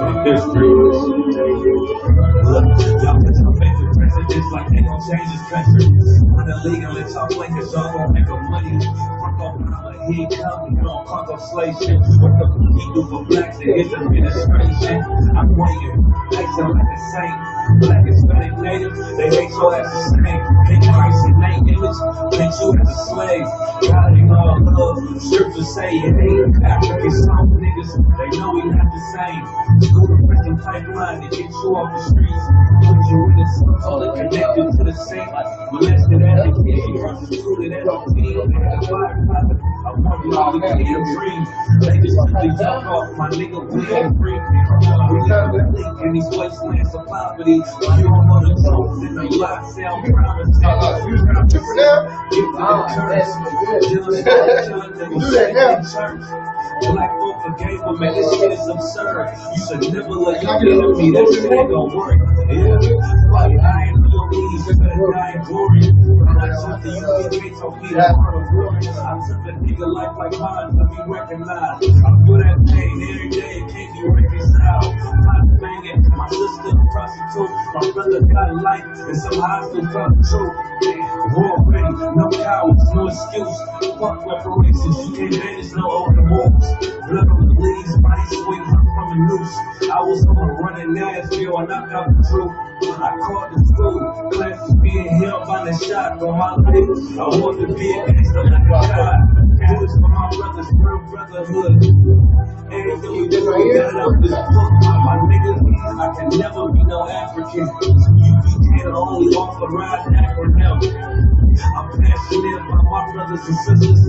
Look, y'all put some favorite presidents like they gon' change this country. When the league and let y'all play, cause y'all gon' make a money. Fuck off, he come, you don't contemplation. What the fuck he do for blacks in his administration? I'm waiting, they sound like the same. Black Hispanic native, they hate your ass the same. Hate Christ in their image, hate you as a slave. God ain't all love, scriptures say it ain't. African some niggas, they know we not the same. School to prison pipeline to get you off the streets. Put you in the all connected to the same. Molested as a kid, you prostituted as a teen. I want you all to get a dream. They just took the yoke off, my nigga, we ain't free. We never think in these wastelands of poverty. You don't know the truth and the lies sound promising. Give them the curse. Do that now. Black folk forgave, but man, this shit is absurd. You should never let your enemy, that shit ain't gon' work. Yeah, like I ain't your knees, you better die in glory. When I jumped to you, can't talk me that part of glory. I took a nigga life like mine to be recognized. I feel that pain every day, it can't be reconciled. I'm banging, my sister a prostitute, my brother got a life, and somehow I still tell the truth. War ready, no cowards, no excuse. Fuck reparations, you can't manage no open moves. Blood on the leaves, body swing from a noose. I was on a running Nashville, I knocked out the truth. I caught the school, classes being held by the shot on my life. I want to be a gangster like a god. Do this for my brothers, real brotherhood. Everything we do, we got out this book. My niggas, I can never be no African. UPK the only authorized acronym. I'm passionate about my brothers and sisters.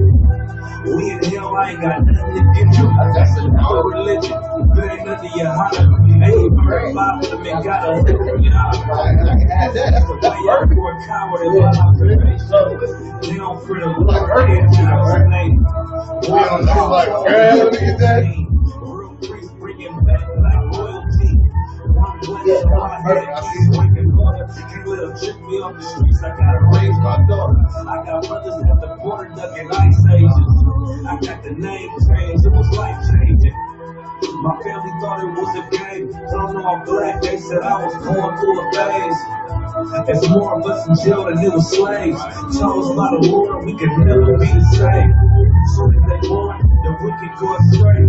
We in hell, I ain't got nothing to give you. That's another religion. If it ain't nothing you holler. Ain't heard about them and got a hook. That's the way y'all for a coward and my observation. They don't fear the Lord, they ain't his name. We don't know, like, girl, look at that. Real priests bringing back black royalty. One blessing on my head, keep drinking water. Can't let them trip me off the streets, I gotta raise my daughter. I got brothers at the border ducking ice ages. I got the name change, it was life changing. My family thought it was a game. Don't know I'm black, they said I was going through a phase. There's more of us in jail than it was slaves. Chose by the Lord, we could never be the same. Soon as they born, the wicked go astray.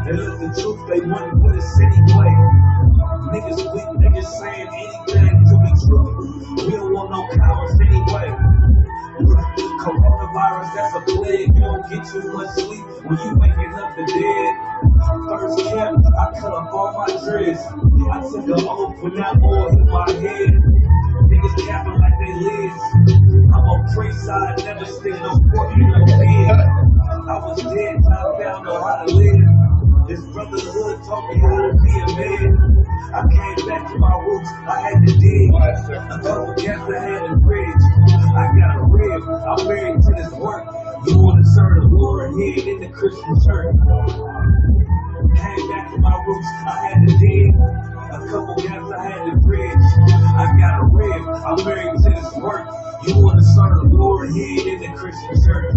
They let the truth they want with a city play. Niggas weak, niggas saying anything to be true. We don't want no cowards anyway. Coronavirus, that's a plague. You don't get too much sleep when you waking up the dead. First camp, I cut up all my dreads. I took an oath when that oil hit my head. Niggas capping like they lids. I'm on free side, never stick no fork in no bed. I was dead, now I found out how to live. This brotherhood taught me how to be a man. I came back to my roots, I had to dig. A couple gaps I had to bridge. I got a rib, I'm married to this work. You wanna serve the Lord, he ain't in the Christian church. Came back to my roots, I had to dig. A couple gaps I had to bridge. I got a rib, I'm married to this work. You wanna serve the Lord, he ain't in the Christian church.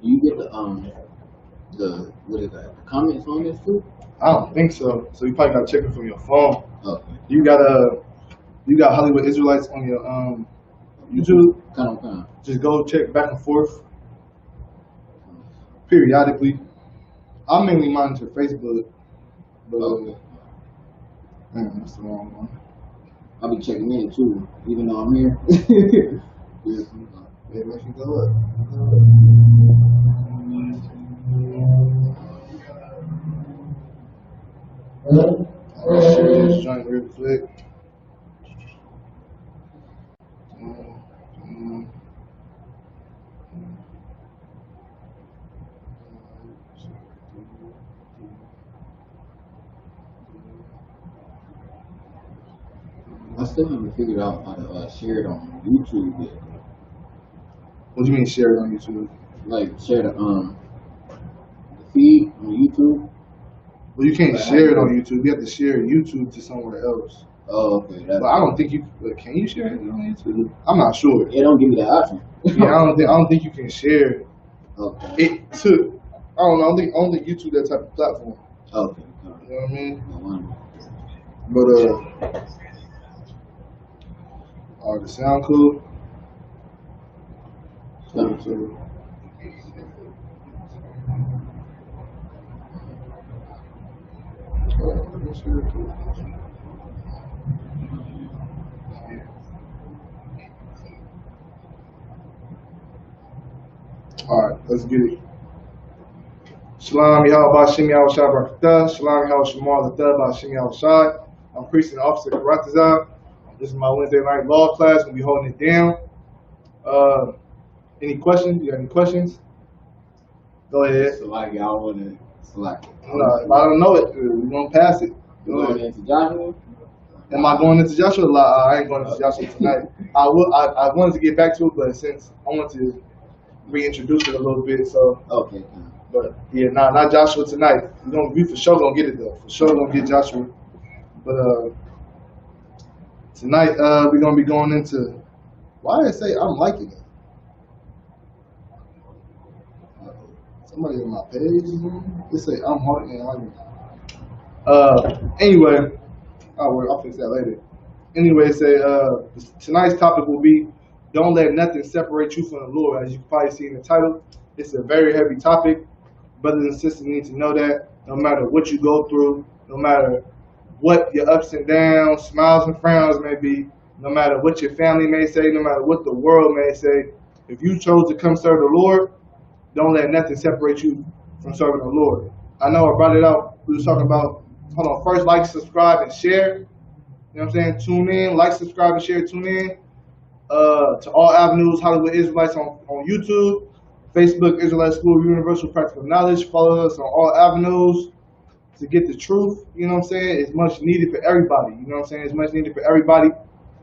Do you get the what is that? Comments on this too? I don't think so. So you probably gotta check it from your phone. Okay. You got Hollywood Israelites on your YouTube. Kind of. Just go check back and forth periodically. I mainly monitor Facebook, but that's the wrong one. I'll be checking in too, even though I'm here. Yeah, make sure you go up. I'll share this joint real quick. still haven't figured out how to share it on YouTube yet. What do you mean share it on YouTube? Like share the feed on YouTube. Well, you can't share it on YouTube. You have to share YouTube to somewhere else. Oh, okay. But I don't think you can. You share it on YouTube? I'm not sure. It don't give me that option. Yeah, I don't think you can share Okay. it to. I don't know. I don't think YouTube that type of platform. Okay. You know what I mean? No wonder. But alright, the sound cool. Cool, so. Alright, let's get it. Shalom, Yahweh Bashim Yahweh Shai Barakatah. Shalom, Yahweh Shemal Latah Bashim Yahweh Shai. I'm priest and officer Karatazah. This is my Wednesday night law class. We'll be holding it down. Any questions? You got any questions? Go ahead. So like y'all wanna select it. If I don't know it, we're gonna pass it. You going into Joshua? Am I going into Joshua? I ain't going into Joshua tonight. I wanted to get back to it, but since I want to reintroduce it a little bit, so. Okay. But yeah, not Joshua tonight. We for sure gonna get it though. For sure gonna get Joshua. But tonight we're gonna be going into. Why did I say I'm liking it? Somebody on my page. They say I'm liking it. Anyway, I'll fix that later. Anyway, say tonight's topic will be don't let nothing separate you from the Lord. As you can probably see in the title, it's a very heavy topic. Brothers and sisters need to know that no matter what you go through, no matter what your ups and downs, smiles and frowns may be, no matter what your family may say, no matter what the world may say, if you chose to come serve the Lord, don't let nothing separate you from serving the Lord. I know I brought it out. We were talking about, hold on, first like, subscribe, and share. You know what I'm saying? Tune in, like, subscribe, and share. Tune in to all avenues, Hollywood Israelites on YouTube. Facebook, Israelite School of Universal Practical Knowledge. Follow us on all avenues to get the truth. You know what I'm saying? It's much needed for everybody. You know what I'm saying? It's much needed for everybody.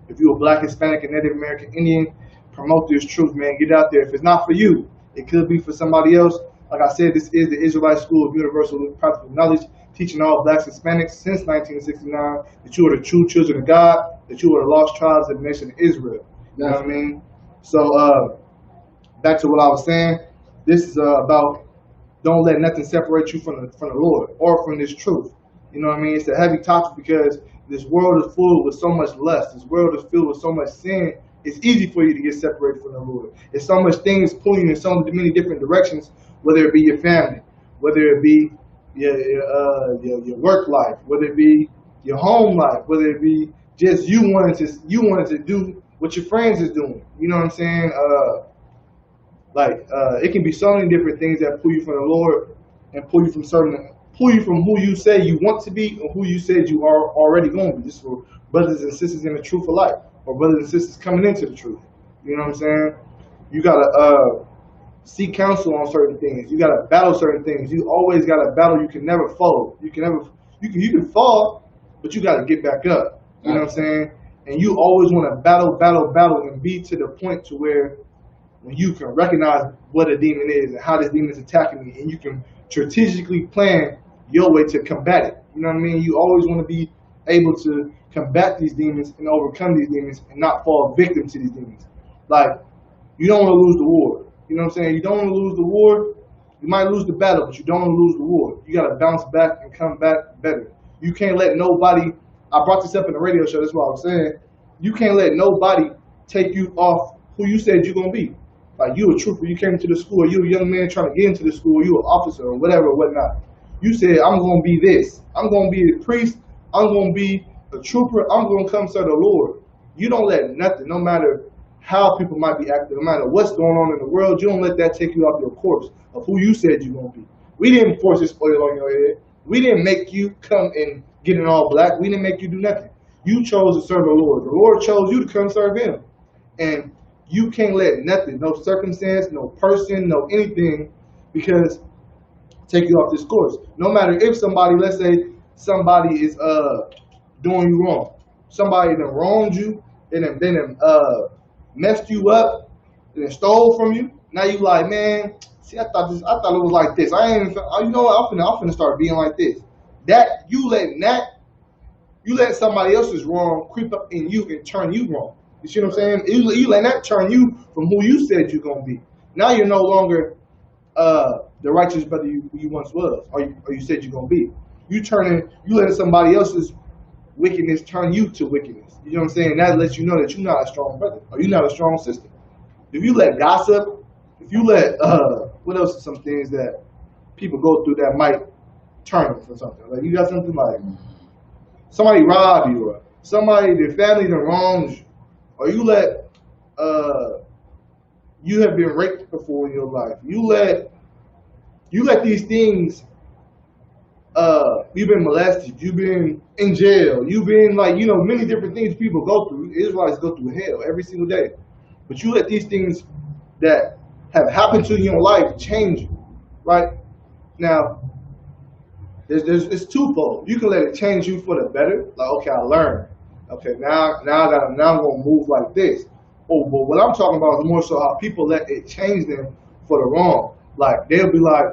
If you're a Black, Hispanic, and Native American Indian, promote this truth, man. Get out there. If it's not for you, it could be for somebody else. Like I said, this is the Israelite School of Universal Practical Knowledge, teaching all Blacks and Hispanics since 1969 that you are the true children of God, that you are the lost tribes of the nation of Israel. You know what I mean? So, back to what I was saying, this is about don't let nothing separate you from the Lord or from this truth. You know what I mean? It's a heavy topic because this world is full with so much lust. This world is filled with so much sin. It's easy for you to get separated from the Lord. There's so much things pulling you in so many different directions, whether it be your family, whether it be your work life, whether it be your home life, whether it be just you wanted to do what your friends is doing. You know what I'm saying? It can be so many different things that pull you from the Lord and pull you from who you say you want to be or who you said you are already going to be. This is for brothers and sisters in the truth of life, or brothers and sisters coming into the truth. You know what I'm saying? You gotta seek counsel on certain things. You gotta battle certain things. You always gotta battle. You can never fold. You can fall, but you gotta get back up. You know what I'm saying? And you always want to battle, and be to the point to where when you can recognize what a demon is and how this demon is attacking me, and you can strategically plan your way to combat it. You know what I mean? You always want to be able to combat these demons and overcome these demons and not fall victim to these demons. Like, you don't want to lose the war. You know what I'm saying? You don't want to lose the war. You might lose the battle, but you don't want to lose the war. You got to bounce back and come back better. You can't let nobody, I brought this up in the radio show, that's what I was saying. You can't let nobody take you off who you said you're going to be. Like, you a trooper, you came into the school, you a young man trying to get into the school, you an officer or whatever or whatnot. You said, I'm going to be this. I'm going to be a priest. I'm going to be a trooper. I'm going to come serve the Lord. You don't let nothing, no matter how people might be acting, no matter what's going on in the world, you don't let that take you off your course of who you said you're going to be. We didn't force this oil on your head. We didn't make you come and get in all black. We didn't make you do nothing. You chose to serve the Lord. The Lord chose you to come serve him. And you can't let nothing, no circumstance, no person, no anything, because take you off this course. No matter if somebody, let's say somebody is doing you wrong. somebody that wronged you, they done messed you up, they done stole from you. Now you like, man, see, I thought it was like this. I ain't, you know what? I'm finna start being like this. That you let somebody else's wrong creep up in you and turn you wrong. You see what I'm saying? You let that turn you from who you said you're gonna be. Now you're no longer the righteous brother you once was, or you said you're gonna be. You letting somebody else's wickedness turn you to wickedness. You know what I'm saying? That lets you know that you're not a strong brother, or you're not a strong sister. If you let gossip, if you let what else are some things that people go through that might turn them for something? Like you got something like somebody robbed you, or somebody, their family done wronged you, or you let you have been raped before in your life. You let these things. You've been molested. You've been in jail. You've been many different things people go through. Israelites go through hell every single day. But you let these things that have happened to you in your life change you, right? Now, it's twofold. You can let it change you for the better. Like, okay, I learned. Okay, now I'm gonna move like this. Oh, but what I'm talking about is more so how people let it change them for the wrong. Like they'll be like,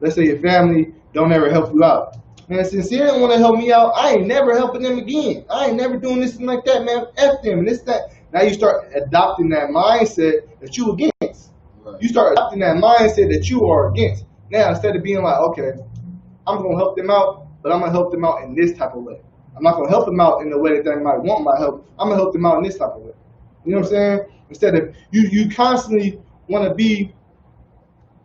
let's say your family don't ever help you out. Man, since they didn't want to help me out, I ain't never helping them again. I ain't never doing this and like that, man. F them and this, that. Now you start adopting that mindset that you against. Right. You start adopting that mindset that you are against. Now instead of being like, okay, I'm gonna help them out, but I'm gonna help them out in this type of way. I'm not gonna help them out in the way that they might want my help. I'm gonna help them out in this type of way. You know what I'm saying? Instead of you constantly want to be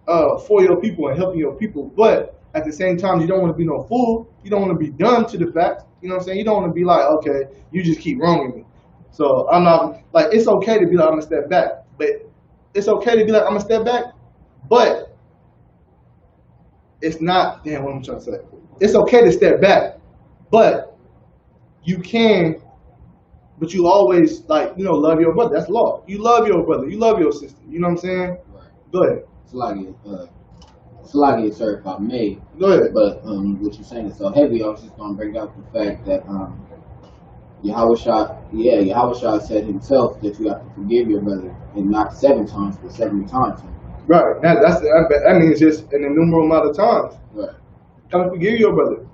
for your people and helping your people, but at the same time, you don't want to be no fool. You don't want to be done to the fact. You know what I'm saying? You don't want to be like, okay, you just keep wronging me. So I'm not like, it's okay to be like, I'm gonna step back, but it's okay to be like, I'm gonna step back, but it's not. Damn, what I'm trying to say. It's okay to step back, but you can. But you always love your brother. That's law. You love your brother. You love your sister. You know what I'm saying? Right. Go ahead. It's like sir, if I may. Go ahead. But what you're saying is so heavy. I was just gonna bring up the fact that Yahweh said himself that you have to forgive your brother, and not 7 times, but 70 times. Right. That means just an innumerable amount of times. Right. Come forgive your brother.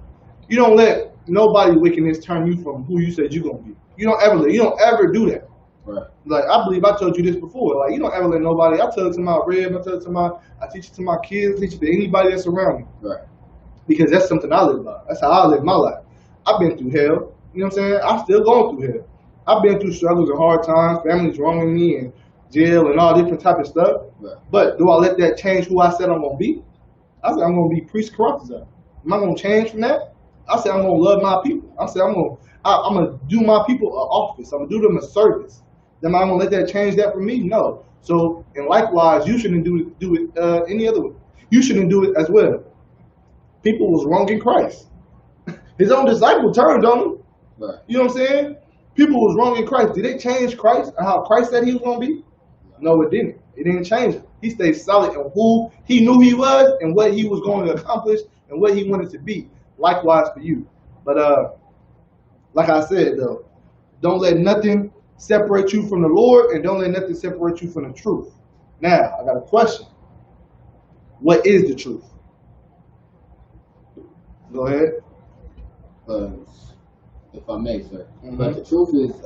You don't let nobody wickedness turn you from who you said you're gonna be. You don't ever do that. Right. Like I believe I told you this before. Like you don't ever let nobody. I tell it to my rib. I teach it to my kids. I teach it to anybody that's around me. Right. Because that's something I live by. That's how I live my life. I've been through hell. You know what I'm saying? I'm still going through hell. I've been through struggles and hard times. Families wronging me and jail and all different type of stuff. Right. But do I let that change who I said I'm gonna be? I said I'm gonna be priest corrupted. Am I gonna change from that? I said I'm gonna love my people. I said I'm gonna do my people an office. I'm gonna do them a service. Am I gonna let that change that for me? No. So, and likewise, you shouldn't do it any other way. You shouldn't do it as well. People was wronging Christ. His own disciple turned on him. Right. You know what I'm saying? People was wronging Christ. Did it change Christ and how Christ said he was gonna be? No, it didn't. It didn't change it. He stayed solid in who he knew he was and what he was going to accomplish and what he wanted to be. Likewise for you. But like I said though, don't let nothing separate you from the Lord, and don't let nothing separate you from the truth. Now, I got a question. What is the truth? Go ahead. If I may, sir. Mm-hmm. But the truth is,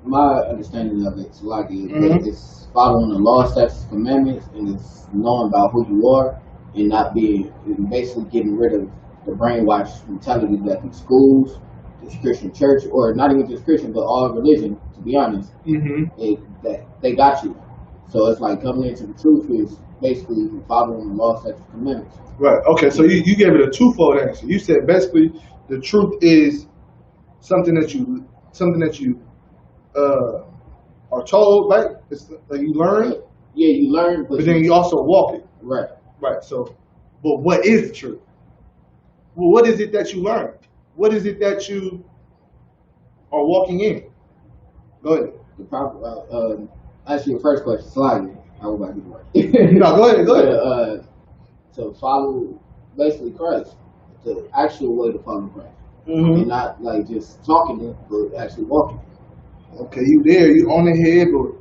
my understanding of it's like it's following the law, statutes, commandments, and it's knowing about who you are, and not and basically getting rid of the brainwash mentality that in schools, this Christian church, or not even just Christian, but all religion, to be honest, that they got you. So it's like coming into the truth is basically following the law, statutes, commandments. Right. Okay. So you gave it a twofold answer. You said basically the truth is something that you are told, right? It's like you learn. Yeah, you learn, but then you also walk it. Right. Right. So, but what is the truth? Well, what is it that you learned? What is it that you are walking in? Go ahead. The proper. Ask your first question. Slide. I was about to do it. No, go ahead. To follow basically Christ, the actual way to follow Christ. and not like just talking it, but actually walking it. Okay, you there, you on the head, but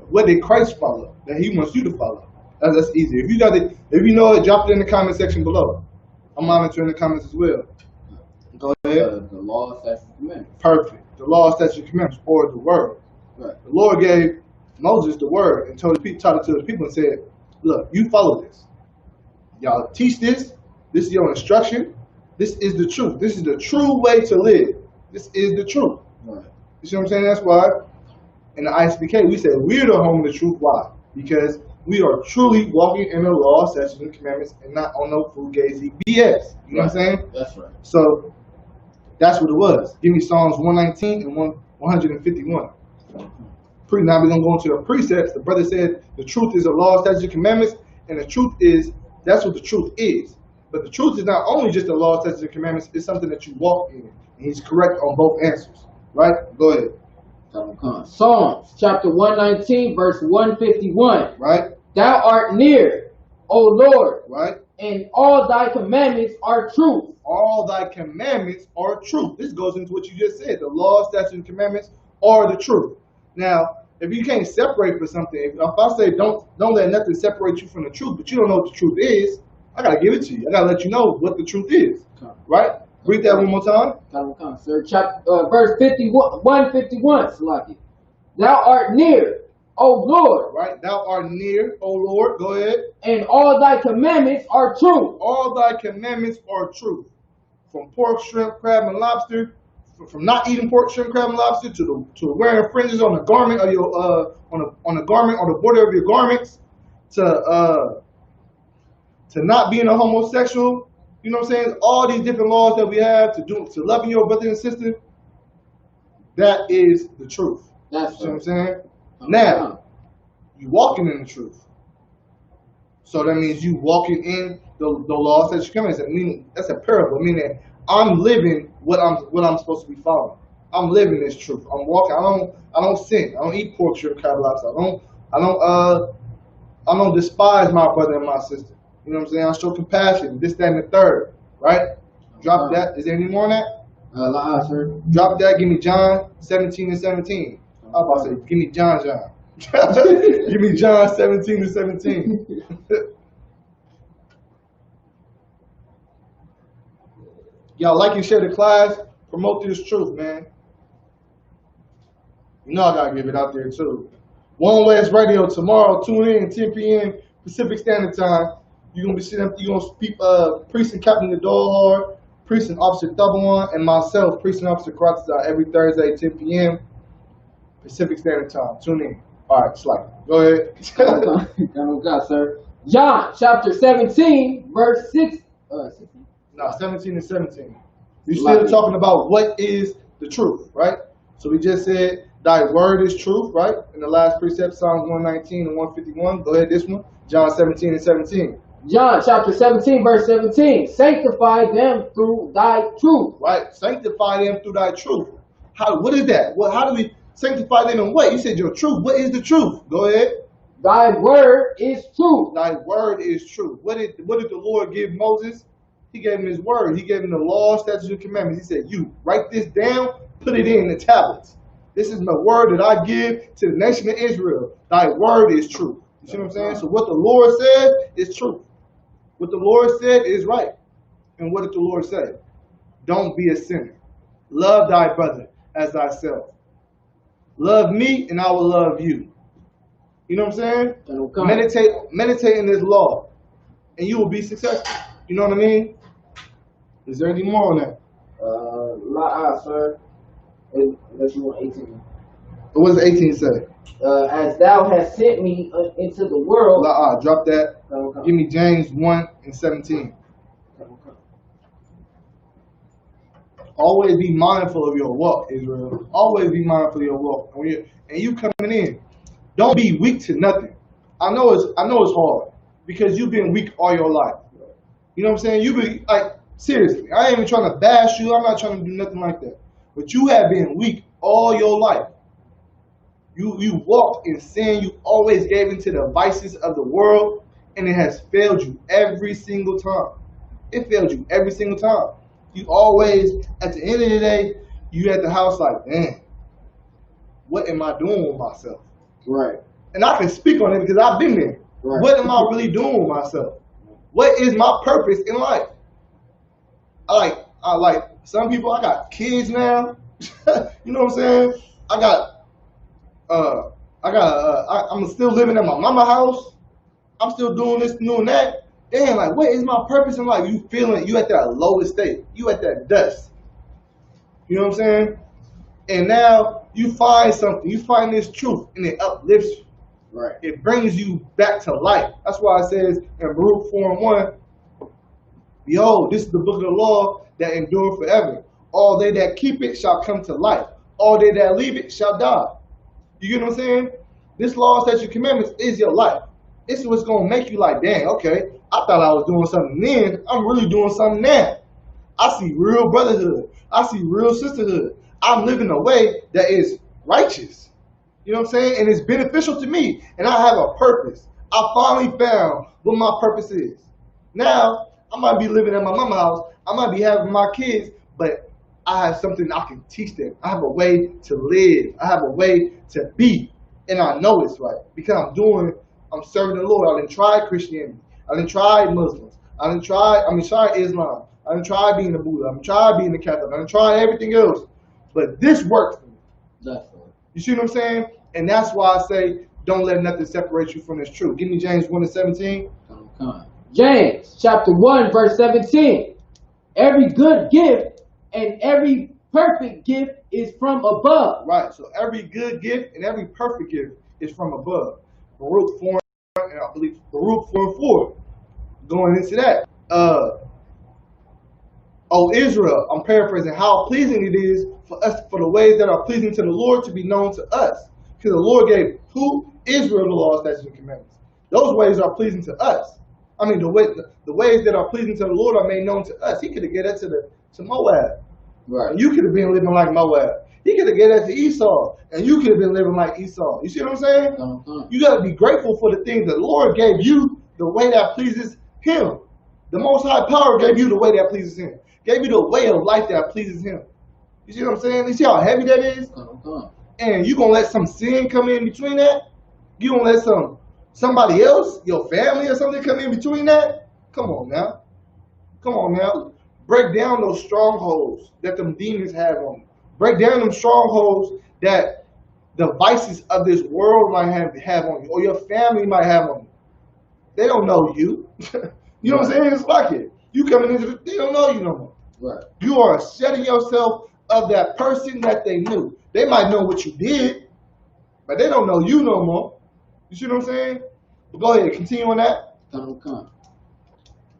what did Christ follow that He wants you to follow? That's easy. If you got it, if you know it, drop it in the comment section below. I'm monitoring the comments as well. Go ahead. The law, statutes, and commandments. Perfect. The law, statutes, and commandments, or the word. Right. The Lord gave Moses the word and taught it to the people and said, "Look, you follow this. Y'all teach this. This is your instruction. This is the truth. This is the true way to live. This is the truth." Right. You see what I'm saying? That's why in the ISBK we say we're the home of the truth. Why? Because we are truly walking in the law, statutes, and commandments, and not on no fugazi BS. You know what I'm saying? That's right. So that's what it was. Give me Psalms 119 and 151. Now we're gonna go into the precepts. The brother said the truth is the law, statutes, and commandments, and the truth is that's what the truth is. But the truth is not only just the law, statutes, and commandments. It's something that you walk in, and he's correct on both answers. Right? Go ahead. Psalms chapter 119, verse 151. Right? Thou art near, O Lord, Right? and all thy commandments are truth. All thy commandments are truth. This goes into what you just said. The law, statutes, and commandments are the truth. Now, if you can't separate for something, if I say don't let nothing separate you from the truth, but you don't know what the truth is, I gotta give it to you. I gotta let you know what the truth is. Right? Read that one more time. Sir, verse 151, Salaki. Thou art near, O Lord. Right? Thou art near, O Lord. Go ahead. And all thy commandments are true. All thy commandments are true. From pork, shrimp, crab, and lobster, from not eating pork, shrimp, crab, and lobster, to wearing fringes on the garment of your on the garment, on the border of your garments, to not being a homosexual. You know what I'm saying? All these different laws that we have to loving your brother and sister. That is the truth. That's what I'm saying. Now, you walking in the truth. So that means you walking in the laws that you come in. I mean, that's a parable. Meaning I'm living what I'm supposed to be following. I'm living this truth. I'm walking. I don't sin. I don't eat pork, shrimp, crab, lobster. I don't despise my brother and my sister. You know what I'm saying? I show compassion. This, that, and the third. Right? Drop that. Is there any more on that? Sir. Drop that. Give me John 17 and 17. I was about to say, give me John. Give me John 17 and 17. Y'all like and share the class. Promote this truth, man. You know I gotta give it out there too. One West Radio tomorrow. Tune in 10 p.m. Pacific Standard Time. You're gonna be sitting. You're gonna speak. Priest and Captain Nadolhard, Priest and Officer Double and myself, Priest and Officer Kratza, every Thursday 10 p.m. Pacific Standard Time. Tune in. All right, Slack. Go ahead. Sir. John chapter 17, verse 6. 17 and 17. You're still talking about what is the truth, right? So we just said, thy word is truth, right? In the last precept, Psalms 119 and 151. Go ahead, this one. John 17 and 17. John chapter 17, verse 17. Sanctify them through thy truth. Right? Sanctify them through thy truth. What is that? How do we sanctify them in what? You said your truth. What is the truth? Go ahead. Thy word is truth. Thy word is truth. What did the Lord give Moses? He gave him his word. He gave him the law, statutes, and commandments. He said, you write this down, put it in the tablets. This is the word that I give to the nation of Israel. Thy word is truth. You see what I'm saying? So what the Lord said is truth. What the Lord said is right. And what did the Lord say? Don't be a sinner. Love thy brother as thyself. Love me and I will love you. You know what I'm saying? Meditate in this law and you will be successful. You know what I mean? Is there any more on that? Sir. Unless you want 18. What does 18 say? As thou hast sent me into the world. Drop that. Give me James 1 and 17. Always be mindful of your walk, Israel. Always be mindful of your walk. And you coming in. Don't be weak to nothing. I know it's hard because you've been weak all your life. You know what I'm saying? You be like, seriously, I ain't even trying to bash you. I'm not trying to do nothing like that. But you have been weak all your life. You walked in sin. You always gave into the vices of the world, and it has failed you every single time. It failed you every single time. You always, at the end of the day, you at the house like, damn, what am I doing with myself? Right. And I can speak on it because I've been there. Right. What am I really doing with myself? What is my purpose in life? I like some people. I got kids now. You know what I'm saying? I'm still living at my mama house. I'm still doing this, doing that. Damn, like, what is my purpose in life? You feeling you at that lowest state. You at that dust. You know what I'm saying? And now you find something. You find this truth, and it uplifts you. Right. It brings you back to life. That's why it says in Baruch 4:1, behold, this is the book of the law that endure forever. All they that keep it shall come to life. All they that leave it shall die. You get what I'm saying? This law, statute, commandments is your life. It's what's going to make you like, dang, okay, I thought I was doing something then. I'm really doing something now. I see real brotherhood. I see real sisterhood. I'm living a way that is righteous. You know what I'm saying? And it's beneficial to me. And I have a purpose. I finally found what my purpose is. Now, I might be living at my mama's house. I might be having my kids, but I have something I can teach them. I have a way to live. I have a way to be. And I know it's right because I'm serving the Lord. I didn't try Christianity. I didn't try Muslims. I didn't try Islam. I didn't try being a Buddha. I didn't try being a Catholic. I didn't try everything else. But this works for me. Definitely. You see what I'm saying? And that's why I say, don't let nothing separate you from this truth. Give me James 1:17. Come. James chapter 1 verse 17. Every good gift and every perfect gift is from above. Right. So every good gift and every perfect gift is from above. Baruch 4 and I believe Baruch 4:4. Going into that. O Israel, I'm paraphrasing, how pleasing it is for us, for the ways that are pleasing to the Lord to be known to us. Because the Lord gave who? Israel the law, statutes, and commandments. Those ways are pleasing to us. I mean, the ways that are pleasing to the Lord are made known to us. He could have given that to Moab. Right. And you could have been living like Moab. He could have given that to Esau. And you could have been living like Esau. You see what I'm saying? You got to be grateful for the things the Lord gave you, the way that pleases Him. The Most High Power gave you the way that pleases Him. Gave you the way of life that pleases Him. You see what I'm saying? You see how heavy that is? And you gonna let some sin come in between that? You gonna let somebody else, your family or something, come in between that? Come on now. Come on now. Break down those strongholds that them demons have on you. Break down them strongholds that the vices of this world might have on you, or your family might have on you. They don't know you. You know what I'm saying? It's like it. You coming into they don't know you no more. Right. You are setting yourself of that person that they knew. They might know what you did, but they don't know you no more. You see what I'm saying? But go ahead, continue on that. Come.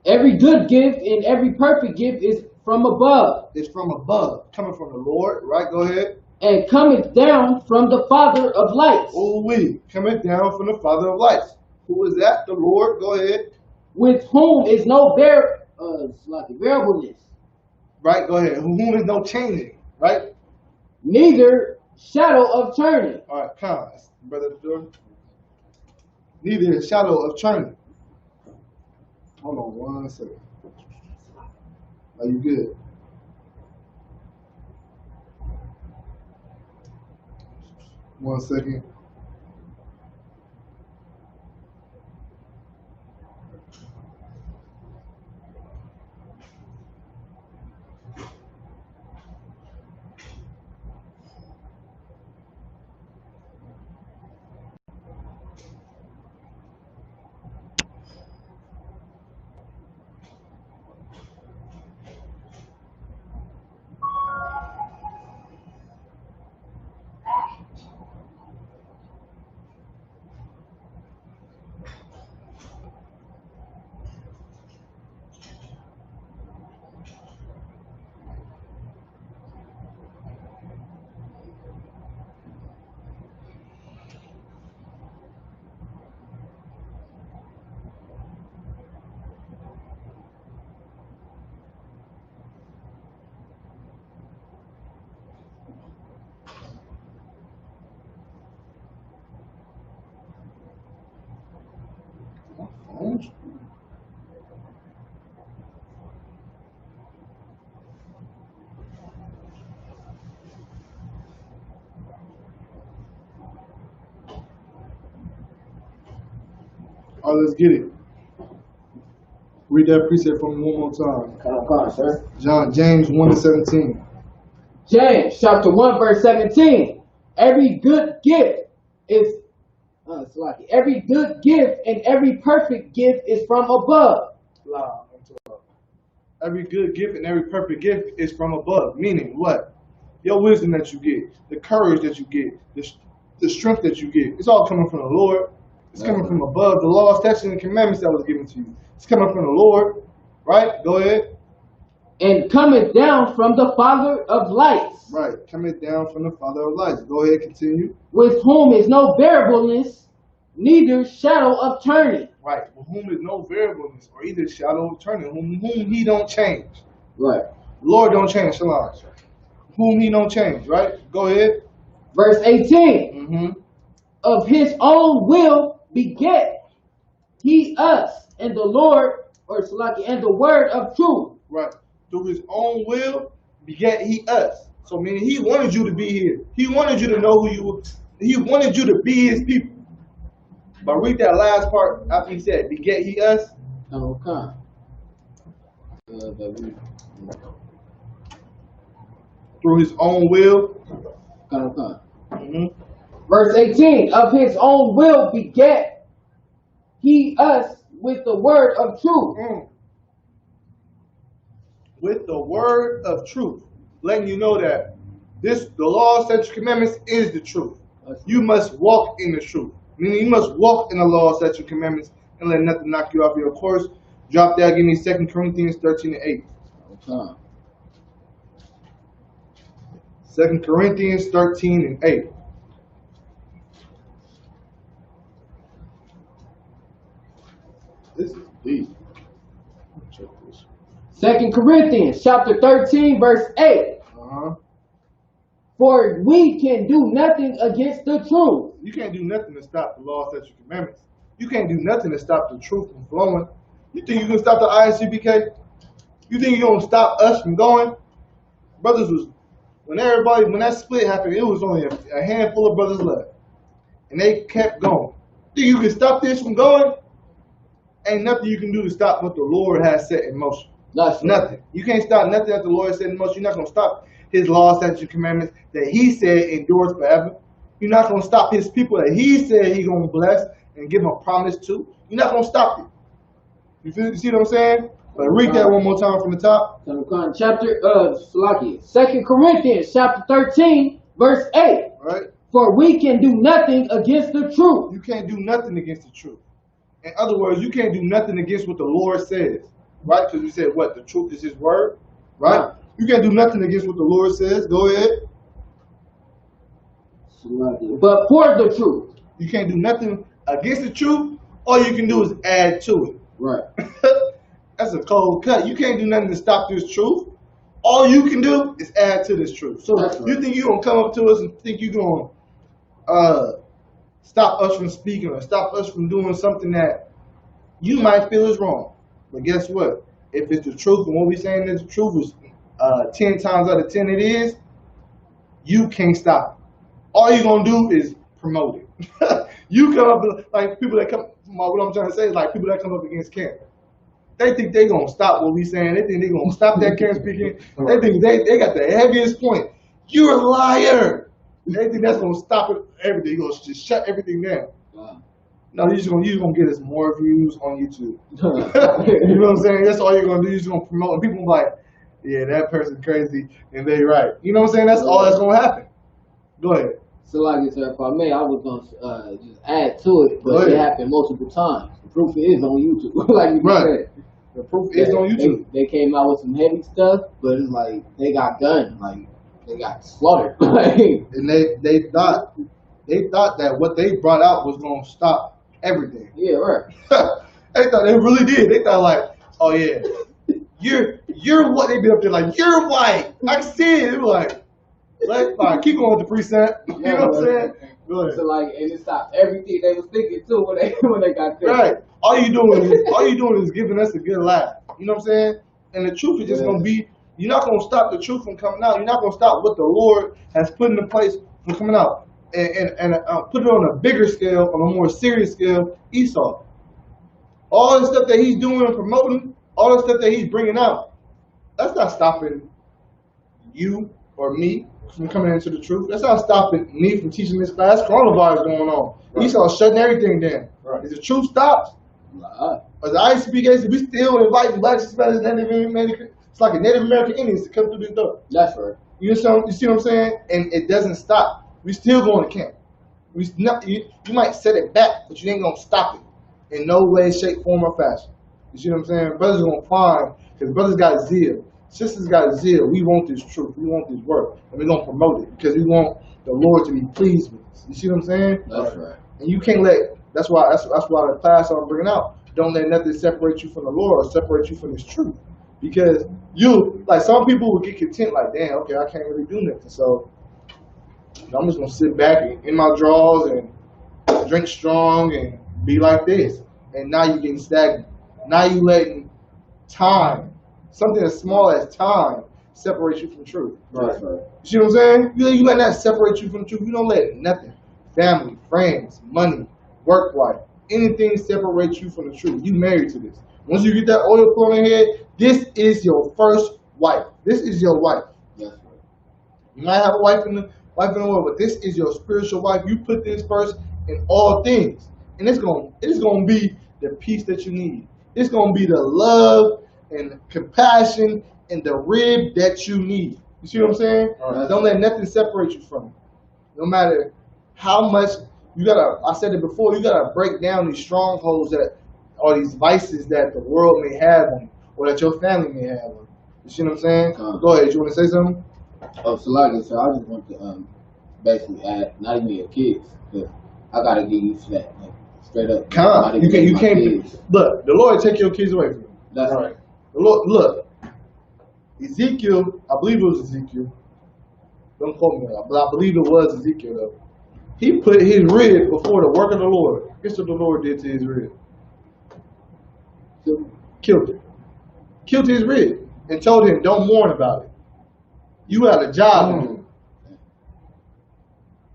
Every good gift and every perfect gift is from above. It's from above, coming from the Lord, right? Go ahead. And cometh down from the Father of lights. Oh, coming down from the Father of lights. Who is that? The Lord. Go ahead. With whom is no variableness. Right, go ahead. Whom is no changing, right? Neither shadow of turning. All right, come, brother Jordan. Neither shadow of turning. Hold on 1 second. Are you good? One second. All right, let's get it. Read that precept for me one more time. Come on, sir. James 1:17. James chapter 1 verse 17. Every good gift is every good gift and every perfect gift is from above. Every good gift and every perfect gift is from above. Meaning what? Your wisdom that you get, the courage that you get, the strength that you get. It's all coming from the Lord. It's coming from above. The law, statutes, and commandments that was given to you. It's coming from the Lord. Right? Go ahead. And cometh down from the Father of lights. Right. Coming down from the Father of lights. Go ahead, continue. With whom is no variableness, neither shadow of turning. Right. With whom is no variableness or either shadow of turning. Whom he don't change. Right. Lord don't change. Shalom. Whom he don't change. Right? Go ahead. Verse 18. Mm-hmm. Of his own will beget he us, and the Lord, or Salaki, and the word of truth. Right. Through his own will beget he us. So meaning he wanted you to be here. He wanted you to know who you were. He wanted you to be his people. But read that last part after he said, beget he us. Okay. Through his own will. Okay. Mm-hmm. Verse 18, of his own will beget he us with the word of truth. With the word of truth. Letting you know that the law, statutes, commandments is the truth. You must walk in the truth. Meaning you must walk in the law, statutes, commandments, and let nothing knock you off your course. Drop that, give me 2 Corinthians 13:8. Okay. 2 Corinthians 13:8. This is deep. Check this. 2 Corinthians chapter 13 verse 8. For we can do nothing against the truth. You can't do nothing to stop the law, statutes, commandments. You can't do nothing to stop the truth from flowing. You think you can stop the ISUPK? You think you're going to stop us from going? Brothers was, when that split happened, it was only a handful of brothers left. And they kept going. Think you can stop this from going? Ain't nothing you can do to stop what the Lord has set in motion. That's nothing. You can't stop nothing that the Lord set in motion. You're not going to stop his laws, statutes, and commandments that he said endures forever. You're not going to stop his people that he said he's going to bless and give them a promise to. You're not going to stop it. You see what I'm saying? But read that one more time from the top. Chapter 2 Corinthians chapter 13 verse 8. Right? For we can do nothing against the truth. You can't do nothing against the truth. In other words, you can't do nothing against what the Lord says. Right? Because we said what? The truth is his word. Right? You can't do nothing against what the Lord says. Go ahead. But for the truth. You can't do nothing against the truth. All you can do is add to it. Right. That's a cold cut. You can't do nothing to stop this truth. All you can do is add to this truth. So you think you're going to come up to us and think you're going to stop us from speaking or stop us from doing something that you might feel is wrong. But guess what? If it's the truth and what we're saying is the truth is 10 times out of 10 it is, you can't stop it. All you're going to do is promote it. You come up, like people that come, what I'm trying to say is like people that come up against Cam. They think they're going to stop what we're saying. They think they're going to stop that Cam speaking. They think they got the heaviest point. You're a liar. They think that's going to stop it, everything. You're going to just shut everything down. No, you're just going to get us more views on YouTube. You know what I'm saying? That's all you're going to do. You're just going to promote. And people are like, yeah, that person's crazy, and they right. You know what I'm saying? That's all that's going to happen. Go ahead. So like I said, if I may, I was going to just add to it, but it happened multiple times. The proof is on YouTube. Like you said. The proof is on YouTube. They came out with some heavy stuff, but it's like they got gunned. Like they got slaughtered. And they thought that what they brought out was going to stop everything. Yeah, right. They really did. They thought like, oh yeah, you're what? They be up there like, you're white. I see it. They were like, fine, keep going with the precept. You know what I'm saying? Go ahead. So like, and it stopped everything they was thinking too when they got there. Right. All you doing is giving us a good laugh. You know what I'm saying? And the truth is just gonna be, you're not gonna stop the truth from coming out. You're not gonna stop what the Lord has put into place from coming out. And put it on a bigger scale, on a more serious scale, Esau. all the stuff that he's doing and promoting, all the stuff that he's bringing out, that's not stopping you or me from coming into the truth. That's not stopping me from teaching this class. Coronavirus going on. Right. He started shutting everything down. Right. Is the truth stopped? As the Isupk, we still invite blacks, Hispanics, Native American. It's like a Native American Indians to come through this door. That's right. You see what I'm saying? And it doesn't stop. We still going to camp. You might set it back, but you ain't gonna stop it in no way, shape, form, or fashion. You see what I'm saying? Brothers are gonna find, because brothers got zeal, sisters got zeal. We want this truth. We want this work, and we're gonna promote it because we want the Lord to be pleased with us. You see what I'm saying? That's right. And you can't let. That's why the class I'm bringing out. Don't let nothing separate you from the Lord or separate you from this truth. Because some people will get content, like, damn, okay, I can't really do nothing, so I'm just gonna sit back in my drawers and drink strong and be like this. And now you're getting stagnant. Now you letting time, something as small as time, separate you from truth. Right. You see what I'm saying? You let that separate you from truth. You don't let nothing, family, friends, money, work life, anything separate you from the truth. You married to this. Once you get that oil poured on your head, this is your first wife. This is your wife. That's right. You might have a wife in the world, but this is your spiritual wife. You put this first in all things, and it's gonna be the peace that you need. It's gonna be the love and compassion and the rib that you need. You see what I'm saying? Right. Don't let nothing separate you from it. No matter how much you gotta. I said it before. You gotta break down these strongholds that are these vices that the world may have on you, or that your family may have on you. You see what I'm saying? Go ahead. You want to say something? Oh, so I just want to basically add, not even your kids, because I gotta give you that, like, straight up. You can't. Look, the Lord take your kids away from you. That's right. The Lord, look, Ezekiel, I believe it was Ezekiel. Don't quote me on that, but I believe it was Ezekiel though. He put his rib before the work of the Lord. Guess what the Lord did to his rib? Killed it. Killed his rib and told him, don't mourn about it. You had a job to do.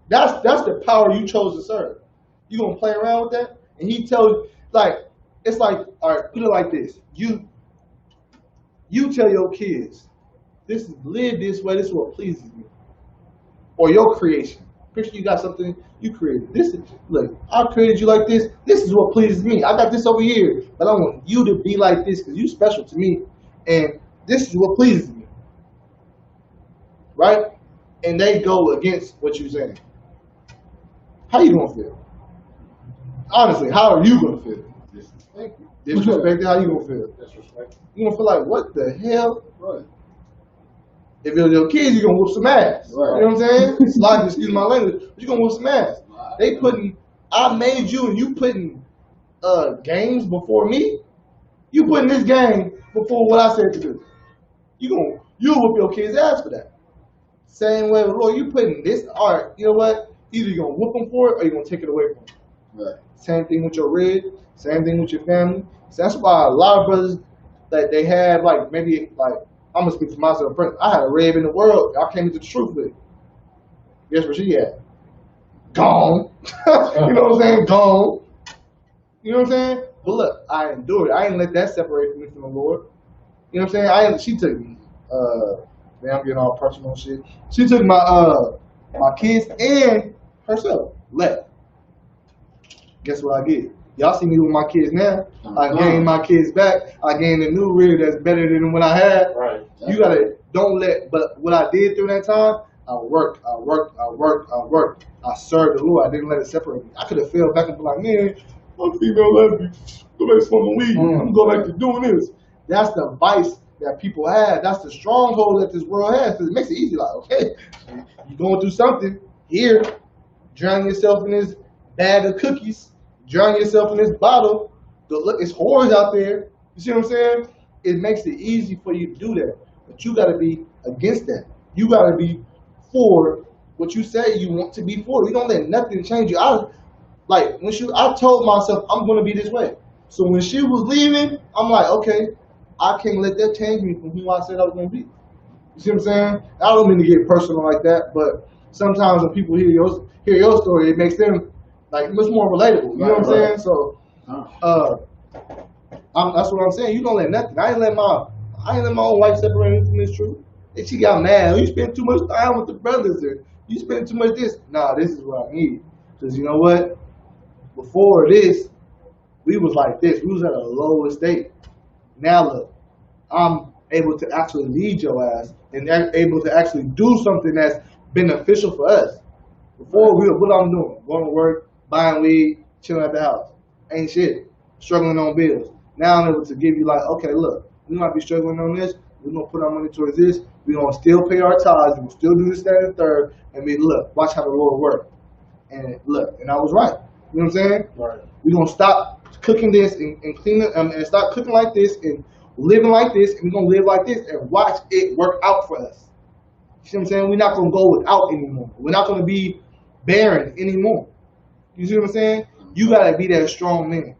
That's the power you chose to serve. You gonna play around with that? And he tells, it's like, all right, put it like this. You tell your kids, live this way, this is what pleases me. Or your creation. Picture you got something you created. Look, I created you like this. This is what pleases me. I got this over here, but I want you to be like this because you're special to me, and this is what pleases me. Right? And they go against what you're saying. How you gonna feel? Honestly, how are you gonna feel? Disrespected. How you gonna feel? Disrespected. You gonna feel like, what the hell? Right. If it's your kids, you're gonna whoop some ass. Right. You know what I'm saying? It's like, excuse my language, but you're gonna whoop some ass. I made you and you putting games before me. You putting this game before what I said to do. You'll whoop your kids' ass for that. Same way with Lord, you putting this art, you know what? Either you're gonna whoop them for it or you're gonna take it away from them. Right. Same thing with your rib, same thing with your family. So that's why a lot of brothers that they have I'm gonna speak for myself. I had a rib in the world. I came into the truth with it. Guess where she at? Gone. You know what I'm saying? Gone. You know what I'm saying? But look, I endured it. I didn't let that separate me from the Lord. You know what I'm saying? She took me. Man, I'm getting all personal and shit. She took my kids and herself. Left. Guess what I did? Y'all see me with my kids now. I gained my kids back. I gained a new rib that's better than what I had. Right. You but what I did through that time, I worked. I served the Lord. I didn't let it separate me. I could have fell back and be like, man, I'm female lesbian. Go back to smoking weed. I'm going back to doing this. That's the vice that people have. That's the stronghold that this world has. Because it makes it easy. Like, okay, you're going through something here. Drown yourself in this bag of cookies. Drown yourself in this bottle. It's whores out there. You see what I'm saying? It makes it easy for you to do that. But you got to be against that. You got to be for what you say you want to be for. You don't let nothing change you. I told myself I'm going to be this way. So when she was leaving, I'm like, okay, I can't let that change me from who I said I was going to be. You see what I'm saying? I don't mean to get personal like that, but sometimes when people hear your story, it makes them like much more relatable. You know what I'm saying? So That's what I'm saying. You don't let nothing. I ain't let my own wife separate me from this truth. And she got mad. You spend too much time with the brothers, or you spend too much this. Nah, this is what I need. Because you know what? Before this, we was like this. We was at a low estate. Now look, I'm able to actually lead your ass and able to actually do something that's beneficial for us. Before, what I'm doing, going to work, buying weed, chilling at the house. Ain't shit. Struggling on bills. Now I'm able to give you like, okay, look, we might be struggling on this. We're going to put our money towards this. We're going to still pay our tithes. We're going to still do this, that, and the third. And look, watch how the Lord work. And look, and I was right. You know what I'm saying? Right. We're going to stop cooking this and cleaning and stop cooking like this and living like this. And we're going to live like this and watch it work out for us. You see what I'm saying? We're not going to go without anymore. We're not going to be barren anymore. You see what I'm saying? You got to be that strong man.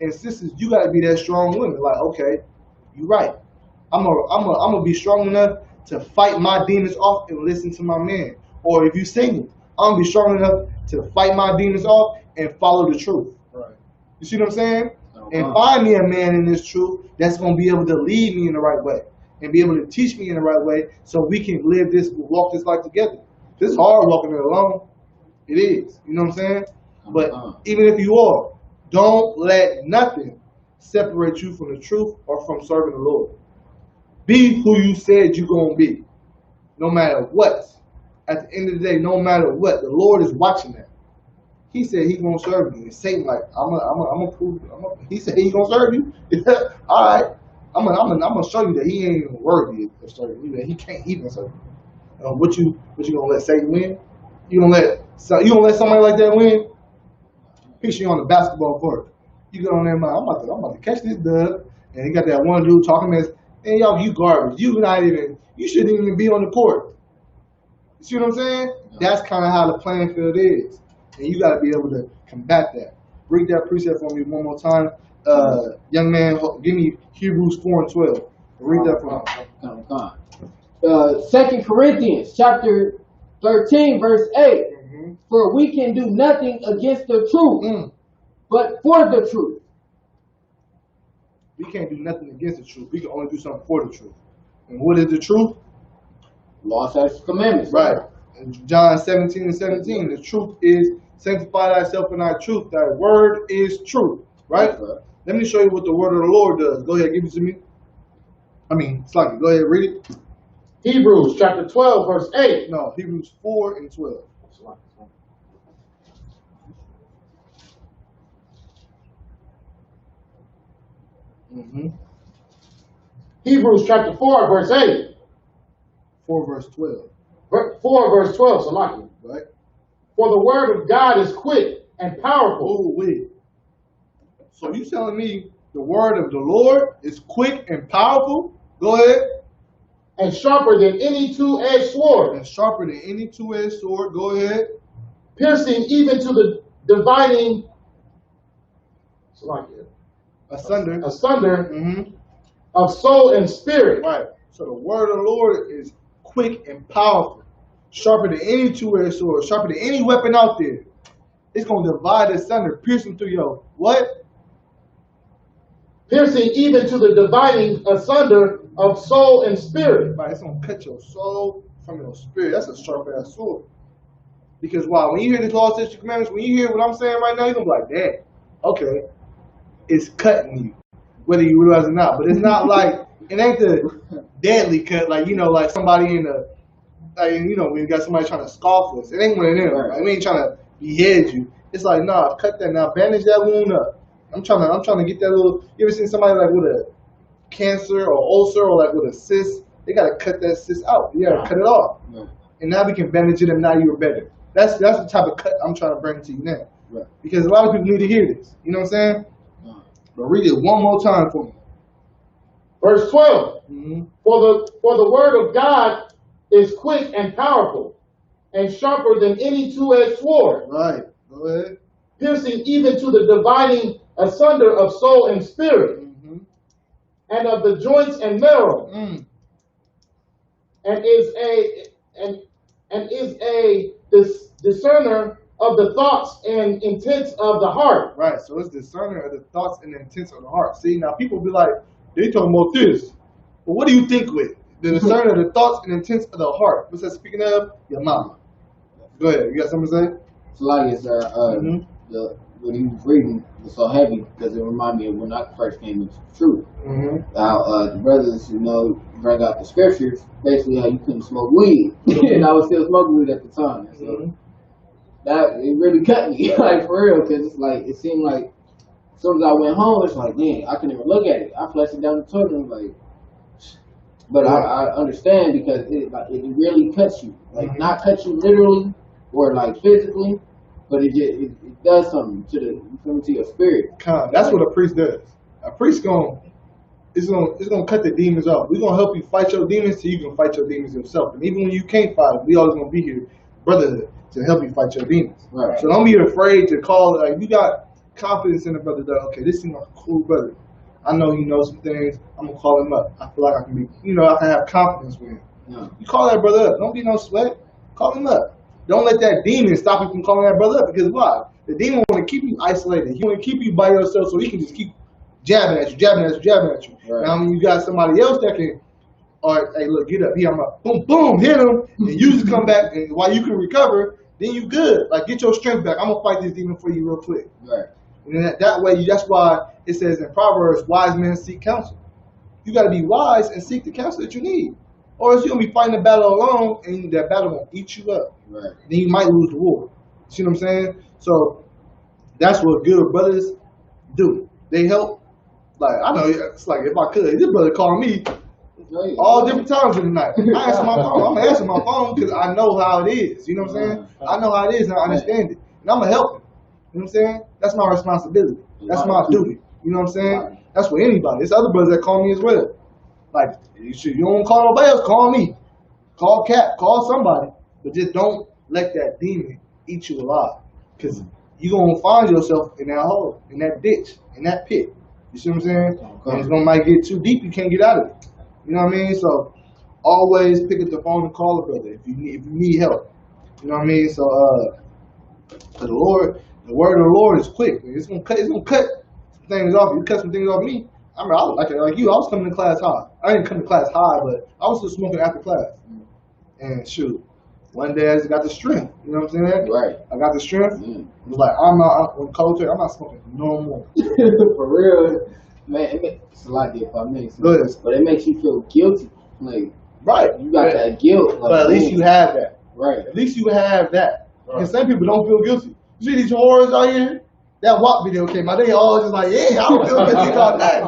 And sisters, you got to be that strong woman. Like, okay, you're right. I'm gonna be strong enough to fight my demons off and listen to my man. Or if you single, I'm gonna be strong enough to fight my demons off and follow the truth. Right. You see what I'm saying? And find me a man in this truth that's gonna be able to lead me in the right way and be able to teach me in the right way, so we can walk this life together. It's hard walking it alone. It is. You know what I'm saying? But even if you are, don't let nothing separate you from the truth or from serving the Lord. Be who you said you're going to be, no matter what. At the end of the day, no matter what, the Lord is watching that. He said he's going to serve you. And Satan like, I'm gonna prove it. He said he's going to serve you. All right. I'm gonna show you that he ain't even worthy of serving you. That he can't even serve you. What you gonna let Satan win? You gonna let somebody like that win? Picture you on the basketball court. You get on there, man. I'm about to catch this dub. And he got that one dude talking as, and y'all, you garbage. You shouldn't even be on the court. You see what I'm saying? That's kind of how the playing field is. And you got to be able to combat that. Read that precept for me one more time. Young man, give me Hebrews 4 and 12. Read that for me. 2 Corinthians chapter 13, verse 8. For we can do nothing against the truth, but for the truth. We can't do nothing against the truth. We can only do something for the truth. And what is the truth? Law, statutes, commandments. Right. In John 17 and 17, the truth is sanctify thyself in thy truth. Thy word is truth. Right? Let me show you what the word of the Lord does. Go ahead, give it to me. Sluggy, go ahead, read it. Hebrews chapter 12, verse 8. No, Hebrews 4 and 12. Hebrews chapter 4, verse 8. 4 verse 12. 4 verse 12, Salaki. Right. For the word of God is quick and powerful. Oh, wait. So you telling me the word of the Lord is quick and powerful? Go ahead. And sharper than any two-edged sword. And sharper than any two-edged sword. Go ahead. Piercing even to the dividing. Salaki. Asunder. Of soul and spirit. Right. So the word of the Lord is quick and powerful, sharper than any two-edged sword, sharper than any weapon out there. It's going to divide asunder, piercing through your what? Piercing even to the dividing asunder of soul and spirit. Right. It's going to cut your soul from your spirit. That's a sharp-ass sword. Because wow, when you hear the law, statutes, commandments, when you hear what I'm saying right now, you're going to be like, damn, okay, it's cutting you, whether you realize it or not. But it's not like, it ain't the deadly cut, like, like somebody in the, when you got somebody trying to scoff us. It ain't one of them. Right. Like, we ain't trying to behead you. It's like, nah, cut that now, bandage that wound up. I'm trying to get that little, you ever seen somebody like with a cancer or ulcer or like with a cyst? They got to cut that cyst out. You got to cut it off. Right. And now we can bandage it and now you're better. That's the type of cut I'm trying to bring to you now. Right. Because a lot of people need to hear this. You know what I'm saying? But read it one more time for me. Verse 12. For the word of God is quick and powerful, and sharper than any two-edged sword. Right. Go ahead. Piercing even to the dividing asunder of soul and spirit, and of the joints and marrow, and is a discerner of the thoughts and intents of the heart. Right. So it's discerner of the thoughts and the intents of the heart. See, now people be like, they talking about this. But what do you think with the discerner of the thoughts and intents of the heart? What's that speaking of? Your mama. Go ahead. You got something to say? It's like it's what he was reading was so heavy because it reminded me of when I first came into the truth. How the brothers, bring out the scriptures, basically how you couldn't smoke weed, and I was still smoking weed at the time. So that it really cut me, like for real, because it's like it seemed like as soon as I went home, it's like, man, I couldn't even look at it. I flushed it down the toilet, and like. But I understand because it really cuts you, like not cuts you literally or like physically, but it does something to your spirit. That's what a priest does. A priest it's gonna cut the demons off. We're gonna help you fight your demons so you can fight your demons yourself. And even when you can't fight, we always gonna be here, brotherhood, to help you fight your demons. Right. So don't be afraid to call. Like you got confidence in the brother that okay, this seems like a cool brother. I know he knows some things. I'm gonna call him up. I feel like I can be, I can have confidence with him. Yeah. You call that brother up. Don't be no sweat. Call him up. Don't let that demon stop you from calling that brother up. Because why? The demon want to keep you isolated. He want to keep you by yourself so he can just keep jabbing at you. Right. Now when you got somebody else that can, all right, hey, look, get up. Here, I'm up. Boom, boom, hit him. And you just come back, and while you can recover, then you good. Like get your strength back. I'm gonna fight this demon for you real quick. Right. And that way, that's why it says in Proverbs, wise men seek counsel. You got to be wise and seek the counsel that you need. Or else you're going to be fighting the battle alone, and that battle won't eat you up. Right. Then you might lose the war. See what I'm saying? So that's what good brothers do. They help. Like, I know, it's like if I could, this brother called me all different times in the night. I answer my phone. I'm going to answer my phone because I know how it is. You know what I'm saying? I know how it is and I understand it. And I'm going to help him. You know what I'm saying? That's my responsibility. That's my duty. You know what I'm saying? That's for anybody. There's other brothers that call me as well. Like, you don't call nobody else, call me. Call Cap, call somebody. But just don't let that demon eat you alive. Because you're going to find yourself in that hole, in that ditch, in that pit. You see what I'm saying? And it's going to might get too deep, you can't get out of it. You know what I mean? So, always pick up the phone and call a brother if you need help. You know what I mean? So, the word of the Lord is quick. It's gonna cut some things off. You cut some things off me. I mean, I was like you. I was coming to class high. I didn't come to class high, but I was still smoking after class. And shoot, one day I just got the strength. You know what I'm saying? Right. I got the strength. It was like I'm not smoking no more. For real, man. It's a lot different for me. But it makes you feel guilty. Like you got that guilt. Like, but at least you have that. Right. At least you have that. Right. And some people don't feel guilty. You see these whores out here? That WAP video came out. They all just like, yeah, I don't feel guilty about that.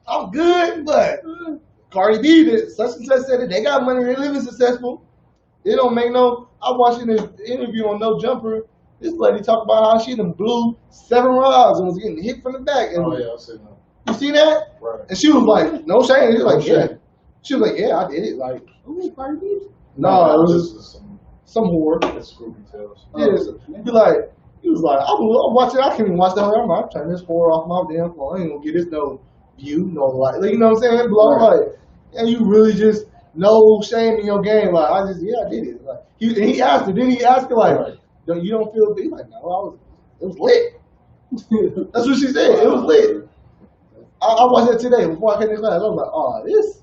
I'm good, but Cardi B did such and such said that they got money, they're living successful. It don't make no. I watched in this interview on No Jumper. This lady talked about how she done blew 7 rods and was getting hit from the back. And I see that. You see that? Right. And she was like, no shame. She was like, yeah. She was like, yeah, I did it. Like, Cardi B? No, it was just some whore. It's Scooby Tales. Yeah, be like. He was like, I'm watching. I can't even watch the whole. I'm turn this whore off my damn phone. I ain't gonna get this no view, no like you know what I'm saying? Blow like, and you really just no shame in your game. Like I did it. Like he asked her. Then he asked her like, you don't feel big? Like no, it was lit. That's what she said. It was lit. I watched it today before I came to class. I was like, oh, this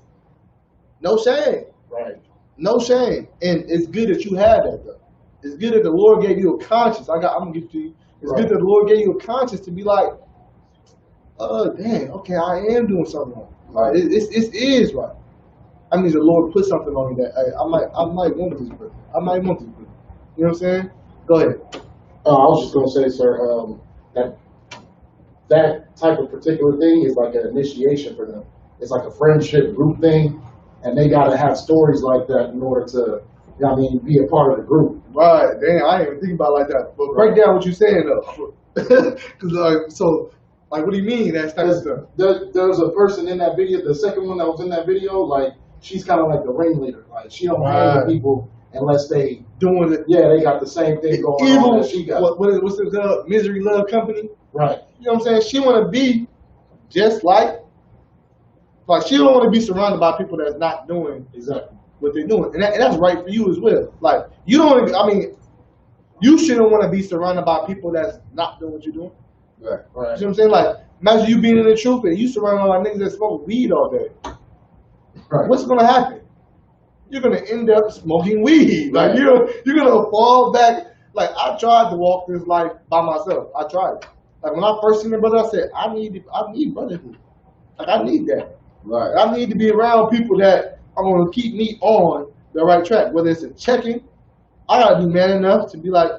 no shame. Right. No shame, and it's good that you had that though. It's good that the Lord gave you a conscience. I'm gonna give it to you. It's good that the Lord gave you a conscience to be like, dang, okay, I am doing something wrong. Right? It is right. I mean, the Lord put something on me that I might want this brother. I might want this brother. You know what I'm saying? Go ahead. I was just gonna say, sir, that type of particular thing is like an initiation for them. It's like a friendship group thing, and they gotta have stories like that in order to. Be a part of the group. Right, damn, I ain't even think about it like that. But break down what you're saying though. Because what do you mean that type of stuff? There's a person in that video, the second one that was in that video, like she's kind of like the ringleader. Like she don't hang with people unless they doing it. Yeah, they got the same thing going on that she got. What's the Misery Love Company? Right. You know what I'm saying? She want to be just like she don't want to be surrounded by people that's not doing exactly what they're doing, and that's right for you as well. Like you don't, You shouldn't want to be surrounded by people that's not doing what you're doing. Right. You know what I'm saying? Like, imagine you being in the truth and you surrounded by niggas that smoke weed all day. Right. What's gonna happen? You're gonna end up smoking weed. Like you're gonna fall back. Like I tried to walk this life by myself. I tried. Like when I first seen my brother, I said, I need brotherhood. Like I need that. Right. I need to be around people that are gonna keep me on the right track. Whether it's a checking, I gotta be man enough to be like,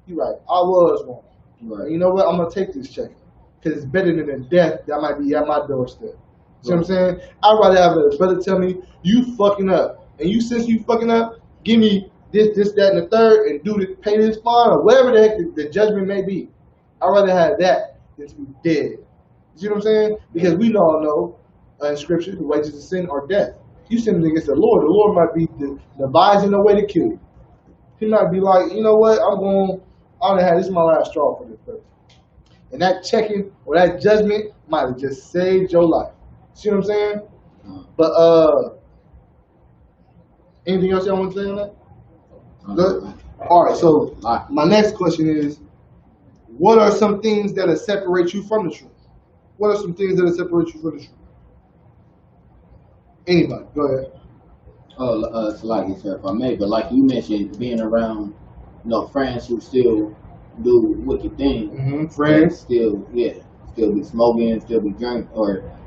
you're right, I was wrong. Right. You know what? I'm gonna take this check because it's better than a death that might be at my doorstep. See what I'm saying? I'd rather have a brother tell me you fucking up, and you since you fucking up, give me this, that, and the third, and pay this fine or whatever the heck the judgment may be. I'd rather have that than to be dead. You see what I'm saying? Because we all know in Scripture the wages of sin are death. You sin against the Lord might be devising a way to kill you. He might be like, you know what? This is my last straw for this person. And that checking or that judgment might have just saved your life. See what I'm saying? But anything else y'all want to say on that? Good. All right. So my next question is, what are some things that separate you from the truth? What are some things that separate you from the truth? Anybody? Go ahead. It's like you said, if I may, but like you mentioned, being around, friends who still do wicked things. Mm-hmm. Friends still be smoking, still be drinking,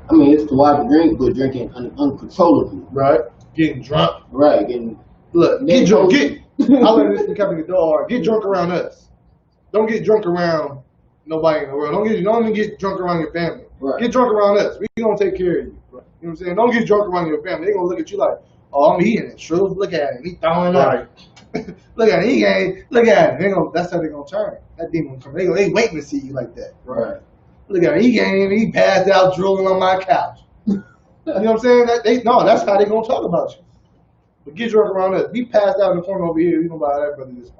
it's too wild to drink, but drinking uncontrollably. Right. Getting drunk. Right. Get drunk. I learned this from Captain Dog. Get drunk around us. Don't get drunk around nobody in the world. Don't even get drunk around your family. Right. Get drunk around us. We gonna take care of you. Right. You know what I'm saying? Don't get drunk around your family. They gonna look at you like, oh, I'm eating it. True. Look at him. He throwing up. Look at him. Look at him. That's how they gonna turn. That demon come. They waiting to see you like that. Right. Look at him. He passed out drooling on my couch. You know what I'm saying? That's how they gonna talk about you. But get drunk around us. Be passed out in the corner over here. You gonna buy that brother this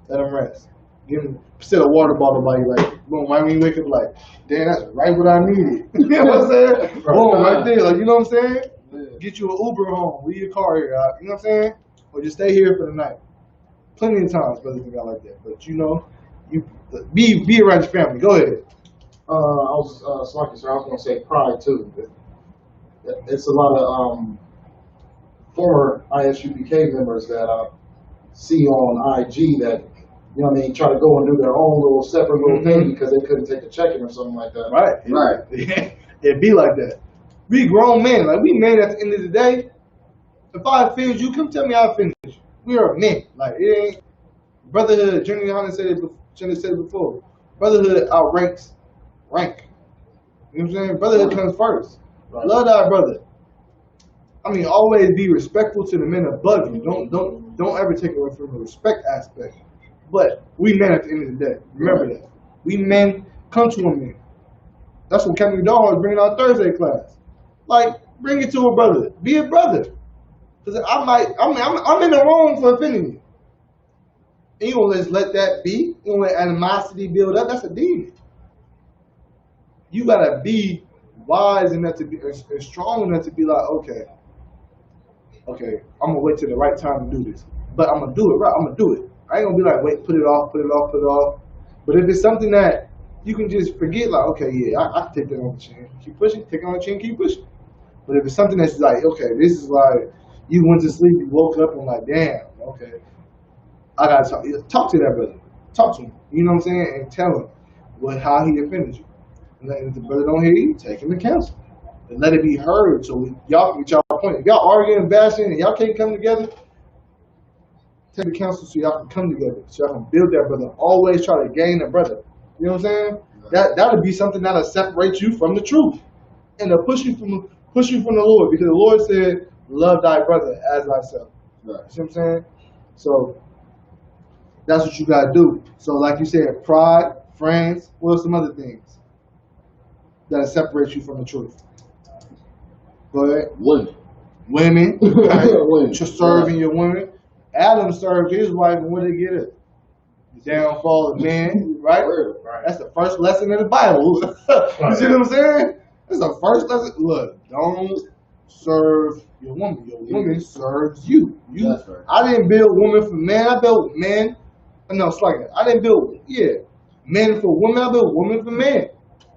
let him rest. Give him sit a water bottle by you like boom. When you wake up like, damn, that's right what I needed. You know what I'm saying? Boom, right there. Like you know what I'm saying? Yeah. Get you an Uber home. Leave your car here. You know what I'm saying? Or just stay here for the night. Plenty of times brothers got like that. But you be around your family. Go ahead. I was going to say pride too. It's a lot of former ISUPK members that I see on IG that try to go and do their own little separate little thing because they couldn't take a check-in or something like that. Right. It'd be like that. We grown men, like we men at the end of the day. If I offend you, come tell me I offended you. We are men. Like it ain't brotherhood. Jenny Hunter said it before. Brotherhood outranks rank. You know what I'm saying? Brotherhood comes first. Right. Love thy brother. Always be respectful to the men above you. Don't ever take away from the respect aspect. But we men at the end of the day. Remember that. We men come to a man. That's what Captain Dog is bringing our Thursday class. Like, bring it to a brother. Be a brother. Because I'm in the wrong for offending you. And you won't just let that be. You won't let animosity build up. That's a demon. You gotta be wise enough to be and strong enough to be like, okay, I'm gonna wait till the right time to do this. But I'm gonna do it right. I'm gonna do it. I ain't gonna be like, wait, put it off. But if it's something that you can just forget, like, okay, yeah, I can take that on the chin. Keep pushing, take it on the chin, keep pushing. But if it's something that's like, okay, this is like, you went to sleep, you woke up and like, damn, okay, I gotta talk to that brother. Talk to him. You know what I'm saying? And tell him how he offended you. And if the brother don't hear you, take him to counsel. And let it be heard so y'all can get y'all point. If y'all arguing and bashing and y'all can't come together, take the counsel so y'all can come together. So y'all can build that brother. Always try to gain a brother. You know what I'm saying? That'll be something that'll separate you from the truth. And to push you from the Lord. Because the Lord said, love thy brother as thyself. Right. You see what I'm saying? So that's what you gotta do. So like you said, pride, friends, what are some other things that'll separate you from the truth? Go ahead. Women. Right? Women. You're serving your women. Adam served his wife, and what did he get it? The downfall of man, right? That's the first lesson in the Bible. You see what I'm saying? That's the first lesson. Look, don't serve your woman. Your woman serves you. That's right. I didn't build women for men. I built men No, it's like I didn't build. Yeah, men for women. I built women for men.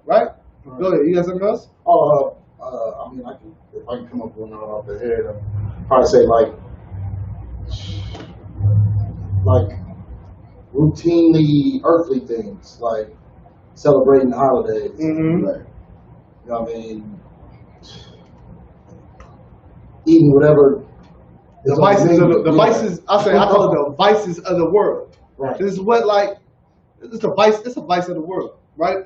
Right? Go ahead. You got something else? I mean, if I can come up with one off the head, I'd probably say like routinely earthly things, like celebrating holidays. Mm-hmm. Like, you know what I mean? Eating whatever. The vices of the vices. I call it the vices of the world. Right. This is what it's a vice. It's a vice of the world, right?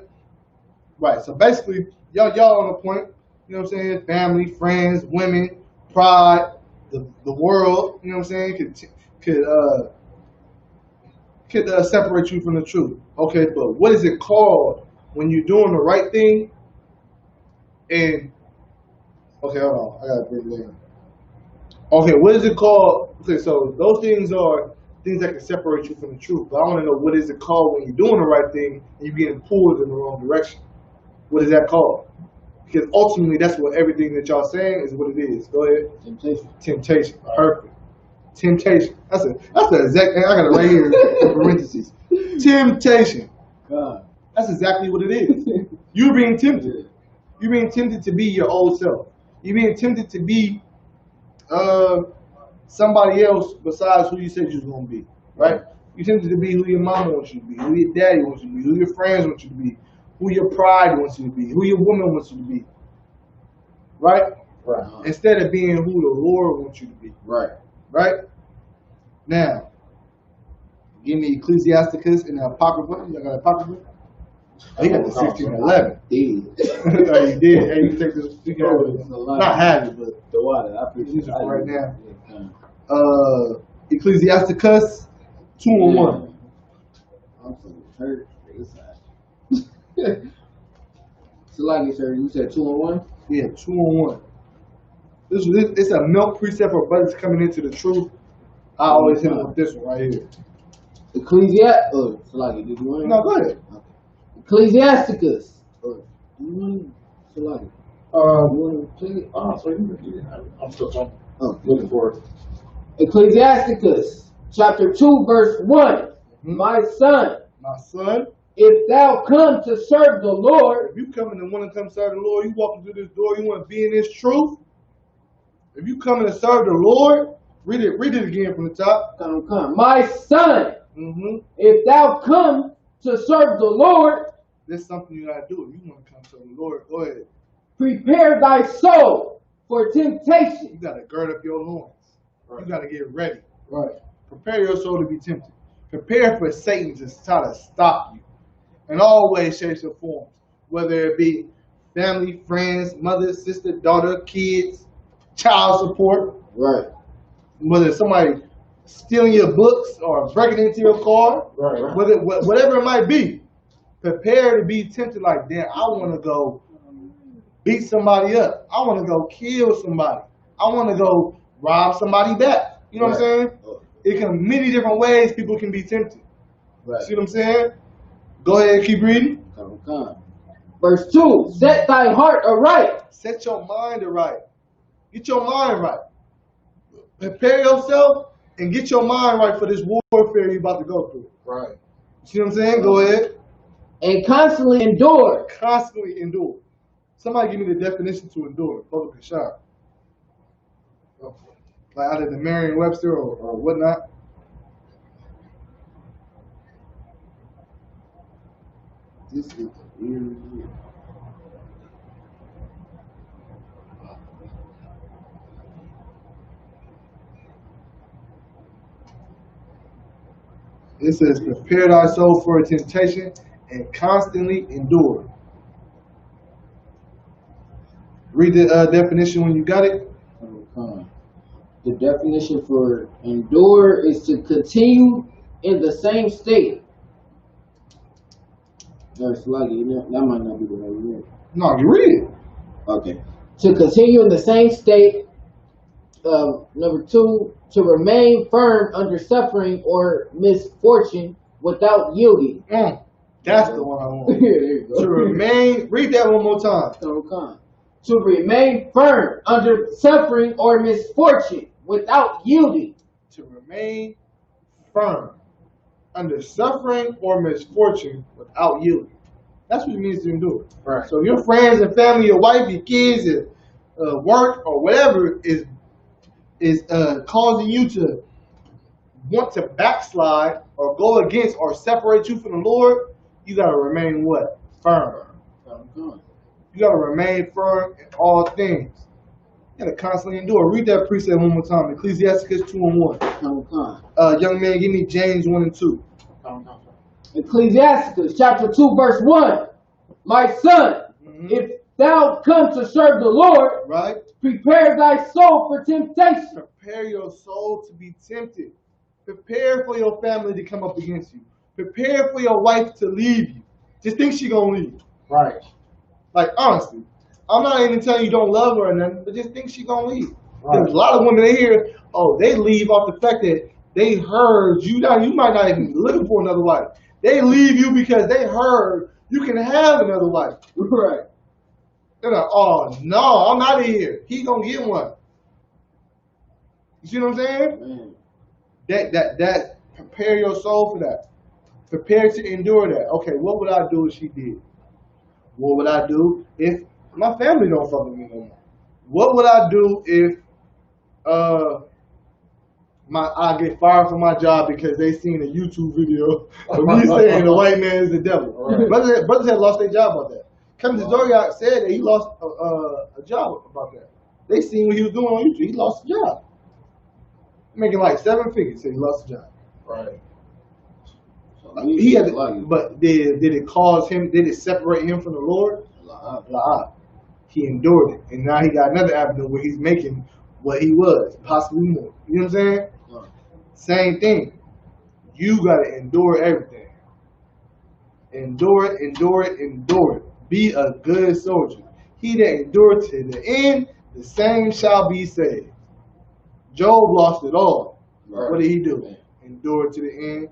Right. So basically, y'all on the point. You know what I'm saying? Family, friends, women, pride, the world. You know what I'm saying? Could separate you from the truth. Okay, but what is it called when you're doing the right thing? And okay, hold on, I gotta bring it in. Okay, what is it called? Okay, so those things are things that can separate you from the truth. But I want to know, what is it called when you're doing the right thing and you're getting pulled in the wrong direction? What is that called? Because ultimately, that's what everything that y'all saying is what it is. Go ahead. Temptation. Temptation. Perfect. Temptation. That's the exact. I got it right here in parentheses. Temptation. God. That's exactly what it is. You're being tempted. You're being tempted to be your old self. You're being tempted to be somebody else besides who you said you was gonna be. Right? You're tempted to be who your mama wants you to be, who your daddy wants you to be, who your friends want you to be, who your pride wants you to be, who your woman wants you to be. Right? Right. Instead of being who the Lord wants you to be. Right. Right? Now, give me Ecclesiasticus and the Apocrypha. You got Apocrypha? Oh, you got the 1611. Oh, you did. Hey, you take this. You got it. Not have it, but the water. I appreciate use it for right now. Yeah. Ecclesiasticus 2:1. I'm so hurt. So like you said 2-1? Yeah, 2:1. It's a milk precept for brothers coming into the truth. I always hit it with this one right here. Ecclesiasticus. Oh, so like, did you want it? No, go ahead. Okay. Ecclesiasticus. Do you want it? So like, you want to play it? So I'm still Oh, looking for it. Ecclesiasticus, chapter 2, verse 1. Mm-hmm. My son, if thou come to serve the Lord. If you coming and want to come serve the Lord, you walking through this door, you want to be in this truth. If you coming to serve the Lord, read it again from the top. Come. My son, Mm-hmm. if thou come to serve the Lord, There's something you gotta do. If you want to come serve the Lord, go ahead. prepare thy soul for temptation. You gotta gird up your loins. Right. You gotta get ready. Right. Prepare your soul to be tempted. Prepare for Satan to try to stop you in all ways, shapes, or forms. Whether it be family, friends, mother, sister, daughter, kids, child support. Right. Whether it's somebody stealing your books or breaking into your car. Right. Whatever it might be. Prepare to be tempted like, damn, I want to go beat somebody up. I want to go kill somebody. I want to go rob somebody back. You know what I'm saying? It can many different ways people can be tempted. Right. See what I'm saying? Go ahead, keep reading. Come. Verse 2, set thy heart aright. Set your mind right. Get your mind right. Prepare yourself and get your mind right for this warfare you're about to go through. Right. See what I'm saying? Go ahead. And constantly endure. Constantly endure. Somebody give me the definition to endure. Public and shot. Like out of the Merriam-Webster or whatnot. This is weird. It says, prepare thy soul for a temptation and constantly endure. Read the definition when you got it. The definition for endure is to continue in the same state. There's lucky, that might not be the right word. No, you read it. Okay. To continue in the same state. Number 2, to remain firm under suffering or misfortune without yielding. That's the one I want. There you go. To remain, read that one more time. To remain firm under suffering or misfortune without yielding. To remain firm under suffering or misfortune without yielding. That's what it means to endure. Right. So your friends and family, your wife, your kids, and work or whatever is causing you to want to backslide or go against or separate you from the Lord, you gotta remain what? Firm. You gotta remain firm in all things. You gotta constantly endure. Read that precept one more time. Ecclesiasticus 2:1. Young man, give me James 1 and 2. Ecclesiasticus chapter 2 verse 1. My son, if thou come to serve the Lord, right? Prepare thy soul for temptation. Prepare your soul to be tempted. Prepare for your family to come up against you. Prepare for your wife to leave you. Just think she gonna leave. Right. Like, honestly. I'm not even telling you don't love her or nothing, but just think she gonna leave. Right. There's a lot of women in here, they leave off the fact that they heard you. Now, you might not even be looking for another wife. They leave you because they heard you can have another wife. Right. They're like, oh, no, I'm out of here. He gonna get one. You see what I'm saying? That prepare your soul for that. Prepare to endure that. Okay, what would I do if she did? What would I do if my family don't fuck with me no more? What would I do if I get fired from my job because they seen a YouTube video of me saying the white man is the devil? Right. Brothers had lost their job about that. Kevin Zoriak said that he lost a job about that. They seen what he was doing on YouTube. He lost a job. Making like 7 figures, so he lost a job. Right. So He had to, but did it cause him, did it separate him from the Lord? He endured it. And now he got another avenue where he's making what he was, possibly more. You know what I'm saying? Right. Same thing. You got to endure everything. Endure it, endure it, endure it. Be a good soldier. He that endureth to the end, the same shall be saved. Job lost it all. Right. What did he do? Endure to the end.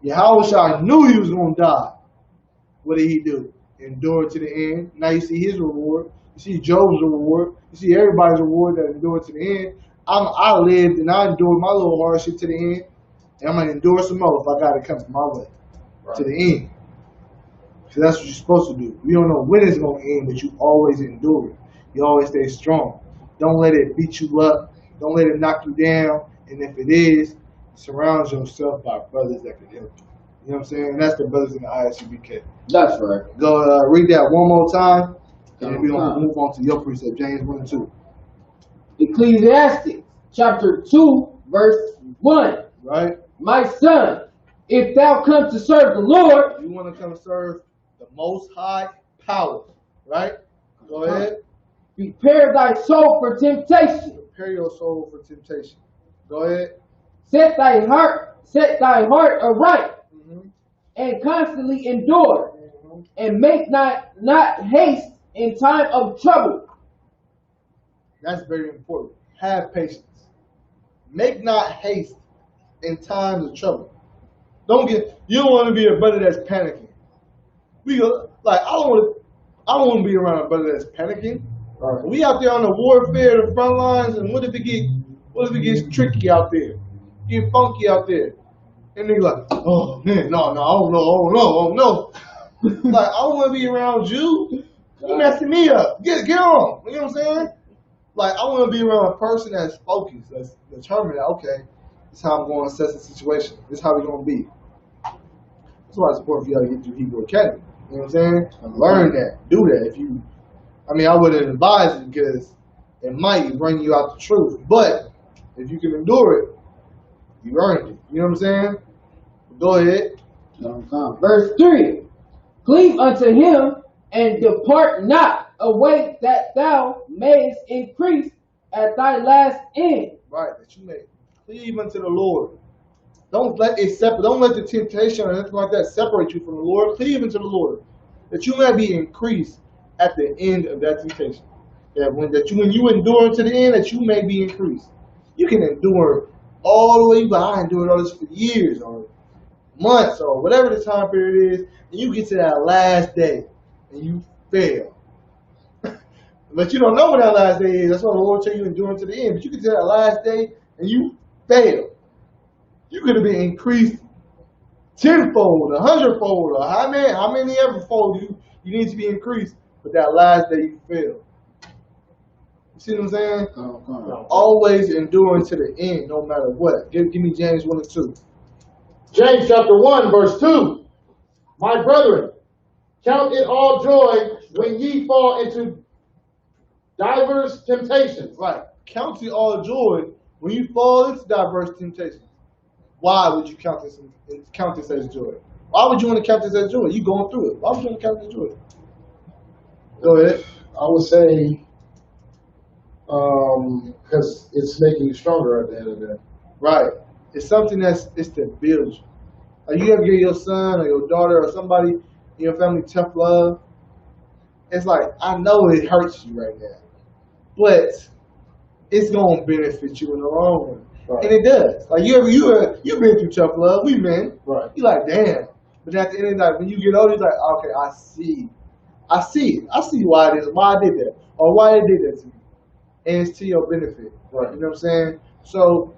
Yahweh knew he was going to die. What did he do? Endure to the end. Now you see his reward. You see Job's reward. You see everybody's reward that endured to the end. I lived and I endured my little hardship to the end. And I'm going to endure some more if I got to come my way. Right. To the end. So that's what you're supposed to do. You don't know when it's going to end, but you always endure it. You always stay strong. Don't let it beat you up. Don't let it knock you down. And if it is, surround yourself by brothers that can help you. You know what I'm saying? And that's the brothers in the ISUBK. That's right. Go read that one more time. And then we're going to move on to your precept, James 1 and 2. Ecclesiastes chapter 2, verse 1. Right? My son, if thou come to serve the Lord. You want to come serve the Most High power. Right? Go ahead. Prepare thy soul for temptation. Prepare your soul for temptation. Go ahead. Set thy heart aright, and constantly endure, and make not haste in time of trouble. That's very important. Have patience. Make not haste in times of trouble. You don't want to be a brother that's panicking. I don't want to be around a brother that's panicking. Right. We out there on the warfare, the front lines, and what if it gets tricky out there? Get funky out there. And they're like, oh man, no, oh no. Like, I don't want to be around you. You messing me up. Get on. You know what I'm saying? Like, I want to be around a person that's focused, that's determined that, okay, this is how I'm going to assess the situation. This is how we're going to be. That's why it's important for y'all to get through Hebrew Academy. You know what I'm saying? Learn that. Do that. I wouldn't advise it because it might bring you out the truth. But if you can endure it, you earned it. You know what I'm saying? Go ahead. Verse 3. Cleave unto him and depart not away, that thou mayest increase at thy last end. Right, that you may cleave unto the Lord. Don't let the temptation or anything like that separate you from the Lord. Cleave unto the Lord, that you may be increased at the end of that temptation. When you endure to the end, that you may be increased. You can endure all the way, but I endured all this for years or months or whatever the time period is, and you get to that last day and you fail. But you don't know what that last day is. That's why the Lord tell you endure to the end. But you get to that last day and you fail. You could have been increased tenfold, 100-fold, or how many ever fold you need to be increased. But that last day you fail. You see what I'm saying? Always enduring to the end, no matter what. Give me James 1 and 2. James chapter 1, verse 2. My brethren, count it all joy when ye fall into diverse temptations. Right. Count it all joy when you fall into diverse temptations. Why would you count this as joy? Why would you want to count this as joy? You going through it. Why would you want to count this as joy? Go ahead. I would say, because it's making you stronger at the end of the day. Right. It's something it's to build you. Like you ever give your son or your daughter or somebody in your family tough love? It's like, I know it hurts you right now, but it's gonna benefit you in the long run. Right. And it does. Like you've been through tough love. We men. Right. You're like, damn. But at the end of the night, when you get older, you're like, okay, I see it. I see why I did that, or why they did that to me. And it's to your benefit. Right. You know what I'm saying? So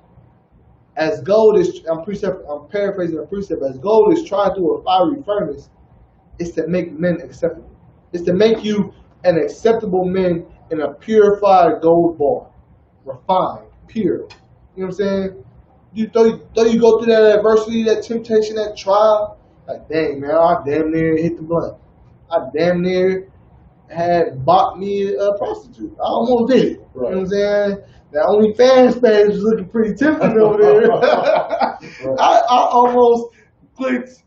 as gold is, I'm paraphrasing a precept, as gold is tried through a fiery furnace, it's to make men acceptable. It's to make you an acceptable man in a purified gold bar. Refined, pure. You know what I'm saying? Though you go through that adversity, that temptation, that trial, like, dang, man, I damn near hit the blunt. I damn near had bought me a prostitute. I almost did it. Right. You know what I'm saying? The OnlyFans page was looking pretty tempting over there. Right. I almost clicked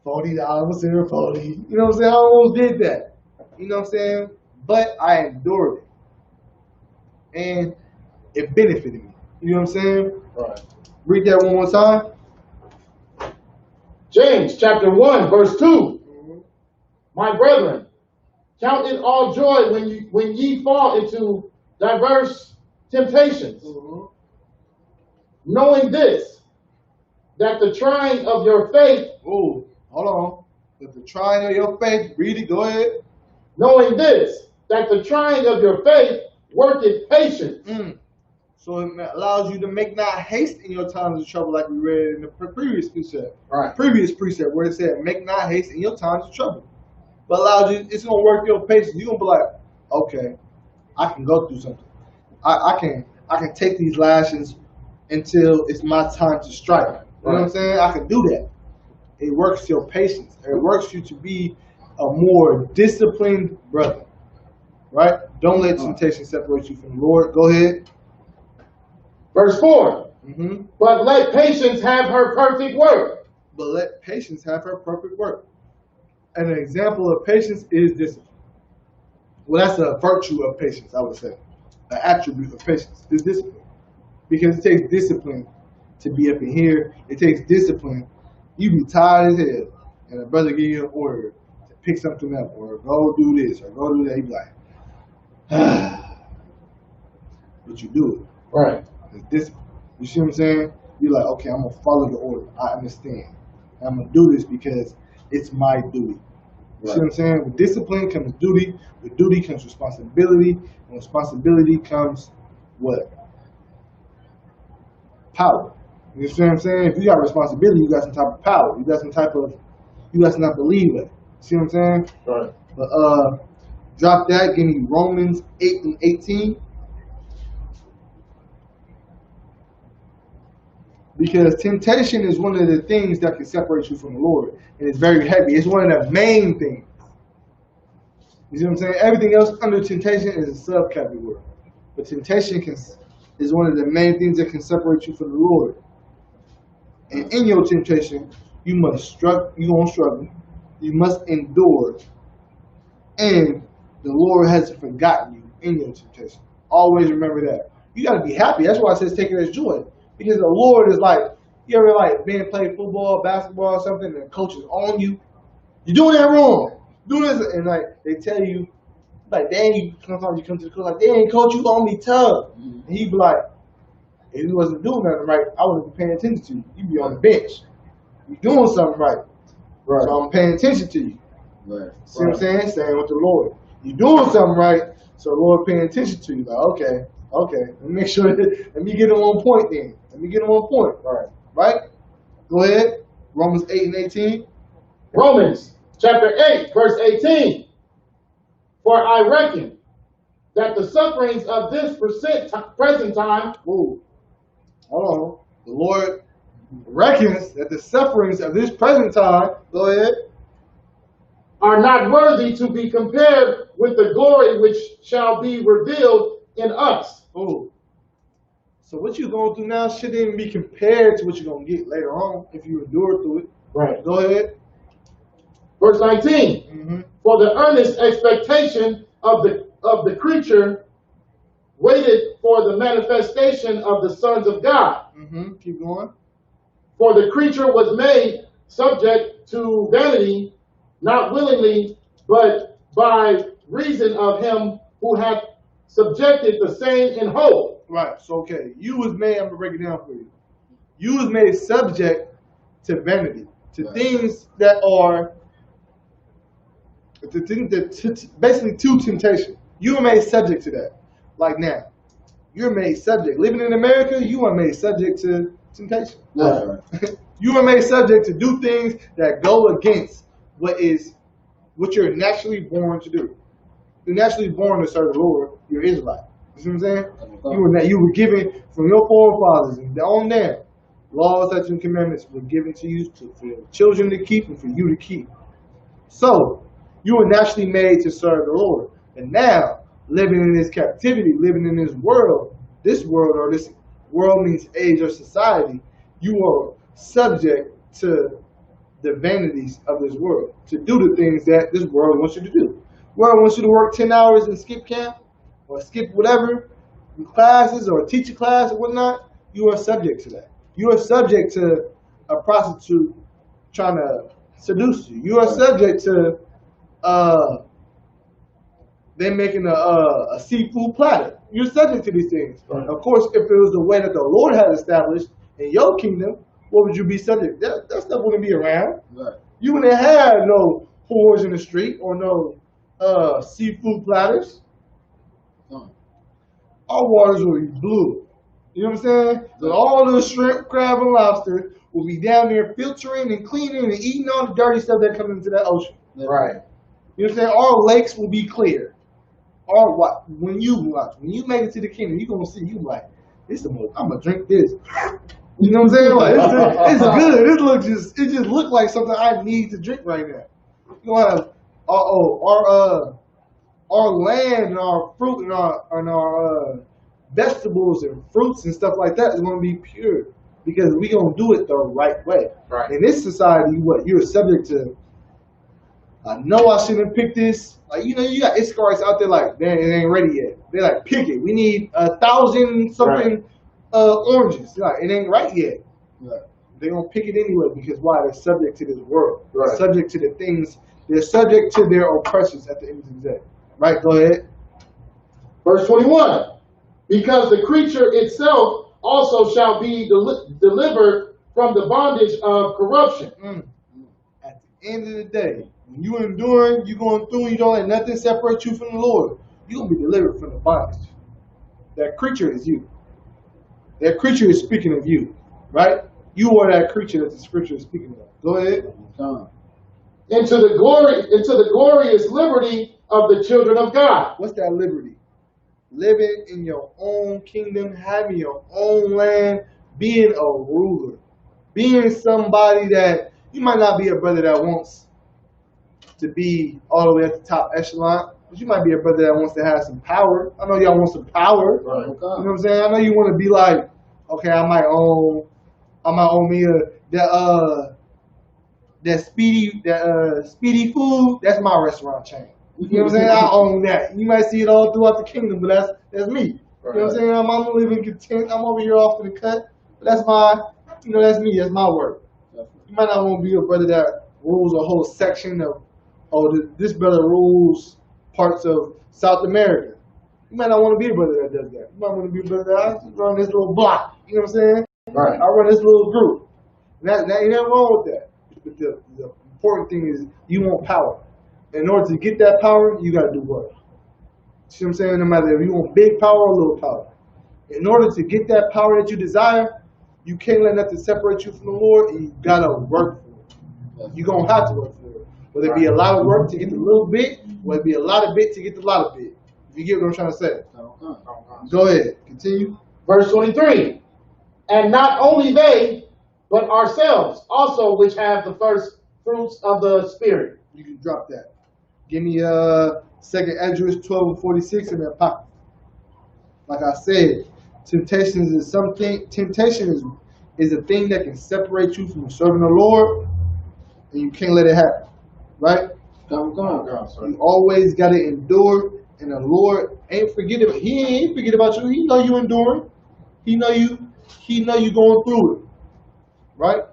$40, $40. You know what I'm saying? I almost did that. You know what I'm saying? But I endured it. And it benefited me. You know what I'm saying? Right. Read that one more time. James chapter 1, verse 2. Mm-hmm. My brethren, count it all joy when ye fall into diverse temptations, mm-hmm. knowing this, that the trying of your faith. Oh, hold on. That the trying of your faith. Read it. Go ahead. Knowing this, that the trying of your faith worketh patience. So it allows you to make not haste in your times of trouble, like we read in the previous precept. Right. Previous precept where it said, make not haste in your times of trouble. But allows you, it's gonna work your patience. You're gonna be like, okay, I can go through something. I can take these lashes until it's my time to strike. You know what I'm saying? I can do that. It works your patience. It works you to be a more disciplined brother. Right? Don't let temptation separate you from the Lord. Go ahead. Verse 4. Mm-hmm. But let patience have her perfect work. But let patience have her perfect work. And an example of patience is discipline. Well, that's a virtue of patience, I would say. An attribute of patience is discipline. Because it takes discipline to be up in here. It takes discipline. You be tired as hell, and a brother give you an order to pick something up, or go do this, or go do that. You be like, but you do it. Right. It's discipline. You see what I'm saying? You're like, okay, I'm gonna follow the order. I understand. And I'm gonna do this because it's my duty. You see what I'm saying? With discipline comes duty. With duty comes responsibility. And responsibility comes what? Power. You see what I'm saying? If you got responsibility, you got some type of power. You got some type of leeway. See what I'm saying? Right. But drop that. Give me Romans 8 and 18. Because temptation is one of the things that can separate you from the Lord. And it's very heavy. It's one of the main things. You see what I'm saying? Everything else under temptation is a subcategory. But temptation is one of the main things that can separate you from the Lord. And in your temptation, you're going to struggle. You must endure. And the Lord hasn't forgotten you in your temptation. Always remember that. You got to be happy. That's why it says take it as joy. Because the Lord is like, you ever like been playing football, basketball, or something, and the coach is on you? You're doing that wrong. Do this, and like they tell you, like, dang, sometimes you come to the coach like, dang, coach, you on me tough. And he'd be like, if you wasn't doing nothing right, I wouldn't be paying attention to you. You'd be on the bench. You're doing something right. So I'm paying attention to you. Right. See what I'm saying? Saying with the Lord. You're doing something right, so the Lord paying attention to you. Like, okay. Let me make sure let me get him on point then. Let me get him on point. Right. Go ahead. Romans 8 and 18. Romans chapter 8, verse 18. For I reckon that the sufferings of this present time. Ooh, hold on. The Lord reckons that the sufferings of this present time, go ahead, are not worthy to be compared with the glory which shall be revealed in us. ooh. So what you're going through now shouldn't even be compared to what you're going to get later on if you endure through it. Right. Go ahead. Verse 19. Mm-hmm. For the earnest expectation of the creature waited for the manifestation of the sons of God. Mm-hmm. Keep going. For the creature was made subject to vanity, not willingly, but by reason of him who hath subjected the same in hope. Right. So okay, you was made. I'm gonna break it down for you. You was made subject to vanity, to things that are basically to temptation. You were made subject to that. Like now, you're made subject. Living in America, you are made subject to temptation. Right. You are made subject to do things that go against what you're naturally born to do. You're naturally born to serve the Lord. You're Israelite. You see what I'm saying? You were given from your forefathers and on down. Laws, statutes, and commandments were given to you for your children to keep and for you to keep. So you were naturally made to serve the Lord. And now, living in this captivity, living in this world means age or society, you are subject to the vanities of this world, to do the things that this world wants you to do. The world wants you to work 10 hours and skip camp, or skip whatever, classes, or teach a class or whatnot. You are subject to that. You are subject to a prostitute trying to seduce you. You are subject to them making a seafood platter. You're subject to these things. Right. Of course, if it was the way that the Lord had established in your kingdom, what would you be subject? That stuff wouldn't be around. Right. You wouldn't have no whores in the street or no seafood platters. Our waters will be blue. You know what I'm saying? So all the shrimp, crab, and lobster will be down there filtering and cleaning and eating all the dirty stuff that comes into that ocean. Right. You know what I'm saying? Our lakes will be clear. When you make it to the kingdom, you're gonna see I'm gonna drink this. You know what I'm saying? Like, it's good. It just look like something I need to drink right now. You gonna have our land and our fruit and our vegetables and fruits and stuff like that is going to be pure because we going to do it the right way. Right. In this society, you're subject to. I know I shouldn't pick this. Like you got Isupk out there like, man, it ain't ready yet. They're like, pick it. We need 1,000 something oranges. They're like, it ain't right yet. Right. They're gonna pick it anyway because why? They're subject to this world. Right. They're subject to the things. They're subject to their oppressors at the end of the day. Right, go ahead. Verse 21. Because the creature itself also shall be delivered from the bondage of corruption. At the end of the day, when you enduring, you going through, you don't let nothing separate you from the Lord. You're going to be delivered from the bondage. That creature is you. That creature is speaking of you. Right? You are that creature that the scripture is speaking of. Go ahead. Into the glorious liberty of the children of God. What's that liberty? Living in your own kingdom, having your own land, being a ruler, being somebody that you might not be a brother that wants to be all the way at the top echelon, but you might be a brother that wants to have some power. I know y'all want some power. Right. You know what I'm saying? I know you want to be like, okay, I might own me that speedy food. That's my restaurant chain. You know what I'm saying? I own that. You might see it all throughout the kingdom, but that's me. Right. You know what I'm saying? I'm living content. I'm over here off to the cut. But that's that's me. That's my work. You might not want to be a brother that rules a whole section of, this brother rules parts of South America. You might not want to be a brother that does that. You might want to be a brother that I just run this little block. You know what I'm saying? Right. I run this little group. And that ain't nothing wrong with that. But the important thing is you want power. In order to get that power, you got to do work. See what I'm saying? No matter if you want big power or little power. In order to get that power that you desire, you can't let nothing separate you from the Lord, and you got to work for it. You're going to have to work for it. Whether it be a lot of work to get the little bit, whether it be a lot of bit to get the lot of bit. You get what I'm trying to say? Go ahead. Continue. Verse 23. And not only they, but ourselves also, which have the first fruits of the Spirit. You can drop that. Give me 2nd Ezra 12:46 in that pocket. Like I said, temptation is something. Temptation is a thing that can separate you from serving the Lord, and you can't let it happen. Right? You always got to endure, and the Lord ain't forget about. He ain't forget about you. He know you enduring. He know you going through it. Right?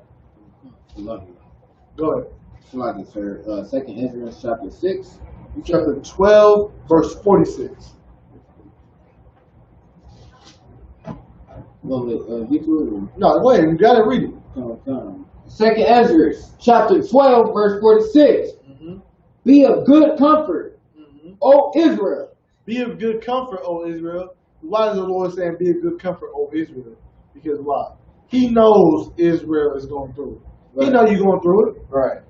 Go ahead. Like it, sir. 2nd Ezra chapter 6. Chapter 12, verse 46. Well, get to it. No, go ahead. You got to read it. 2nd Ezra chapter 12, verse 46. Be of good comfort, O Israel. Be of good comfort, O Israel. Why is the Lord saying be of good comfort, O Israel? Because why? He knows Israel is going through it. Right. He know you're going through it. Right.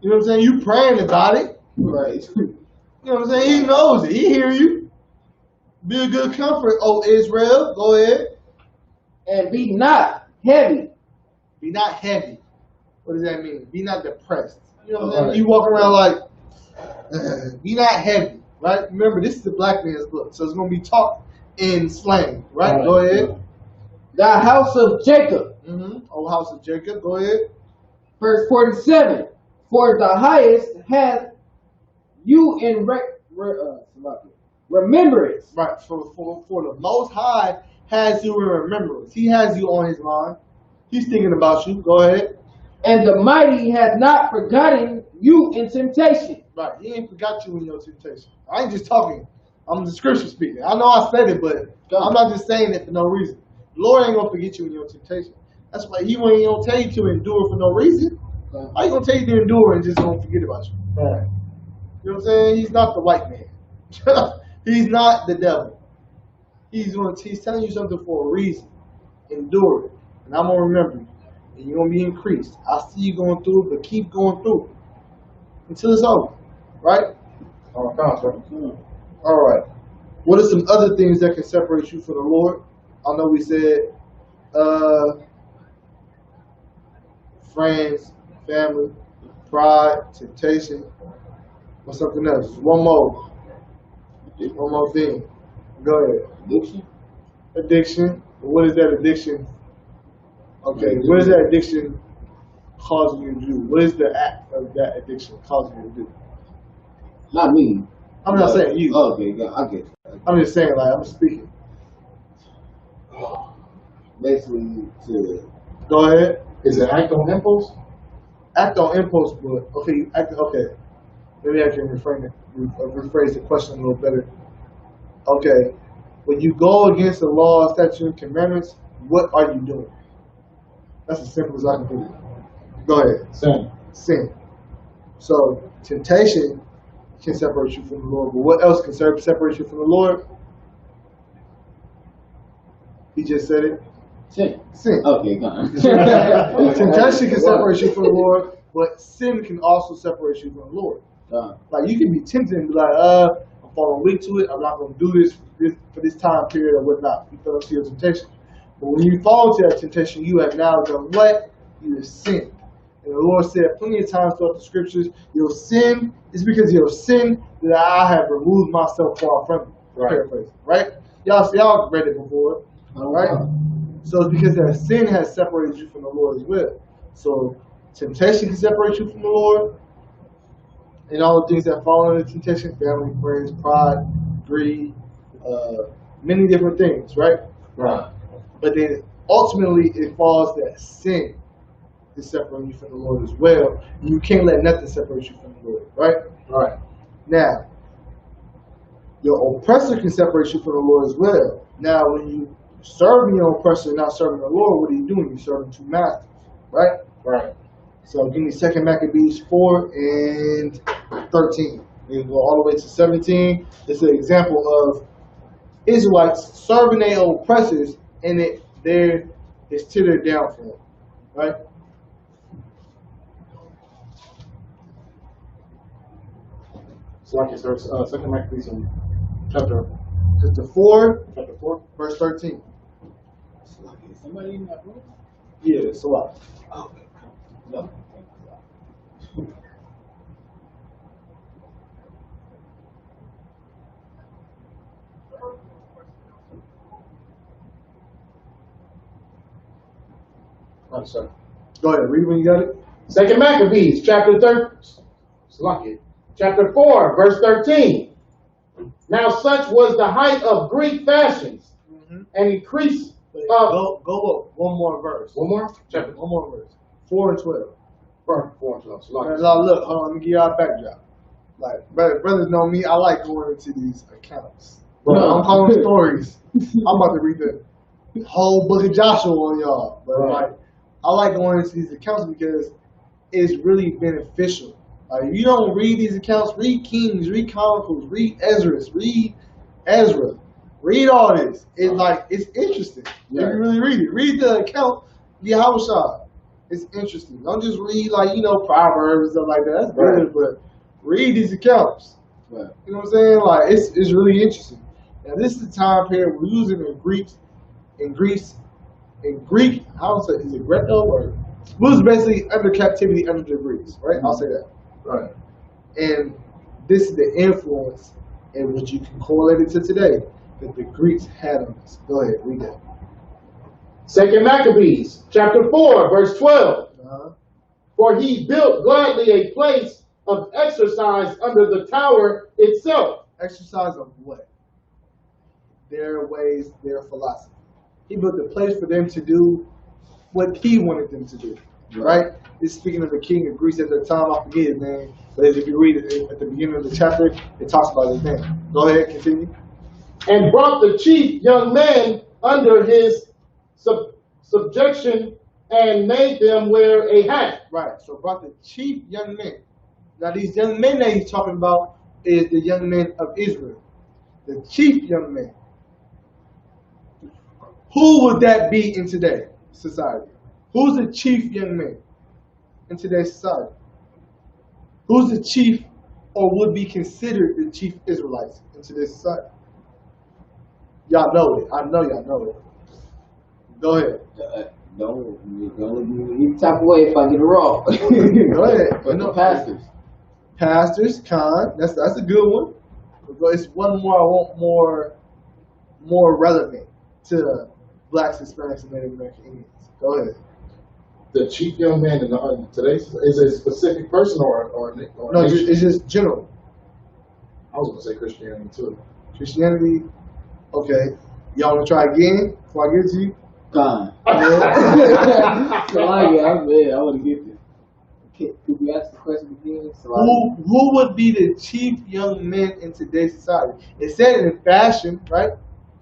You know what I'm saying? You praying about it. Right. You know what I'm saying? He knows it. He hear you. Be of good comfort, O Israel. Go ahead. And be not heavy. Be not heavy. What does that mean? Be not depressed. You know what I'm saying? You walk around like, be not heavy. Right? Remember, this is the black man's book. So it's going to be taught in slang. Right? Go ahead. The house of Jacob. O house of Jacob. Go ahead. Verse 47. For the highest hath you in remembrance. Right. For the Most High has you in remembrance. He has you on his mind. He's thinking about you. Go ahead. And the mighty hath not forgotten you in temptation. Right. He ain't forgot you in your temptation. I ain't just talking. I'm the scripture speaking. I know I said it, but I'm not just saying it for no reason. The Lord ain't going to forget you in your temptation. That's why he ain't going to tell you to endure for no reason. How you going to tell you to endure and just don't forget about you? Right. You know what I'm saying? He's not the white man. He's not the devil. He's telling you something for a reason. Endure it. And I'm going to remember you. And you're going to be increased. I see you going through it, but keep going through it. Until it's over. Right? All right. What are some other things that can separate you from the Lord? I know we said friends, family, pride, temptation, or something else. One more thing. Go ahead. Addiction. What is that addiction? Okay, what is that addiction causing you to do? What is the act of that addiction causing you to do? Not me. I'm not saying you. Okay, I get you. I'm just saying, like, I'm speaking. Basically, to go ahead. Is it act on impulse? Act on impulse, but okay. Maybe I can rephrase the question a little better. Okay, when you go against the law, statutes, and commandments, what are you doing? That's as simple as I can put it. Go ahead. Sin. So temptation can separate you from the Lord, but what else can separate you from the Lord? He just said it. Sin. Okay, go on. Temptation can separate you from the Lord, but sin can also separate you from the Lord. Like you can be tempted and be like, I'm falling weak to it. I'm not going to do this for this time period or whatnot. You fell into your temptation. But when you fall into that temptation, you have now done what? You have sinned. And the Lord said plenty of times throughout the scriptures, your sin is because of your sin that I have removed myself far from you. Right. Paraphrase. Right? Y'all read it before. All right? So it's because that sin has separated you from the Lord as well. So temptation can separate you from the Lord. And all the things that fall under temptation, family, friends, pride, greed, many different things, right? Right. But then ultimately it falls that sin is separating you from the Lord as well. And you can't let nothing separate you from the Lord, right? Right. Now, your oppressor can separate you from the Lord as well. Now, when you serving your oppressor and not serving the Lord, what are you doing? You're serving two masters, right? Right. So give me 2 Maccabees 4 and 13. We go all the way to 17. It's an example of Israelites serving their oppressors, and it's to their downfall, right? So like it starts, Second Maccabees in chapter 4, chapter 4. verse 13. Is somebody in that room? Yeah, so what? Oh, no. I'm sorry. Go ahead, read when you got it. Second Maccabees, chapter 4, verse 13. Now such was the height of Greek fashions, and increase of Go up one more verse. one more chapter One more verse. 4 and 12. 4 and 12. Now, look, hold on, let me give y'all a backdrop. Like, brothers know me, I like going into these accounts. But I'm calling stories. I'm about to read the whole book of Joshua on y'all. But like, I like going into these accounts because it's really beneficial. Like, if you don't read these accounts, read Kings, read Chronicles, read Ezra, read all this. It's like, it's interesting. If you really read it. Read the account, Yahushua. It's interesting. Don't just read like, Proverbs and stuff like that. That's good, but read these accounts. Right. You know what I'm saying? Like, it's really interesting. Now, this is the time period we're using in Greek, I don't say, is it Greco or? We was basically under captivity under the Greeks, right? I'll say that. Right. And this is the influence in which you can correlate it to today that the Greeks had on us. Go ahead, read that. Second Maccabees, chapter 4, verse 12. For he built gladly a place of exercise under the tower itself. Exercise of what? Their ways, their philosophy. He built a place for them to do what he wanted them to do. Right? It's speaking of the king of Greece at the time. I forget his name. But if you read it at the beginning of the chapter, it talks about his name. Go ahead, continue. And brought the chief young men under his subjection and made them wear a hat. Right. So brought the chief young men. Now these young men that he's talking about is the young men of Israel. The chief young men. Who would that be in today's society? Who's the chief young man in today's society? Who's the chief or would be considered the chief Israelites in today's society? Y'all know it. I know y'all know it. Go ahead. Don't you type away if I get it wrong. Go ahead. But the pastors. Pastors, Khan. That's a good one. It's one more I want more relevant to Blacks, Hispanics, and Native American Indians. Go ahead. The chief young man in today's is a specific person or no, it's just general. I was going to say Christianity too. Christianity. Okay. Y'all want to try again before I get to you? Gone. So I want to get this. Could you ask the question again? Who would be the chief young men in today's society? It said in fashion, right?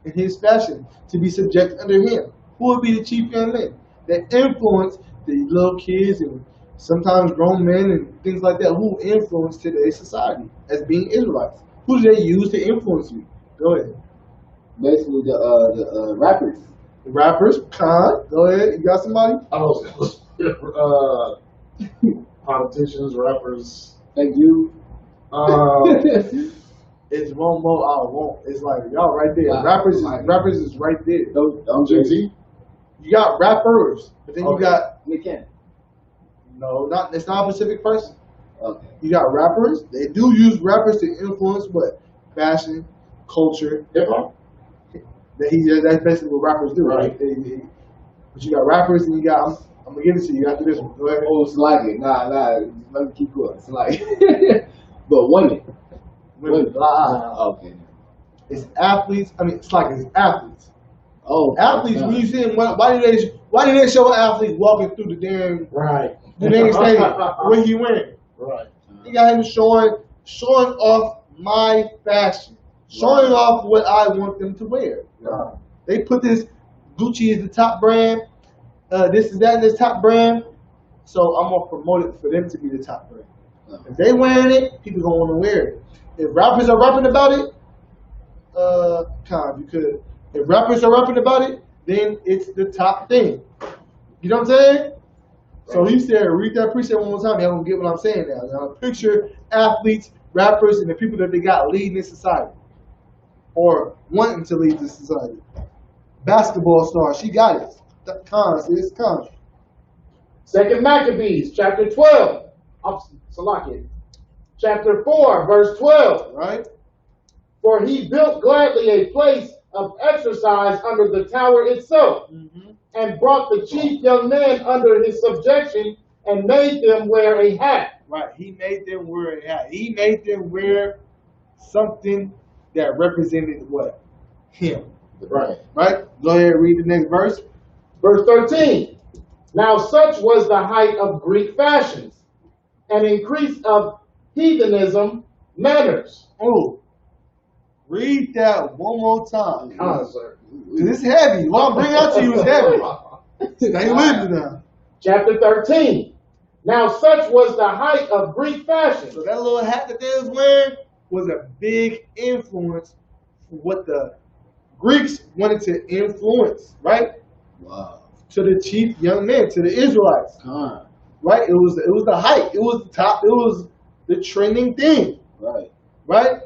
In his fashion, to be subject under him. Who would be the chief young men that influence the little kids and sometimes grown men and things like that? Who influence today's society as being Israelites? Who do they use to influence you? Go ahead. Basically, the rappers. The rappers. Khan. Go ahead. You got somebody? I was politicians, rappers. Thank you. It's one more I won't. It's like y'all right there. Rappers is right there. Don't Jay-Z? You got rappers, but then you got Nick Cannon. no, it's not a specific person. Okay. You got rappers. They do use rappers to influence what? Fashion, culture. Hip hop. That's basically what rappers do, right? But you got rappers and you got I'm gonna give it to you after this one. Go ahead. Oh, it's like it. Nah. Let me keep going. It's like but women. Okay. It's athletes. I mean, it's like it's athletes. Oh, athletes. When you see them, why do they show athletes walking through the damn the damn stadium? What he wearing? Right. He got him showing off my fashion, showing off what I want them to wear. Right. They put this Gucci is the top brand. This is that and this top brand. So I'm gonna promote it for them to be the top brand. If they wearing it, people gonna want to wear it. If rappers are rapping about it, you could. If rappers are rapping about it, then it's the top thing. You know what I'm saying? So he said, read that precept one more time. Y'all gonna get what I'm saying now. Now picture athletes rappers and the people that they got leading in society or wanting to lead this society. Basketball star, she got it. Cons, it's cons. Second Maccabees, chapter 12. Salakia. Chapter 4, verse 12. Right? For he built gladly a place of exercise under the tower itself, and brought the chief young men under his subjection, and made them wear a hat. Right. He made them wear a hat. He made them wear something that represented what? Him. Right. Right? Go ahead and read the next verse. Verse 13. Now such was the height of Greek fashions, an increase of heathenism manners. Oh. Read that one more time. Sir. It's heavy. What I'm bringing out to you is heavy. Stay with me now. Chapter 13. Now such was the height of Greek fashion. So that little hat that they was wearing was a big influence for what the Greeks wanted to influence, right? Wow. To the chief young men, to the Israelites. Right? It was the height. It was the top. It was the trending thing. Right. Right?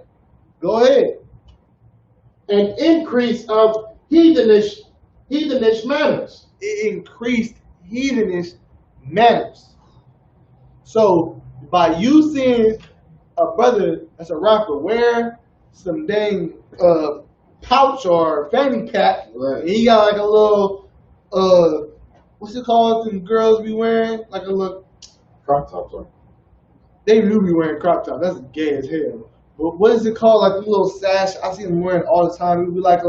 Go ahead. An increase of heathenish manners. It increased heathenish manners. So by you seeing a brother that's a rapper wear some dang pouch or fanny pack, Right. and he got like a little what's it called? Them girls be wearing like a little Crop tops, sir. They do be wearing crop tops. That's gay as hell. But what is it called? Like a little sash. I see them wearing it all the time. It would be like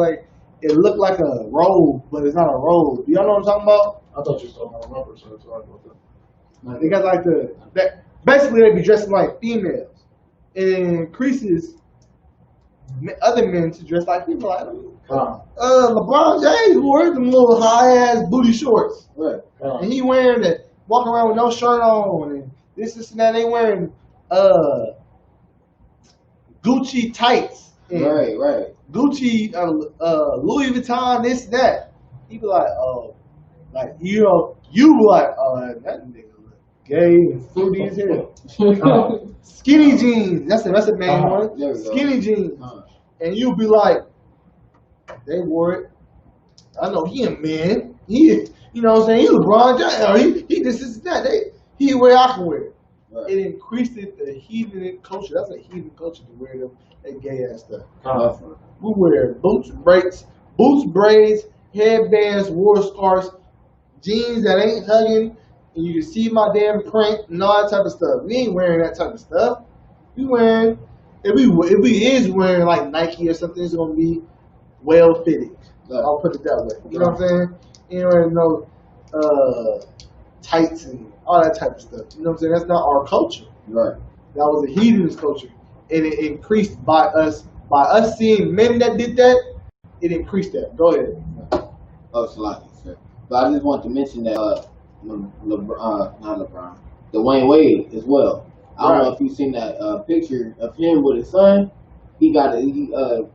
it looked like a robe, but it's not a robe. Y'all know what I'm talking about? I thought you were talking about rubber, so that's what I thought. They got like basically they be dressing like females. And it increases other men to dress like people. Like LeBron James wore them little high ass booty shorts. Right. And he wearing that, walking around with no shirt on, and this and that. They wearing Gucci tights, and Right. Gucci, Louis Vuitton, this that. He be like, oh, like you be like, oh, that nigga look gay and fruity as hell. Skinny jeans, that's the main one. There we go. Skinny jeans, and you be like, they wore it. I know he a man. He, you know what I'm saying? He LeBron James. He this is that. He wear I can wear it. Right. It increased the heathen culture. That's a heathen culture to wear that gay ass stuff. We wear boots, braids, headbands, war scarves, jeans that ain't hugging, and you can see my damn print and all that type of stuff. We ain't wearing that type of stuff. We wearing if we is wearing like Nike or something, it's gonna be well fitting. I'll put it that way. You know what I'm saying? You ain't wearing no tights and all that type of stuff. You know what I'm saying? That's not our culture. Right. That was a heathen's culture, and it increased by us seeing men that did that. It increased that. Go ahead. Oh, Salaki, sir. But I just want to mention that not LeBron, Dwayne Wade as well. I don't know if you've seen that picture of him with his son. He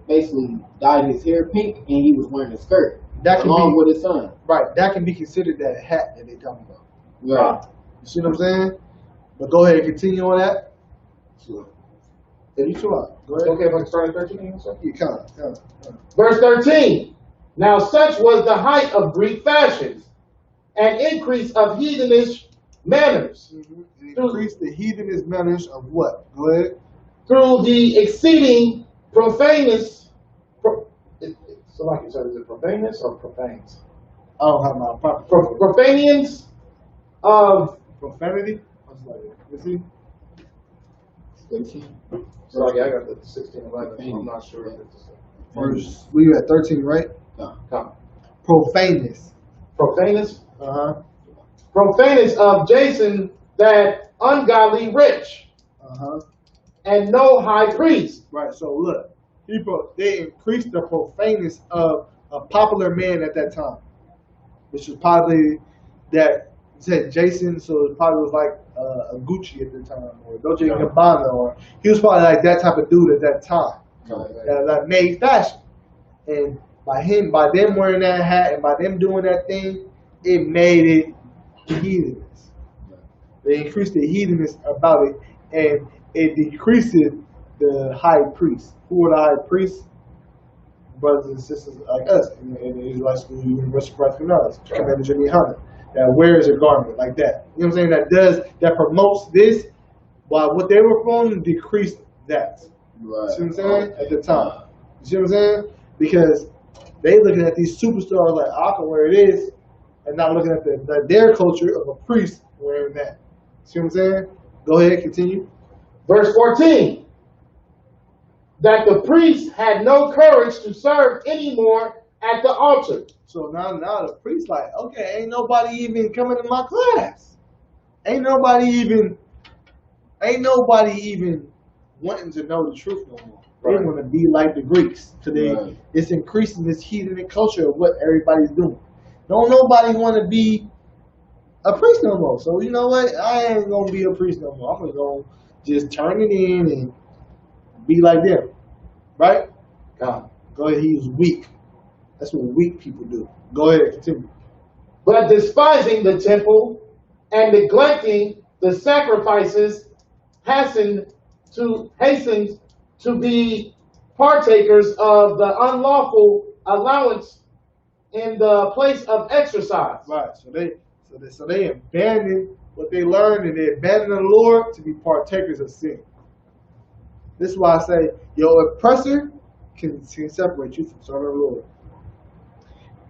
basically dyed his hair pink, and he was wearing a skirt along with his son. Right. That can be considered that hat that they're talking about. Right. You see what I'm saying? But go ahead and continue on that. Sure. Yeah, you too. Go ahead. Okay, if I start at 13? Yeah, come on. Verse 13. Now such was the height of Greek fashions, an increase of heathenish manners. Increase the heathenist manners of what? Go ahead. Through the exceeding profaneness. So like you said, is it profaneness or profanes? I don't have my proper Profanians of profanity. You see? 13. So like I got the 16:11. I'm not sure if it's the same. Verse. We at 13, right? Come. Profaneness. Profaneness. Profaneness of Jason, that ungodly rich, and no high priest. Right. So look, they increased the profaneness of a popular man at that time, which was probably that said Jason. So it probably was like a Gucci at the time, or Dolce & Gabbana, or he was probably like that type of dude at that time that made fashion. And by them wearing that hat and by them doing that thing, it made it heathenous. They increased the heathenous about it, and it decreased the high priest. Who are the high priests? Brothers and sisters like us in the Israelite school, universal Christ knowledge, Commander Jimmy Hunter, that wears a garment like that. You know what I'm saying? That promotes this, while what they were from decreased that. Right. See what I'm saying? At the time. You see what I'm saying? Because they looking at these superstars like I can wear this, and not looking at their culture of a priest wearing that. See what I'm saying? Go ahead, continue. Verse 14. That the priests had no courage to serve anymore at the altar. So now the priest like, okay, ain't nobody even coming to my class. Ain't nobody even wanting to know the truth no more. They want to be like the Greeks today. Right. It's increasing this heathenic culture of what everybody's doing. Don't nobody want to be a priest no more. So you know what? I ain't gonna be a priest no more. I'm gonna go just turn it in and be like them, right? God, go ahead. He was weak. That's what weak people do. Go ahead, continue. But despising the temple and neglecting the sacrifices, hastened to be partakers of the unlawful allowance in the place of exercise. Right. So they abandon what they learned, and they abandon the Lord to be partakers of sin. This is why I say your oppressor can separate you from serving the Lord.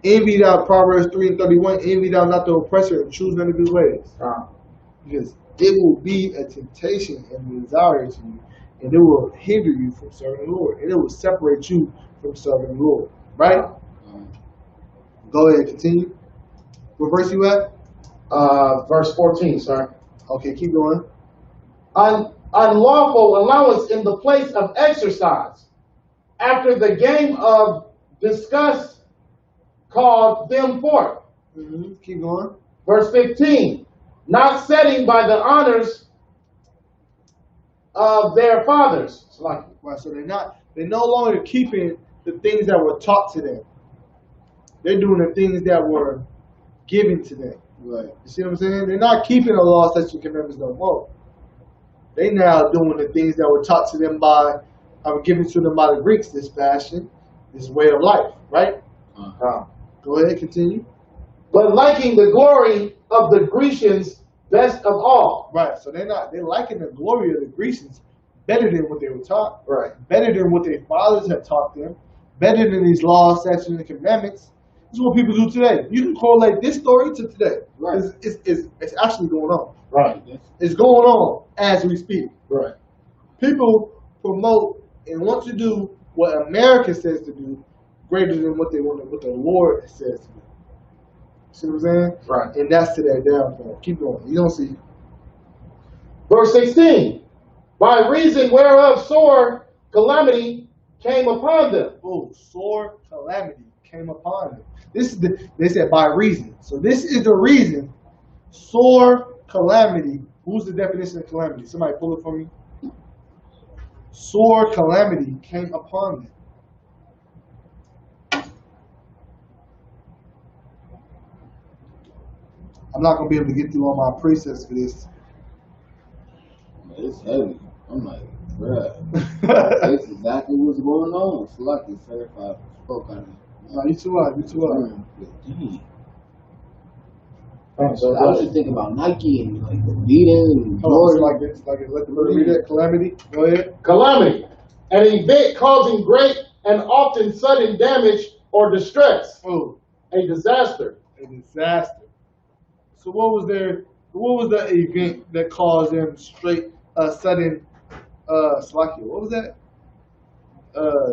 Envy thou, Proverbs 3:31, envy thou not the oppressor and choose none of his ways. Because it will be a temptation and a desire to you, and it will hinder you from serving the Lord, and it will separate you from serving the Lord. Right? Go ahead, continue. What verse you at? Verse 14, sir. Okay, keep going. Unlawful allowance in the place of exercise, after the game of disgust called them forth. Keep going. Verse 15, not setting by the honors of their fathers. Right, so they're no longer keeping the things that were taught to them. They're doing the things that were given to them. Right. You see what I'm saying? They're not keeping the law, statutes, and commandments no more. They now doing the things that were taught to them given to them by the Greeks, this fashion, this way of life, right? Go ahead, continue. But liking the glory of the Grecians best of all. Right, so they're liking the glory of the Grecians better than what they were taught. Right. Better than what their fathers had taught them. Better than these laws, statutes, and commandments. This is what people do today. You can correlate this story to today. Right. It's actually going on. Right. It's going on as we speak. Right. People promote and want to do what America says to do greater than what they want, what the Lord says to do. See what I'm saying? Right. And that's to their downfall. Keep going. You don't see. Verse 16. By reason whereof sore calamity came upon them. Oh, sore calamity came upon them. They said by reason. So this is the reason. Sore calamity. Who's the definition of calamity? Somebody pull it for me. Sore calamity came upon them. I'm not going to be able to get through all my precepts for this. It's heavy. I'm like, bruh. That's exactly what's going on. It's like this certified spoke on it. No, you too hard. You too hard. So I was just thinking about Nike and like the beating and Jordan. It's like let the read that. Calamity. Go ahead. Calamity. An event causing great and often sudden damage or distress. Oh. A disaster. A disaster. So what was the event that caused them sudden slacking? What was that?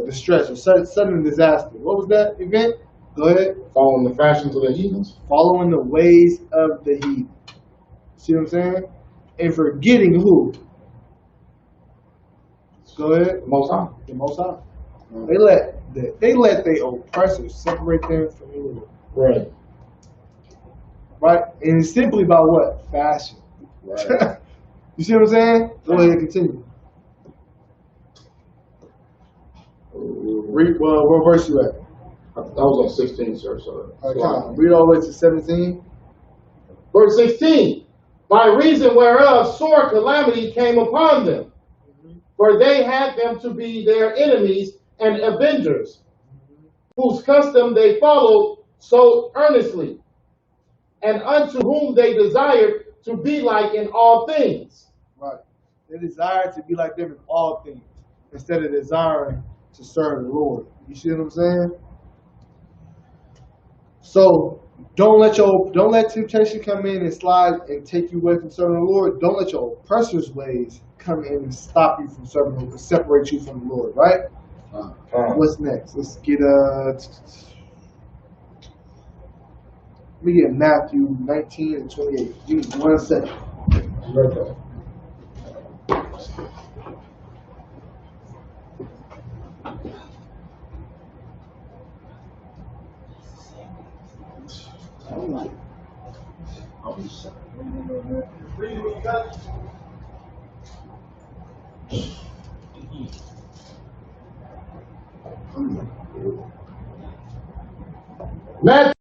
Distress or sudden disaster. What was that event? Go ahead. Following the fashions of the heathens. Following the ways of the heathen. See what I'm saying? And forgetting who? Go ahead. The Most High. The Most High. They let their oppressors separate them from the Lord. Right. Right? And it's simply about what? Fashion. Right. You see what I'm saying? Go ahead and continue. What verse you at? That was on 16, sir. So read all the way to 17. Verse 16. By reason whereof sore calamity came upon them. for they had them to be their enemies and avengers, whose custom they followed so earnestly, and unto whom they desired to be like in all things. Right. They desire to be like them in all things instead of desiring to serve the Lord. You see what I'm saying? So don't let temptation come in and slide and take you away from serving the Lord. Don't let your oppressor's ways come in and stop you from serving the Lord, separate you from the Lord, right? What's next? Let's get let me get Matthew 19 and 28. Give me 1 second. Matthew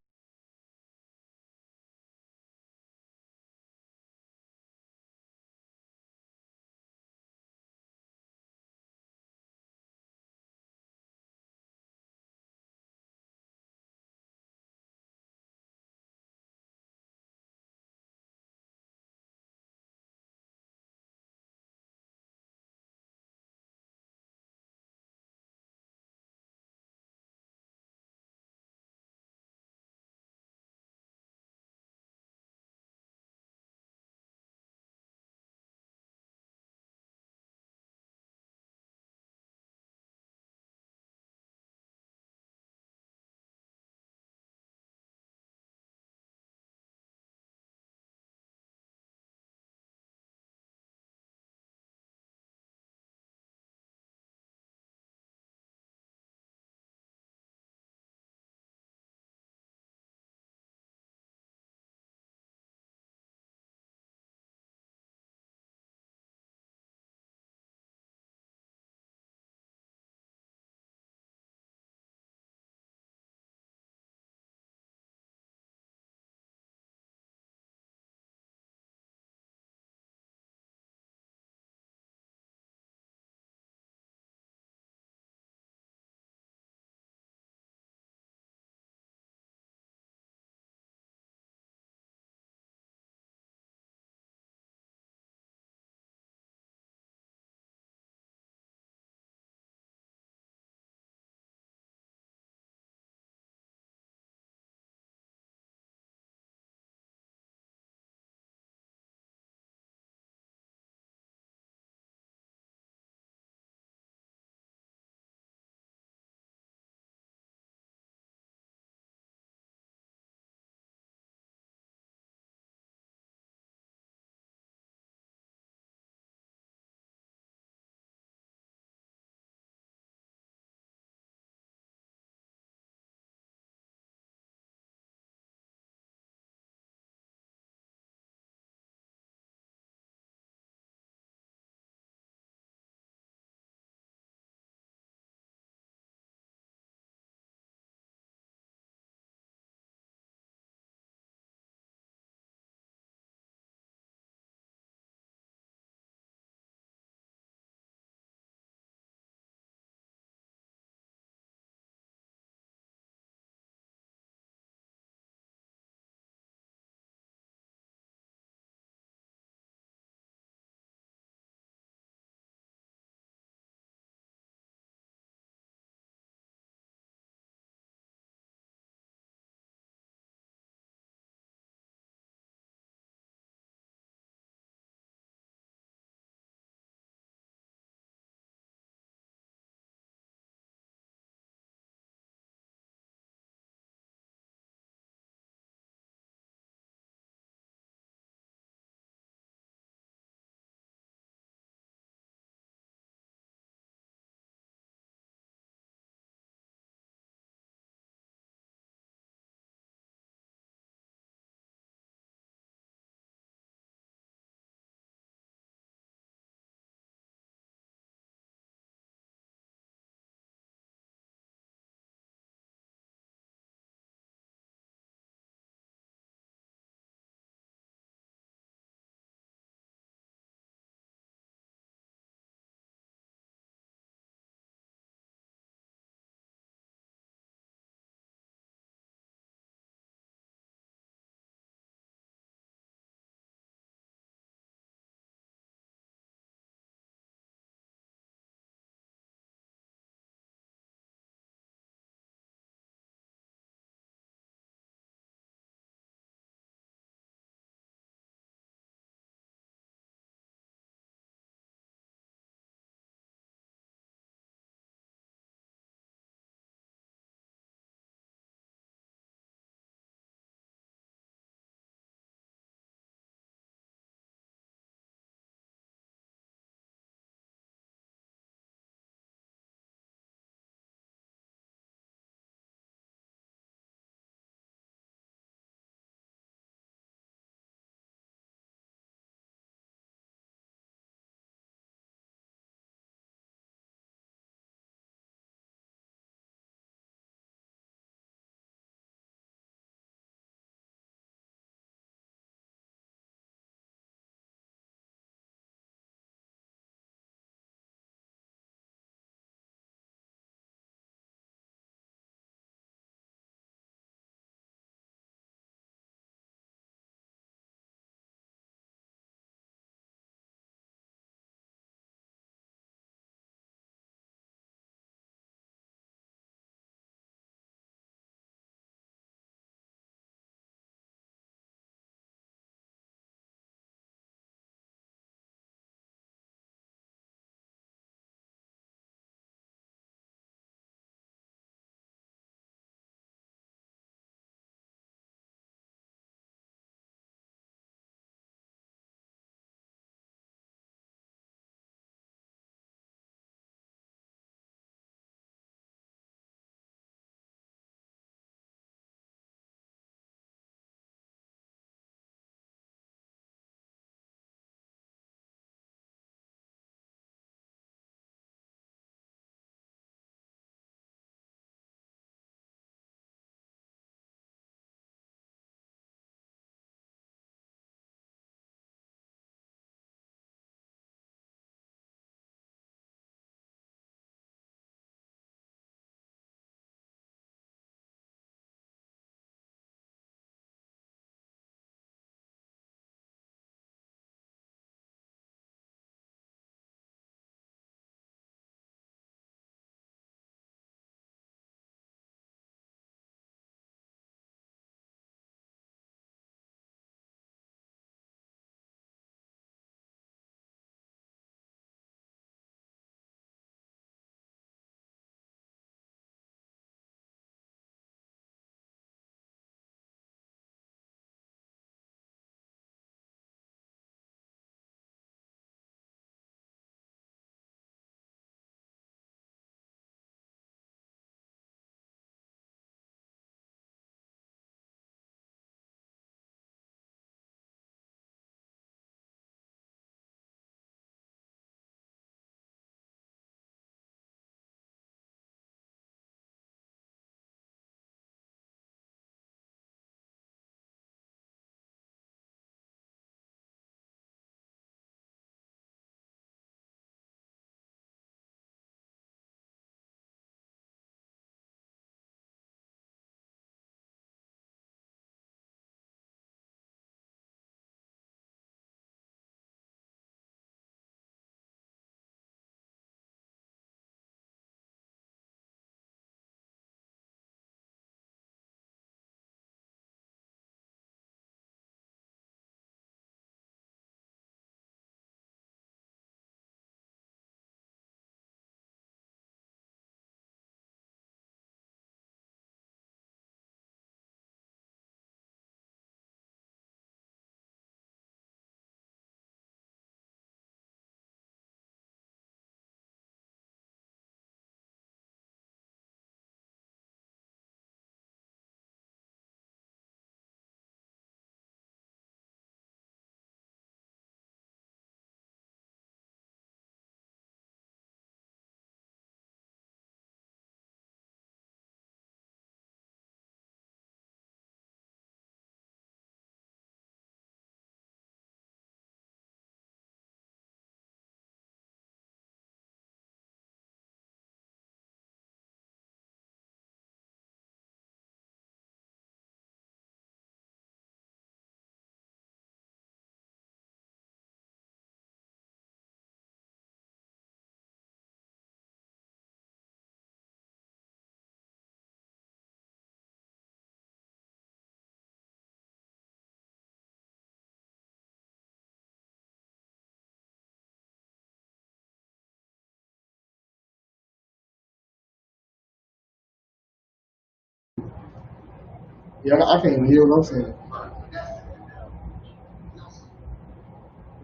Yeah, I can't even hear what I'm saying.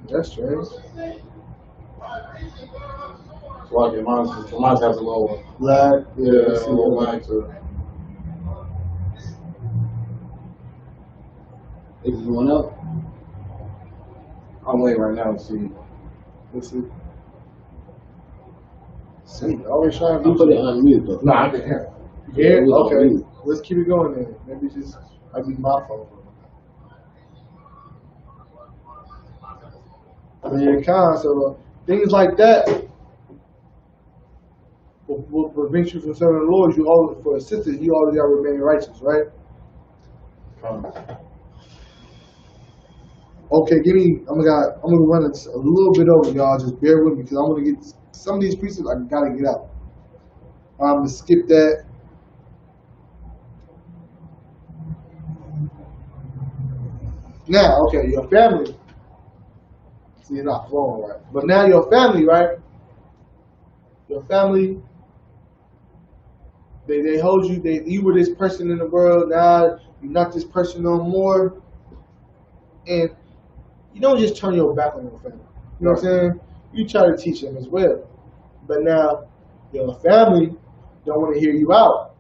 That's strange. So I get mine has a low Lag. yeah, Let's a see low what- lag to it. Is this one up? I'm waiting right now to see. Let's see. See, always trying to You do put it on mute though. No, I can hear it. Yeah, It was on okay. mute. Let's keep it going then. Maybe just I be my phone. Yeah, so things like that will prevent you from serving the Lord. You always, for a sister, you always got to remain righteous, right? Okay, I'm gonna run it a little bit over, y'all. Just bear with me because I'm gonna get some of these pieces. I gotta get out. I'm gonna skip that. Now, okay, your family. See, you're not flowing right. But now your family, right? Your family, they hold you, you were this person in the world, now you're not this person no more. And you don't just turn your back on your family. You know what I'm saying? You try to teach them as well. But now your family don't want to hear you out.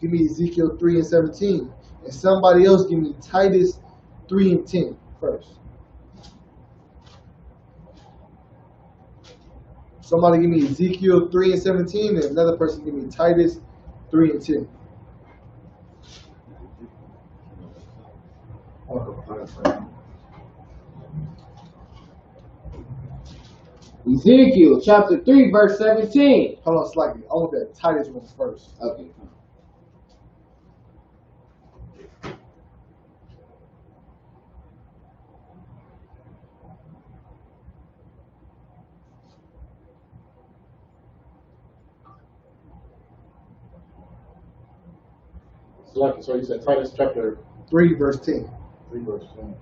Give me Ezekiel 3:17. And somebody else give me Titus 3:10 first. Somebody give me Ezekiel 3:17, and another person give me Titus 3:10. Ezekiel chapter 3, verse 17. Hold on slightly. I want that Titus one first. Okay. So you said Titus chapter 3 verse 10. 3 verse 10.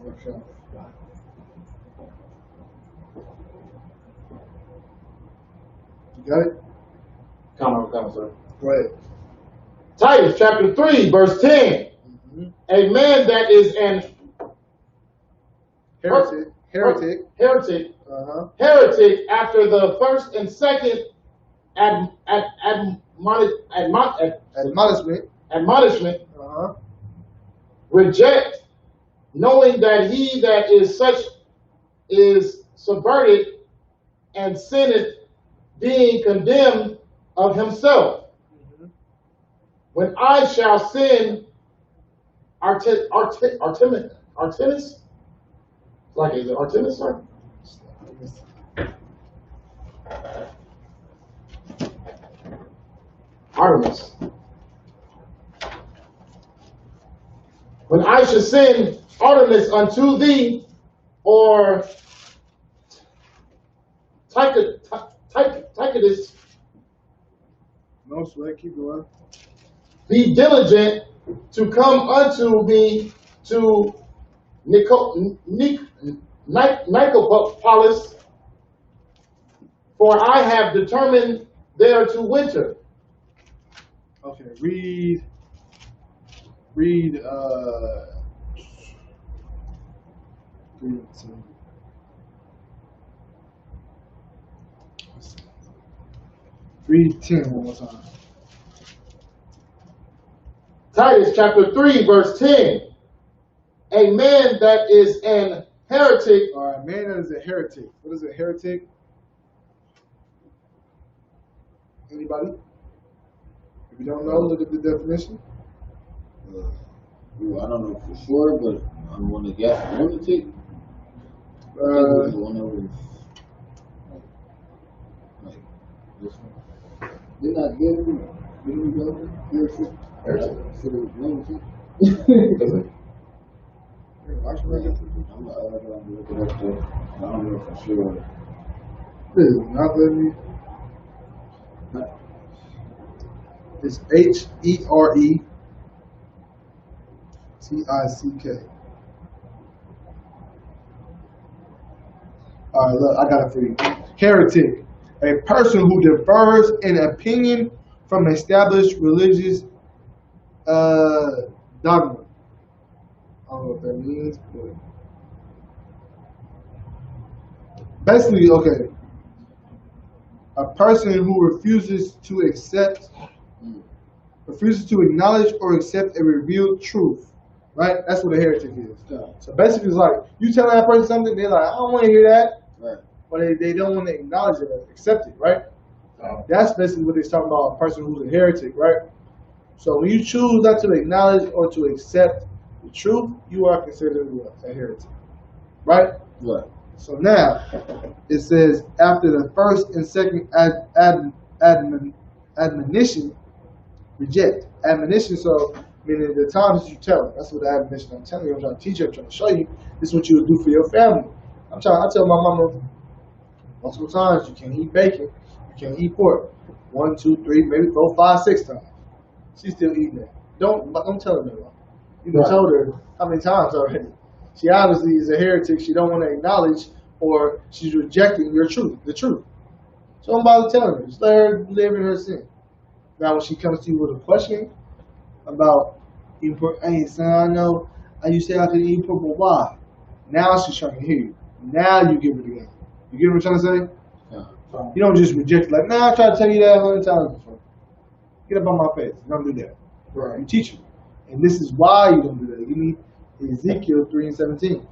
Okay. You got it? Comment, sir. Go ahead. Titus chapter 3, verse 10. A man that is an Heretic. heretic after the first and second admonishment, reject, knowing that he that is such is subverted and sinneth, being condemned of himself. When I shall send Artemis, like, is it Artemis, sir? Artemis. When I shall send Artemis unto thee, or Tychicus, No sweat, keep going. be diligent to come unto me to Nicopolis, for I have determined there to winter. Okay, read 3 3:10 one more time. Titus chapter 3, verse 10. A man that is an heretic. All right, man that is a heretic. What is a heretic? Anybody? If you don't know, look at the definition. I don't know for sure, but I'm going to guess lunatic. One of those, like this one. Didn't I get him? Didn't we go? Heretic. Should have lunatic. Why should I get to I'm going to look it up there. I don't know for sure. this? Not let me. It's HERETICK. right, look, I got it for you. Heretic, a person who differs in opinion from established religious dogma. I don't know what that means, but basically, okay. A person who refuses to acknowledge or accept a revealed truth, right? That's what a heretic is. Yeah. So basically, it's like you tell that person something, they're like, I don't want to hear that, Right. but they don't want to acknowledge it or accept it, right? That's basically what they're talking about, a person who's a heretic, right? So when you choose not to acknowledge or to accept the truth, you are considered a heretic, right? Right. So now, it says, after the first and second admonition, reject. Admonition, so meaning the times you tell them. That's what the admonition I'm telling you. I'm trying to teach you. I'm trying to show you. This is what you would do for your family. I tell my mama multiple times, you can't eat bacon. You can't eat pork. 1, 2, 3, maybe 4, 5, 6 times. She's still eating that. Don't tell her that. You done told her how many times already. She obviously is a heretic. She don't want to acknowledge, or she's rejecting the truth. So don't bother telling her. Just let her live in her sin. Now, when she comes to you with a question about eating pork, hey, son, I know you say I can eat pork, but why? Now she's trying to hear you. Now you give her the game. You get what I'm trying to say? Yeah. You don't just reject it like, nah, I tried to tell you that 100 times before. Get up on my face. You don't do that. Right. You teach her. And this is why you don't do that. Give me Ezekiel 3:17.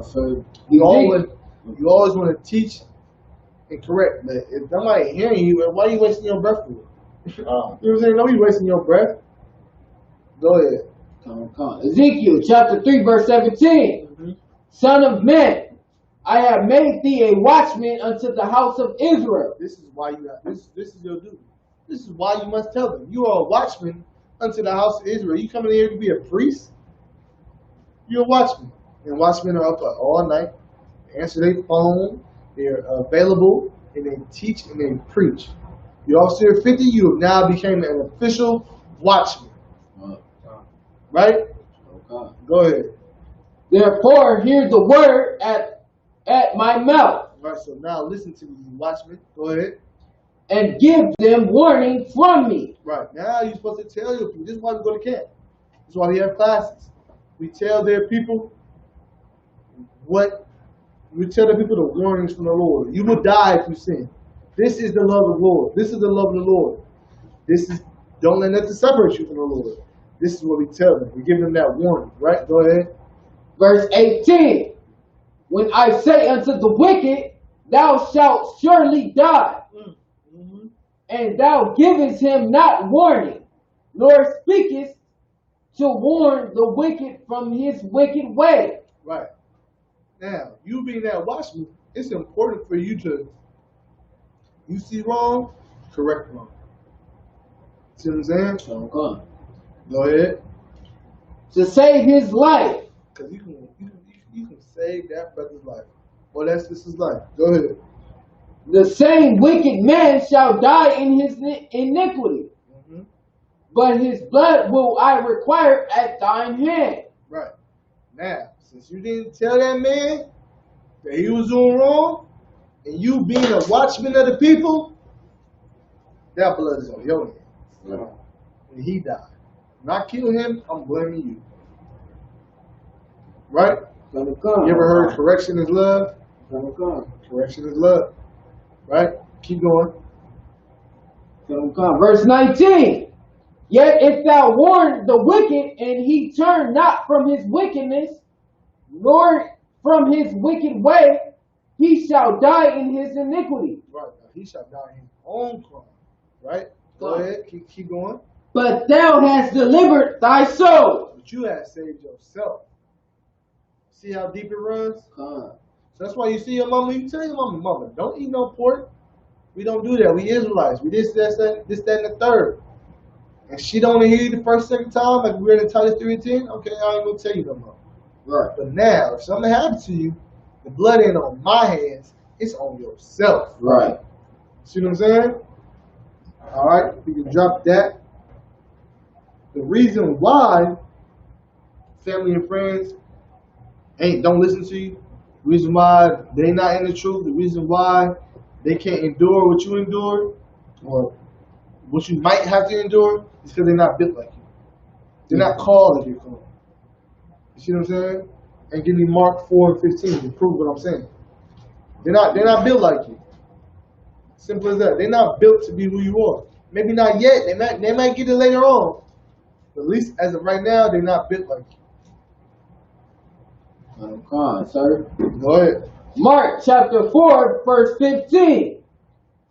So You always want to teach and correct. But if somebody hearing you, why are you wasting your breath for? You know what I'm saying? Nobody's wasting your breath. Go ahead. Come. Ezekiel chapter 3, verse 17. Mm-hmm. Son of man, I have made thee a watchman unto the house of Israel. This is why you have this is your duty. This is why you must tell them. You are a watchman unto the house of Israel. You coming here to be a priest? You're a watchman. And watchmen are up all night. They answer their phone. They're available. And they teach and they preach. You're officer 50. You have now become an official watchman. Right? Okay. Go ahead. Therefore, hear the word at my mouth, Right, so now listen to me, you watchmen. Go ahead. and give them warning from me. Right, now you're supposed to tell your people. This is why we go to camp. This is why we have classes. We tell their people we tell the people the warnings from the Lord. You will die if you sin. This is the love of the Lord. This is the love of the Lord. Don't let nothing separate you from the Lord. This is what we tell them. We give them that warning, right? Go ahead. Verse 18. When I say unto the wicked, thou shalt surely die, Mm-hmm. and thou givest him not warning, nor speakest to warn the wicked from his wicked way. Right. Now, you being that watchman, it's important for you you see wrong, correct wrong. See what I'm saying? Okay. Go ahead. To save his life. Because you can save that brother's life. Or that's just his life. Go ahead. The same wicked man shall die in his iniquity, Mm-hmm. but his blood will I require at thine hand. Right. Now, since you didn't tell that man that he was doing wrong, and you being a watchman of the people, that blood is on your hand. Right. And he died. When I kill him, I'm blaming you. Right? You ever heard correction is love? Correction is love. Right? Keep going. Verse 19. Yet if thou warn the wicked, and he turn not from his wickedness, nor from his wicked way, he shall die in his iniquity. Right. Now, he shall die in his own crime. Right? Go ahead. Keep going. But thou hast delivered thy soul. But you have saved yourself. See how deep it runs? So that's why you see your mama, you tell your mama, don't eat no pork. We don't do that. We Israelites. We this, that, and the third. And she don't want to hear you the first, second time, like we read in Titus 3:10, okay, I ain't going to tell you no more. Right. But now, if something happens to you, the blood ain't on my hands, it's on yourself. Right. See what I'm saying? All right, we can drop that. The reason why family and friends don't listen to you The reason why they not in the truth, the reason why they can't endure what you endure, or what you might have to endure, is because they're not built like you. They're not called like you're called. You see what I'm saying? And give me Mark 4:15 to prove what I'm saying. They're not built like you. Simple as that. They're not built to be who you are. Maybe not yet. They might get it later on. But at least as of right now, they're not built like you. Come on, sir. Go ahead. Mark chapter 4, verse 15.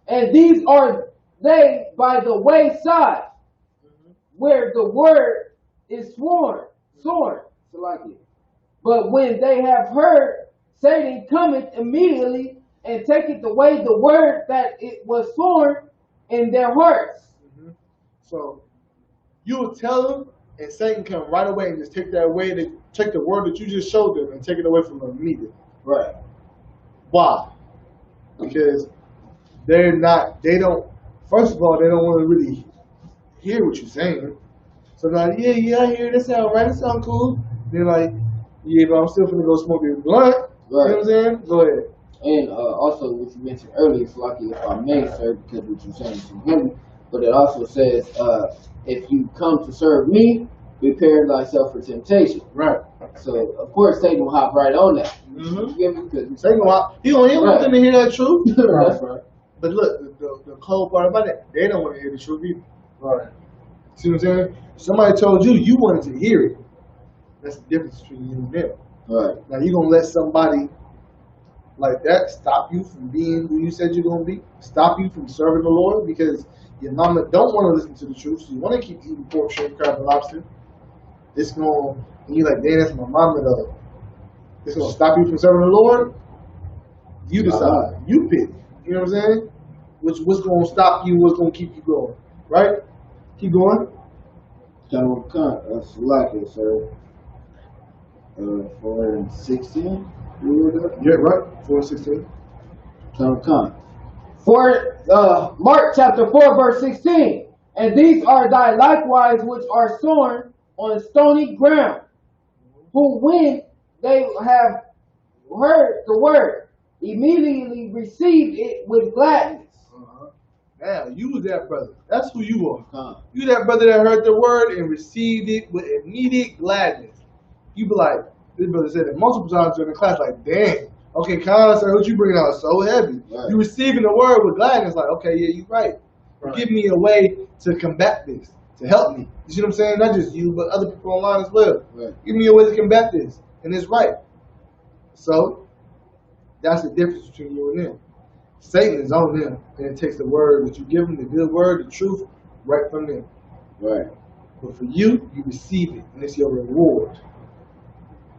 And these are they by the wayside, where the word is sworn. But when they have heard, Satan cometh immediately and taketh away the word that it was sworn in their hearts. So you will tell them, and Satan come right away and just take that away, to take the word that you just showed them and take it away from them immediately. Right. Why? Because they don't, first of all, they don't want to really hear what you're saying. So like, yeah, I hear that sound right, that sound cool. They're like, yeah, but I'm still finna go smoke your blunt. Right. You know what I'm saying? Go ahead. And also, what you mentioned earlier, it's lucky if I may, sir, because what you're saying is from heaven. But it also says, if you come to serve me, prepare thyself for temptation. Right. So, of course, Satan will hop right on that. Mm-hmm. You get me? Because Satan he don't want them to hear that truth. That's right. But look, the cold part about it, they don't want to hear the truth either. Right. See what I'm saying? Somebody told you, you wanted to hear it. That's the difference between you and them. Right. Now you gonna let somebody like that stop you from being who you said you're gonna be? Stop you from serving the Lord because your mama don't want to listen to the truth, so you want to keep eating pork, shrimp, crab, and lobster. It's gonna, and you're like, damn, that's my mama though. It's gonna stop you from serving the Lord. You decide. You pick. You know what I'm saying? What's gonna stop you? What's gonna keep you going? Right? Keep going. That's like it, sir. 4:16. Yeah, right. 4:16. For Mark chapter 4, verse 16. And these are thy likewise which are sown on stony ground, who when they have heard the word, immediately received it with gladness. Now, you was that brother. That's who you are. You that brother that heard the word and received it with immediate gladness. You be like, this brother said it multiple times during the class, like, damn. Okay, Khan, sir, what you bringing out so heavy. Right. You receiving the word with gladness, like, okay, yeah, you're right. Give me a way to combat this, to help me. You see what I'm saying? Not just you, but other people online as well. Right. Give me a way to combat this, and it's right. So, that's the difference between you and them. Satan is on them, and it takes the word that you give them, the good word, the truth, right from them. Right. But for you, you receive it, and it's your reward.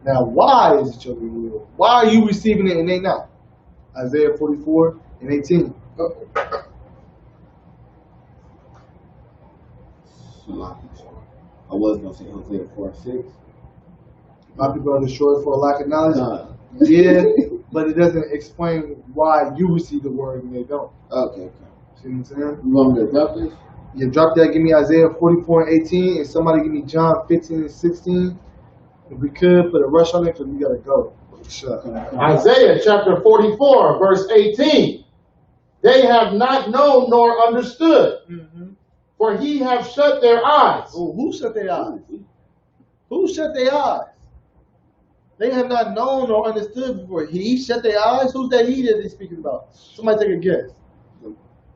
Now, why is it your reward? Why are you receiving it and they not? Isaiah 44:18. I was going to say Hosea 4:6. My people are destroyed for a lack of knowledge. Yeah, but it doesn't explain why you receive the word and they don't. Okay. See what I'm saying? You want me to drop this? Yeah, drop that. Give me Isaiah 44:18, and somebody give me John 15:16. If we could put a rush on it, because we gotta go. Isaiah chapter 44, verse 18. They have not known nor understood, for he have shut their eyes. Oh, who shut their eyes? Who shut their eyes? They have not known or understood before. He shut their eyes? Who's that he that they're speaking about? Somebody take a guess.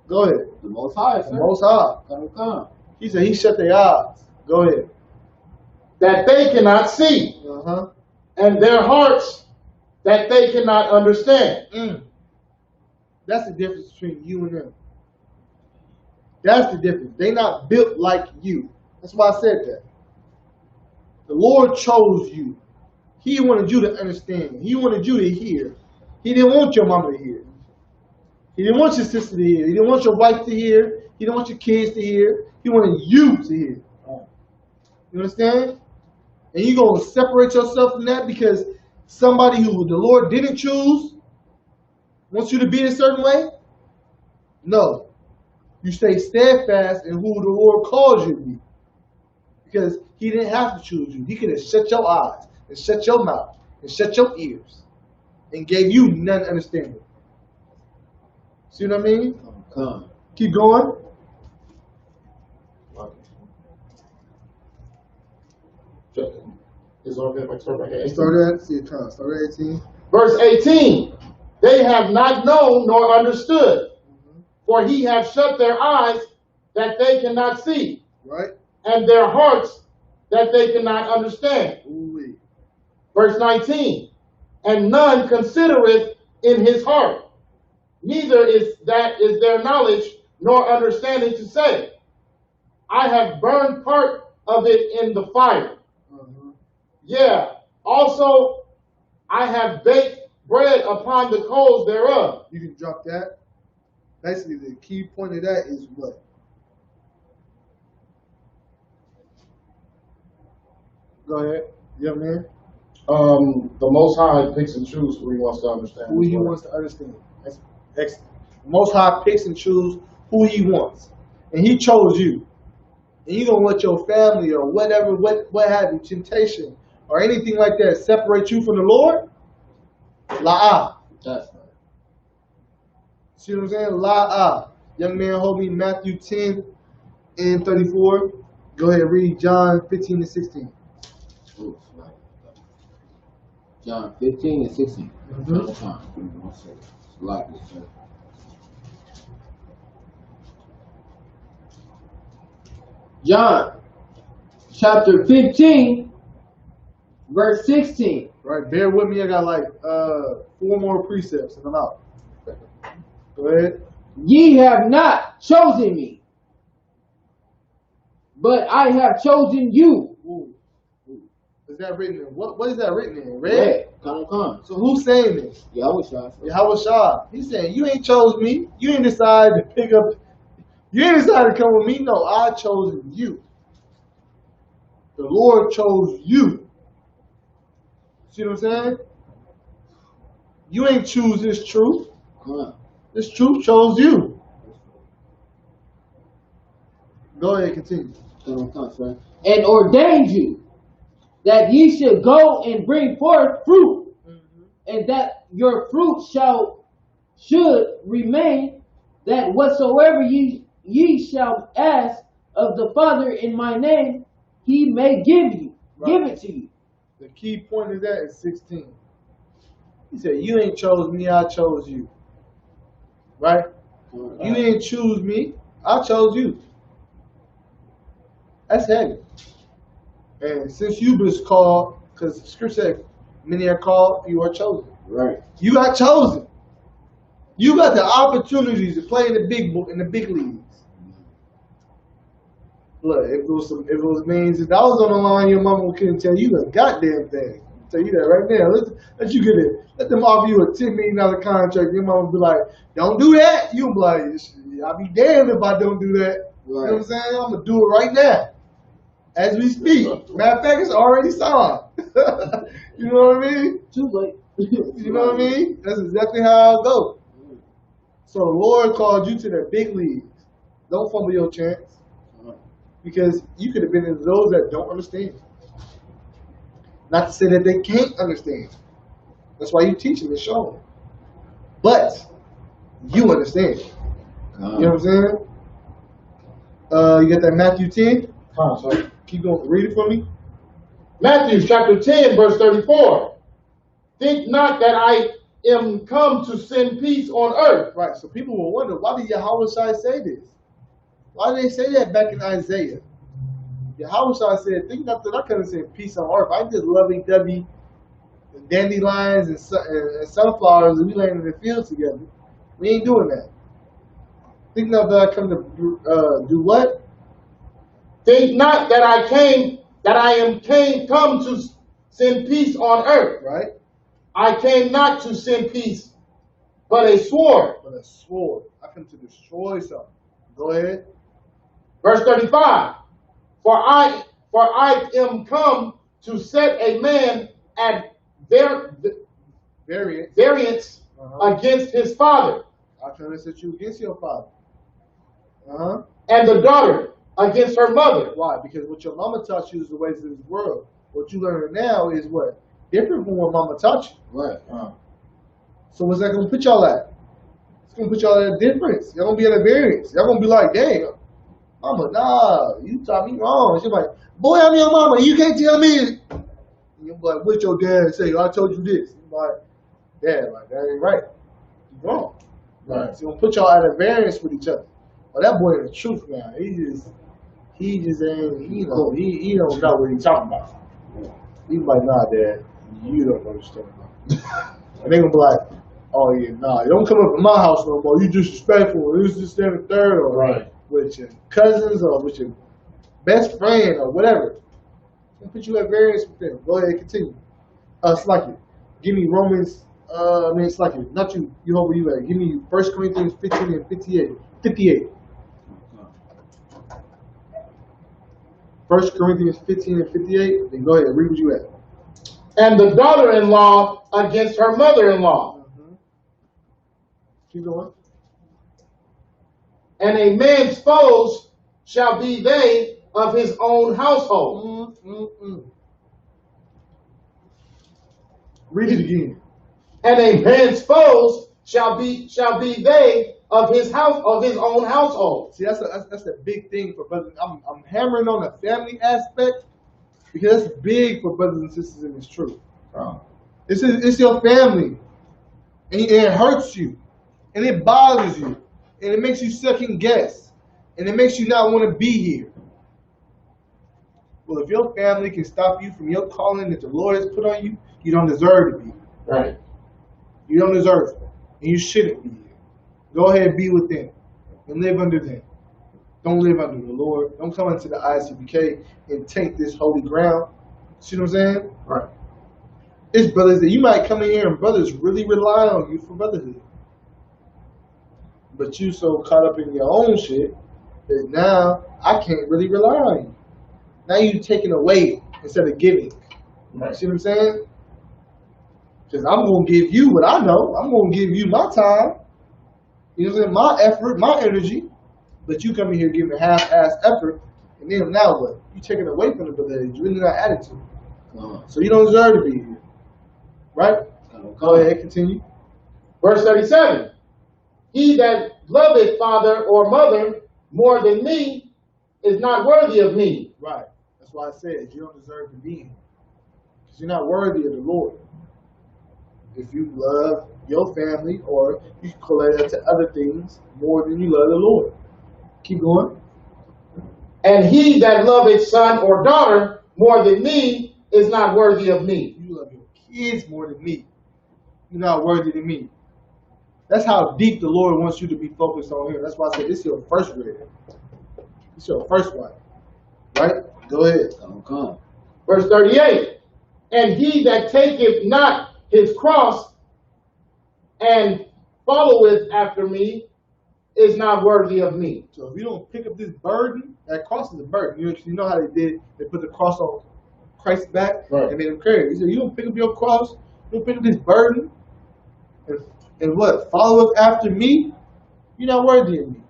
Go ahead. The Most High, sir. The Most High. Come. He said he shut their eyes. Go ahead. That they cannot see, and their hearts that they cannot understand. That's the difference between you and them. That's the difference. They not built like you. That's why I said that. The Lord chose you. He wanted you to understand. He wanted you to hear. He didn't want your mama to hear. He didn't want your sister to hear. He didn't want your wife to hear. He didn't want your kids to hear. He wanted you to hear. You understand? And you're going to separate yourself from that because somebody who the Lord didn't choose wants you to be a certain way? No. You stay steadfast in who the Lord calls you to be. Because he didn't have to choose you. He could have shut your eyes and shut your mouth and shut your ears. and gave you none understanding. See what I mean? Come. Keep going. It's okay if I start back at 18? Start at 18. Verse 18. They have not known nor understood, for he hath shut their eyes that they cannot see, Right? and their hearts that they cannot understand. Ooh-wee. Verse 19. And none considereth in his heart, neither is their knowledge nor understanding to say, I have burned part of it in the fire. Yeah, also I have baked bread upon the coals thereof. You can drop that. Basically, the key point of that is what? Go ahead. Young man. The Most High picks and chooses who he wants to understand. Who he wants to understand. That's excellent. Most High picks and chooses who he wants. And he chose you. And you don't let your family or whatever, what have you, temptation or anything like that separate you from the Lord? La'ah. That's right. See what I'm saying? La'ah. Young man, hold me Matthew 10 and 34. Go ahead, read John 15 and 16. Ooh, right. John 15 and 16. John chapter 15, verse 16. Right, bear with me. I got like 4 more precepts and I'm out. Go ahead. Ye have not chosen me, but I have chosen you. Ooh. Is that written in? What is that written in? Red? Red. Come. So who's saying this? Yahweh Shah. He's saying, you ain't chose me. You ain't decided to pick up. You ain't decided to come with me. No, I chose you. The Lord chose you. See what I'm saying? You ain't choose this truth. This truth chose you. Go ahead, continue. And ordained you that ye should go and bring forth fruit, and that your fruit should remain, that whatsoever ye shall ask of the Father in my name, he may give you, give it to you. The key point of that is 16. He said, you ain't chose me, I chose you. Right? You didn't choose me, I chose you. That's heavy. And since you've been called, because Scripture said, many are called, few are chosen. Right. You got chosen. You got the opportunities to play in the big leagues. Look, if it was means if I was on the line, your mama couldn't tell you the goddamn thing. I'll tell you that right now. Let you get it. Let them offer you a $10 million contract. Your mama be like, don't do that. You be like, I'll be damned if I don't do that. Right. You know what I'm saying? I'm gonna do it right now. As we speak. Matter of fact, it's already signed. You know what I mean? Too late. You know what I mean? That's exactly how I'll go. So the Lord called you to the big leagues. Don't fumble your chance. Because you could have been in those that don't understand. Not to say that they can't understand. That's why you teach them and show them. But you understand. You know what I'm saying? You got that Matthew 10? Sorry. Keep going. Read it for me. Matthew chapter 10, verse 34. Think not that I am come to send peace on earth. Right. So people will wonder, why did Yahweh Shai say this? Why did they say that back in Isaiah? Yahweh Shai said, think not that I come to send peace on earth. I just lovey-dovey and dandelions and sunflowers and we laying in the fields together. We ain't doing that. Think not that I come to do what? Think not that I am come to send peace on earth. Right. I came not to send peace, but a sword. But a sword. I come to destroy something. Go ahead. Verse 35. For I am come to set a man at variance against his father. I come to set you against your father. And the daughter against her mother. Why? Because what your mama taught you is the ways of this world. What you learn now is what? Different from what mama taught you. Right. So what's that gonna put y'all at? It's gonna put y'all at a difference. Y'all gonna be at a variance. Y'all gonna be like, dang, mama, nah, you taught me wrong. She's like, boy, I'm your mama. You can't tell me. And you're like, what your dad say? I told you this. I'm like, dad, like that ain't right. You're wrong. Right. So gonna put y'all at a variance with each other. Well, that boy is the truth now. He just ain't, he don't know what he's talking about. He's like, nah, dad, you don't understand. And they gonna be like, oh yeah, nah, you don't come up in my house no more. You disrespectful. This is the third, or Right. with your cousins, or with your best friend, or whatever. Gonna put you at variance with them. Go ahead, continue. Slacky, give me Romans. Slacky, not you. You hold where you at. Give me 1 Corinthians 15 and 58. 58. 1 Corinthians 15 and 58. Then go ahead, read what you at. And the daughter-in-law against her mother-in-law. Keep going. And a man's foes shall be they of his own household. Read it again. And a man's foes shall be they of his own household. See, that's a big thing for brothers. I'm hammering on the family aspect because that's big for brothers and sisters in this truth. It's your family, and it hurts you, and it bothers you, and it makes you second guess, and it makes you not want to be here. Well, if your family can stop you from your calling that the Lord has put on you, you don't deserve to be here. Right. You don't deserve it, and you shouldn't be here. Go ahead and be with them and live under them. Don't live under the Lord. Don't come into the Isupk and take this holy ground. See what I'm saying? Right. It's brothers that you might come in here and brothers really rely on you for brotherhood. But you so caught up in your own shit that now I can't really rely on you. Now you're taking away instead of giving. Right. See what I'm saying? Because I'm going to give you what I know. I'm going to give you my time. You know what I'm saying? My effort, my energy. But you come in here giving a half-ass effort, and then now what? You taking away from the brotherhood. You're really not adding to it. So you don't deserve to be here. Right? Go ahead, continue. Verse 37. He that loveth father or mother more than me is not worthy of me. Right. That's why I said you don't deserve to be here. Because you're not worthy of the Lord. If you love your family, or you can correlate that to other things more than you love the Lord. Keep going. And he that loveth son or daughter more than me is not worthy of me. You love your kids more than me. You're not worthy of me. That's how deep the Lord wants you to be focused on Him. That's why I said this is your first read. This is your first one. Right? Go ahead. Come. Verse 38. And he that taketh not his cross and followeth after me is not worthy of me. So if you don't pick up this burden, that cross is a burden. You know how they did? They put the cross on Christ's back and made him carry it. He said, you don't pick up your cross, you don't pick up this burden, and what? Follow after me? You're not worthy of me.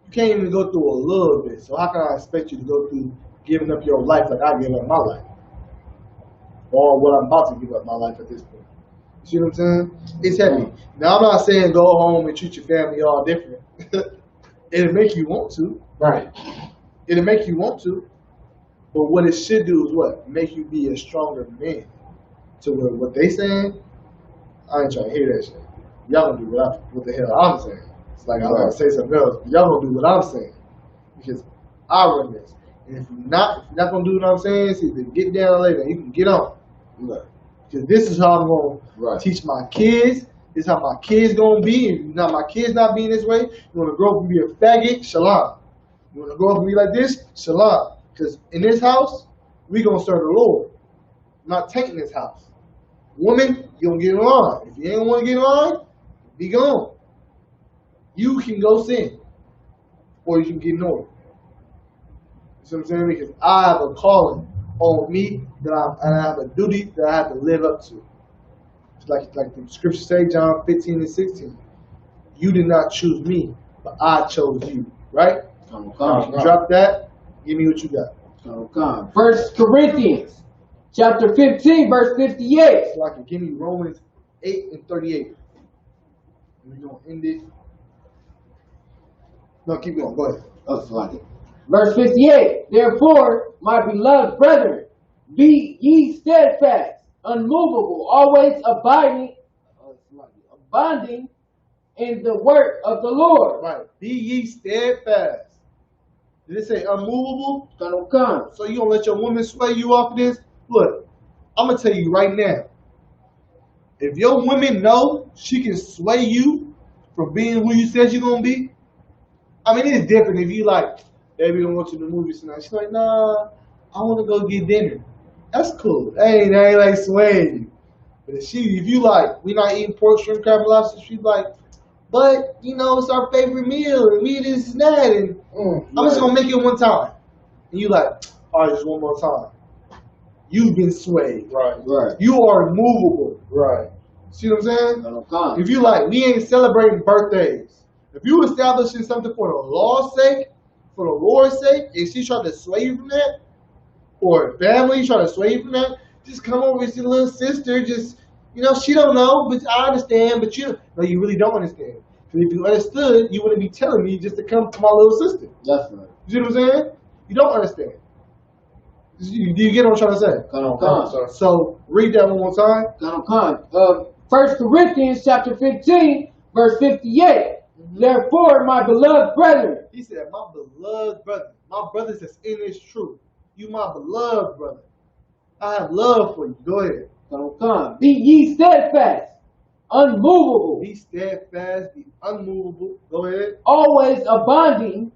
You can't even go through a little bit. So how can I expect you to go through giving up your life like I gave up my life? Or what I'm about to give up my life at this point. You see what I'm saying? It's heavy. Now, I'm not saying go home and treat your family all different. It'll make you want to. Right. It'll make you want to. But what it should do is what? Make you be a stronger man. To where what they saying, I ain't trying to hear that shit. Y'all gonna do what the hell I'm saying. It's like I'm gonna say something else, but y'all gonna do what I'm saying. Because I run this. And if you're not gonna do what I'm saying, it's either get down later, you can get on. Because this is how I'm going to teach my kids. This is how my kids going to be. And now my kids not being this way. You want to grow up and be a faggot? Shalom. You want to grow up and be like this? Shalom. Because in this house, we going to serve the Lord. I'm not taking this house. Woman, you going to get in line. If you ain't want to get in line, be gone. You can go sin. Or you can get ignored. You see what I'm saying? Because I have a calling on me and I have a duty that I have to live up to. Like the scriptures say, John 15 and 16. You did not choose me, but I chose you. Right? Drop that. Give me what you got. 1 Corinthians chapter 15, verse 58. So I can give me Romans 8 and 38. We're going to end it. No, keep going. Go ahead. Verse 58. Therefore, my beloved brethren, be ye steadfast, unmovable, always abiding in the work of the Lord. Right. Be ye steadfast. Did it say unmovable? So you gonna let your woman sway you off of this? Look, I'm gonna tell you right now. If your woman know she can sway you from being who you said you're gonna be, I mean it's different if you like, baby, we gonna go to the movies tonight. She's like, nah, I wanna go get dinner. That's cool. That ain't like swaying you. But if you like, we not eating pork, shrimp, crab, and lobster, she's like, but you know, it's our favorite meal, and we this and that, and I'm just gonna make it one time. And you like, all right, just one more time. You've been swayed. Right. You are immovable. Right. See what I'm saying? If you like, we ain't celebrating birthdays. If you establishing something for the law's sake, for the Lord's sake, and she trying to sway you from that, or family trying to sway you from that, just come over and see the little sister. Just, you know, she don't know, but I understand. But you really don't understand. Because if you understood, you wouldn't be telling me just to come to my little sister. That's right. You see what I'm saying? You don't understand. Do you get what I'm trying to say? So read that one more time. 1 Corinthians chapter 15, verse 58. Therefore, my beloved brethren. He said, my beloved brother. My brothers that's in this truth. You my beloved brother. I have love for you. Go ahead. Be ye steadfast, unmovable. Be steadfast, be unmovable. Go ahead. Always abounding,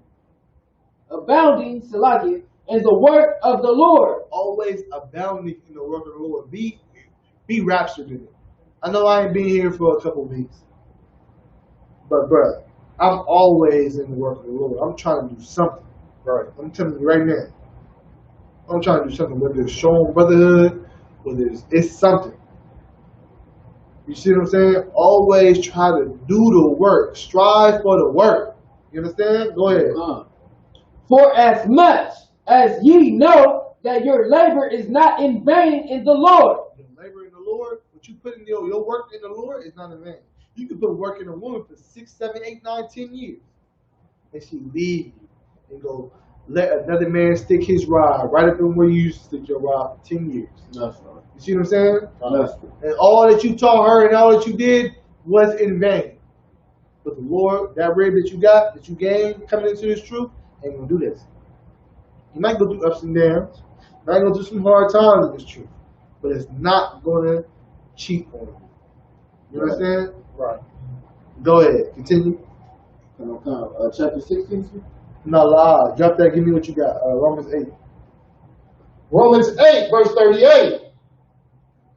Salakia, in the work of the Lord. Always abounding in the work of the Lord. Be raptured in it. I know I ain't been here for a couple of weeks. But bruh, I'm always in the work of the Lord. I'm trying to do something. Right. I'm telling you right now. I'm trying to do something, whether it's showing brotherhood, whether it's something. You see what I'm saying? Always try to do the work. Strive for the work. You understand? Go ahead. For as much as ye know that your labor is not in vain in the Lord. Your labor in the Lord, what you put in your work in the Lord is not in vain. You can put work in a woman for 6, 7, 8, 9, 10 years. And she leave you and go let another man stick his rod right up in where you used to stick your rod for 10 years. That's right. You see what I'm saying? That's right. And all that you taught her and all that you did was in vain. But the Lord, that rib that you got, that you gained coming into this truth, ain't gonna do this. You might go through ups and downs. You might go through some hard times in this truth. But it's not gonna cheat on you. You understand? Right. Go ahead. Continue. Chapter 16. No, drop that. Give me what you got. Romans 8. Romans 8, verse 38.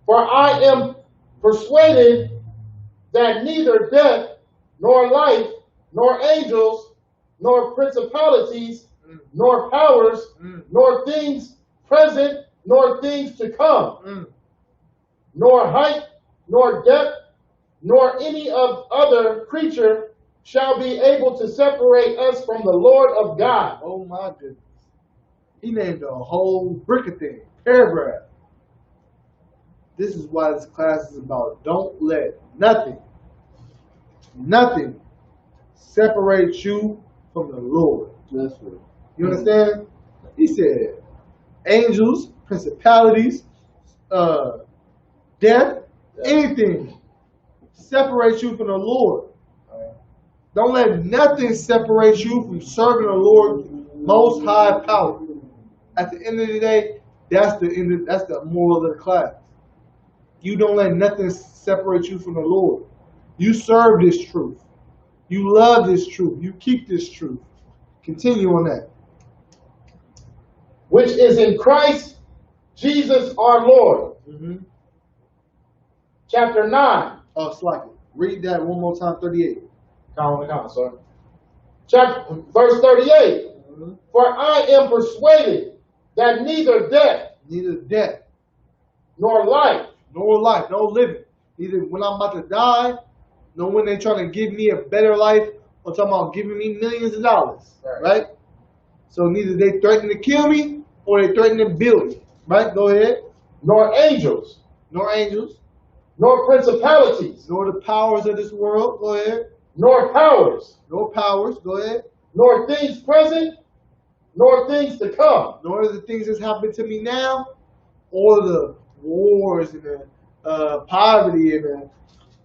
For I am persuaded that neither death, nor life, nor angels, nor principalities, nor powers, nor things present, nor things to come, nor height, nor depth, nor any of other creature shall be able to separate us from the Lord of God. Oh my goodness. He named a whole brick of things, paragraph. This is why this class is about. Don't let nothing separate you from the Lord. That's right. You understand? He said, angels, principalities, death, anything separate you from the Lord. Don't let nothing separate you from serving the Lord most high power. At the end of the day, that's the moral of the class. You don't let nothing separate you from the Lord. You serve this truth. You love this truth. You keep this truth. Continue on that. Which is in Christ Jesus our Lord. Chapter 9. Oh, Slacky. Read that one more time, 38. Sorry. Verse 38. For I am persuaded that neither death, nor life, no living, neither when I'm about to die, nor when they're trying to give me a better life, or talking about giving me millions of dollars, right? So neither they threaten to kill me, or they threaten to build me, right? Go ahead. nor angels, nor principalities, nor the powers of this world, go ahead, nor powers, nor powers, go ahead, nor things present, nor things to come, nor the things that's happening to me now, or the wars and the poverty and the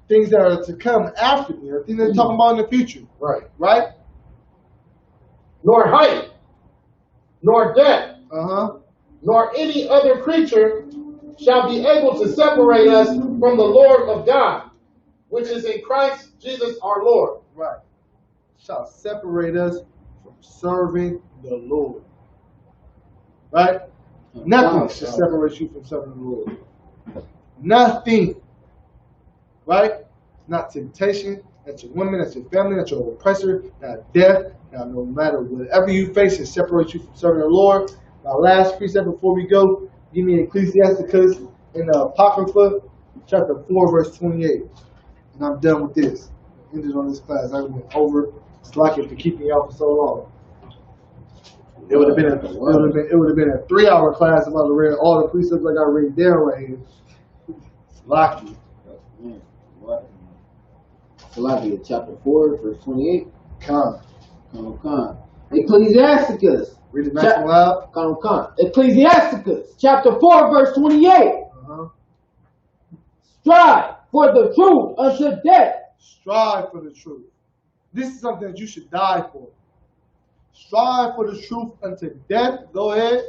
things that are to come after me, or things they're talking about in the future. right, Right? nor height, nor depth, Uh-huh. nor any other creature shall be able to separate us from the Lord of God, which is in Christ Jesus our Lord. Right. Shall separate us from serving the Lord. Right? Nothing should separate you from serving the Lord. Nothing. Right? Not temptation, not your woman, not your family, not your oppressor, not death. Now, no matter whatever you face, it separates you from serving the Lord. Now, last precept before we go, give me Ecclesiasticus in the Apocrypha, chapter 4, verse 28. And I'm done with this. Ended on this class. I went over. It's like it for keeping y'all for so long. It would have been a 3-hour class if I would have read all the precepts I got written down right here. It's lucky. Salakia, chapter 4, verse 28. Come. Ecclesiasticus. Read it nice and loud. Ecclesiasticus, chapter 4, verse 28. Uh-huh. Strive for the truth unto death. Strive for the truth. This is something that you should die for. Strive for the truth unto death. Go ahead.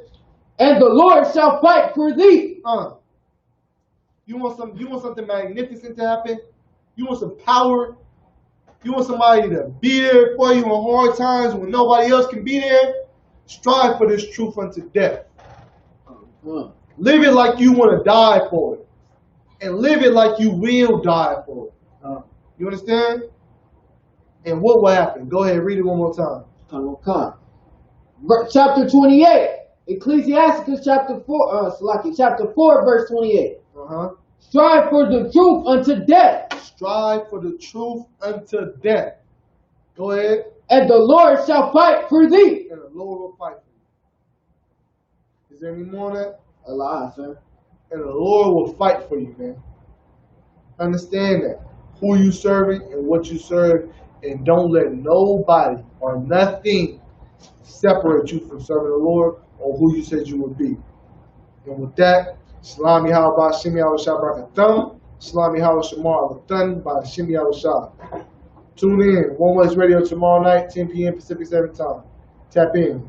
And the Lord shall fight for thee. You want something magnificent to happen? You want some power? You want somebody to be there for you in hard times when nobody else can be there? Strive for this truth unto death. Live it like you want to die for it. And live it like you will die for it. You understand? And what will happen? Go ahead, read it one more time. Chapter 28. Ecclesiasticus chapter 4, chapter 4, verse 28. Strive for the truth unto death. Strive for the truth unto death. Go ahead. And the Lord shall fight for thee. And the Lord will fight for you. Is there any more on that? Allah, sir. And the Lord will fight for you, man. Understand that. Who you serving and what you serve. And don't let nobody or nothing separate you from serving the Lord or who you said you would be. And with that, Salami Hawaba Shimi Awashah Barakatham. Salami Hawa Shamar Alathan by Shimi Awashah. Tune in. One West Radio tomorrow night, 10 p.m. Pacific Standard Time. Tap in.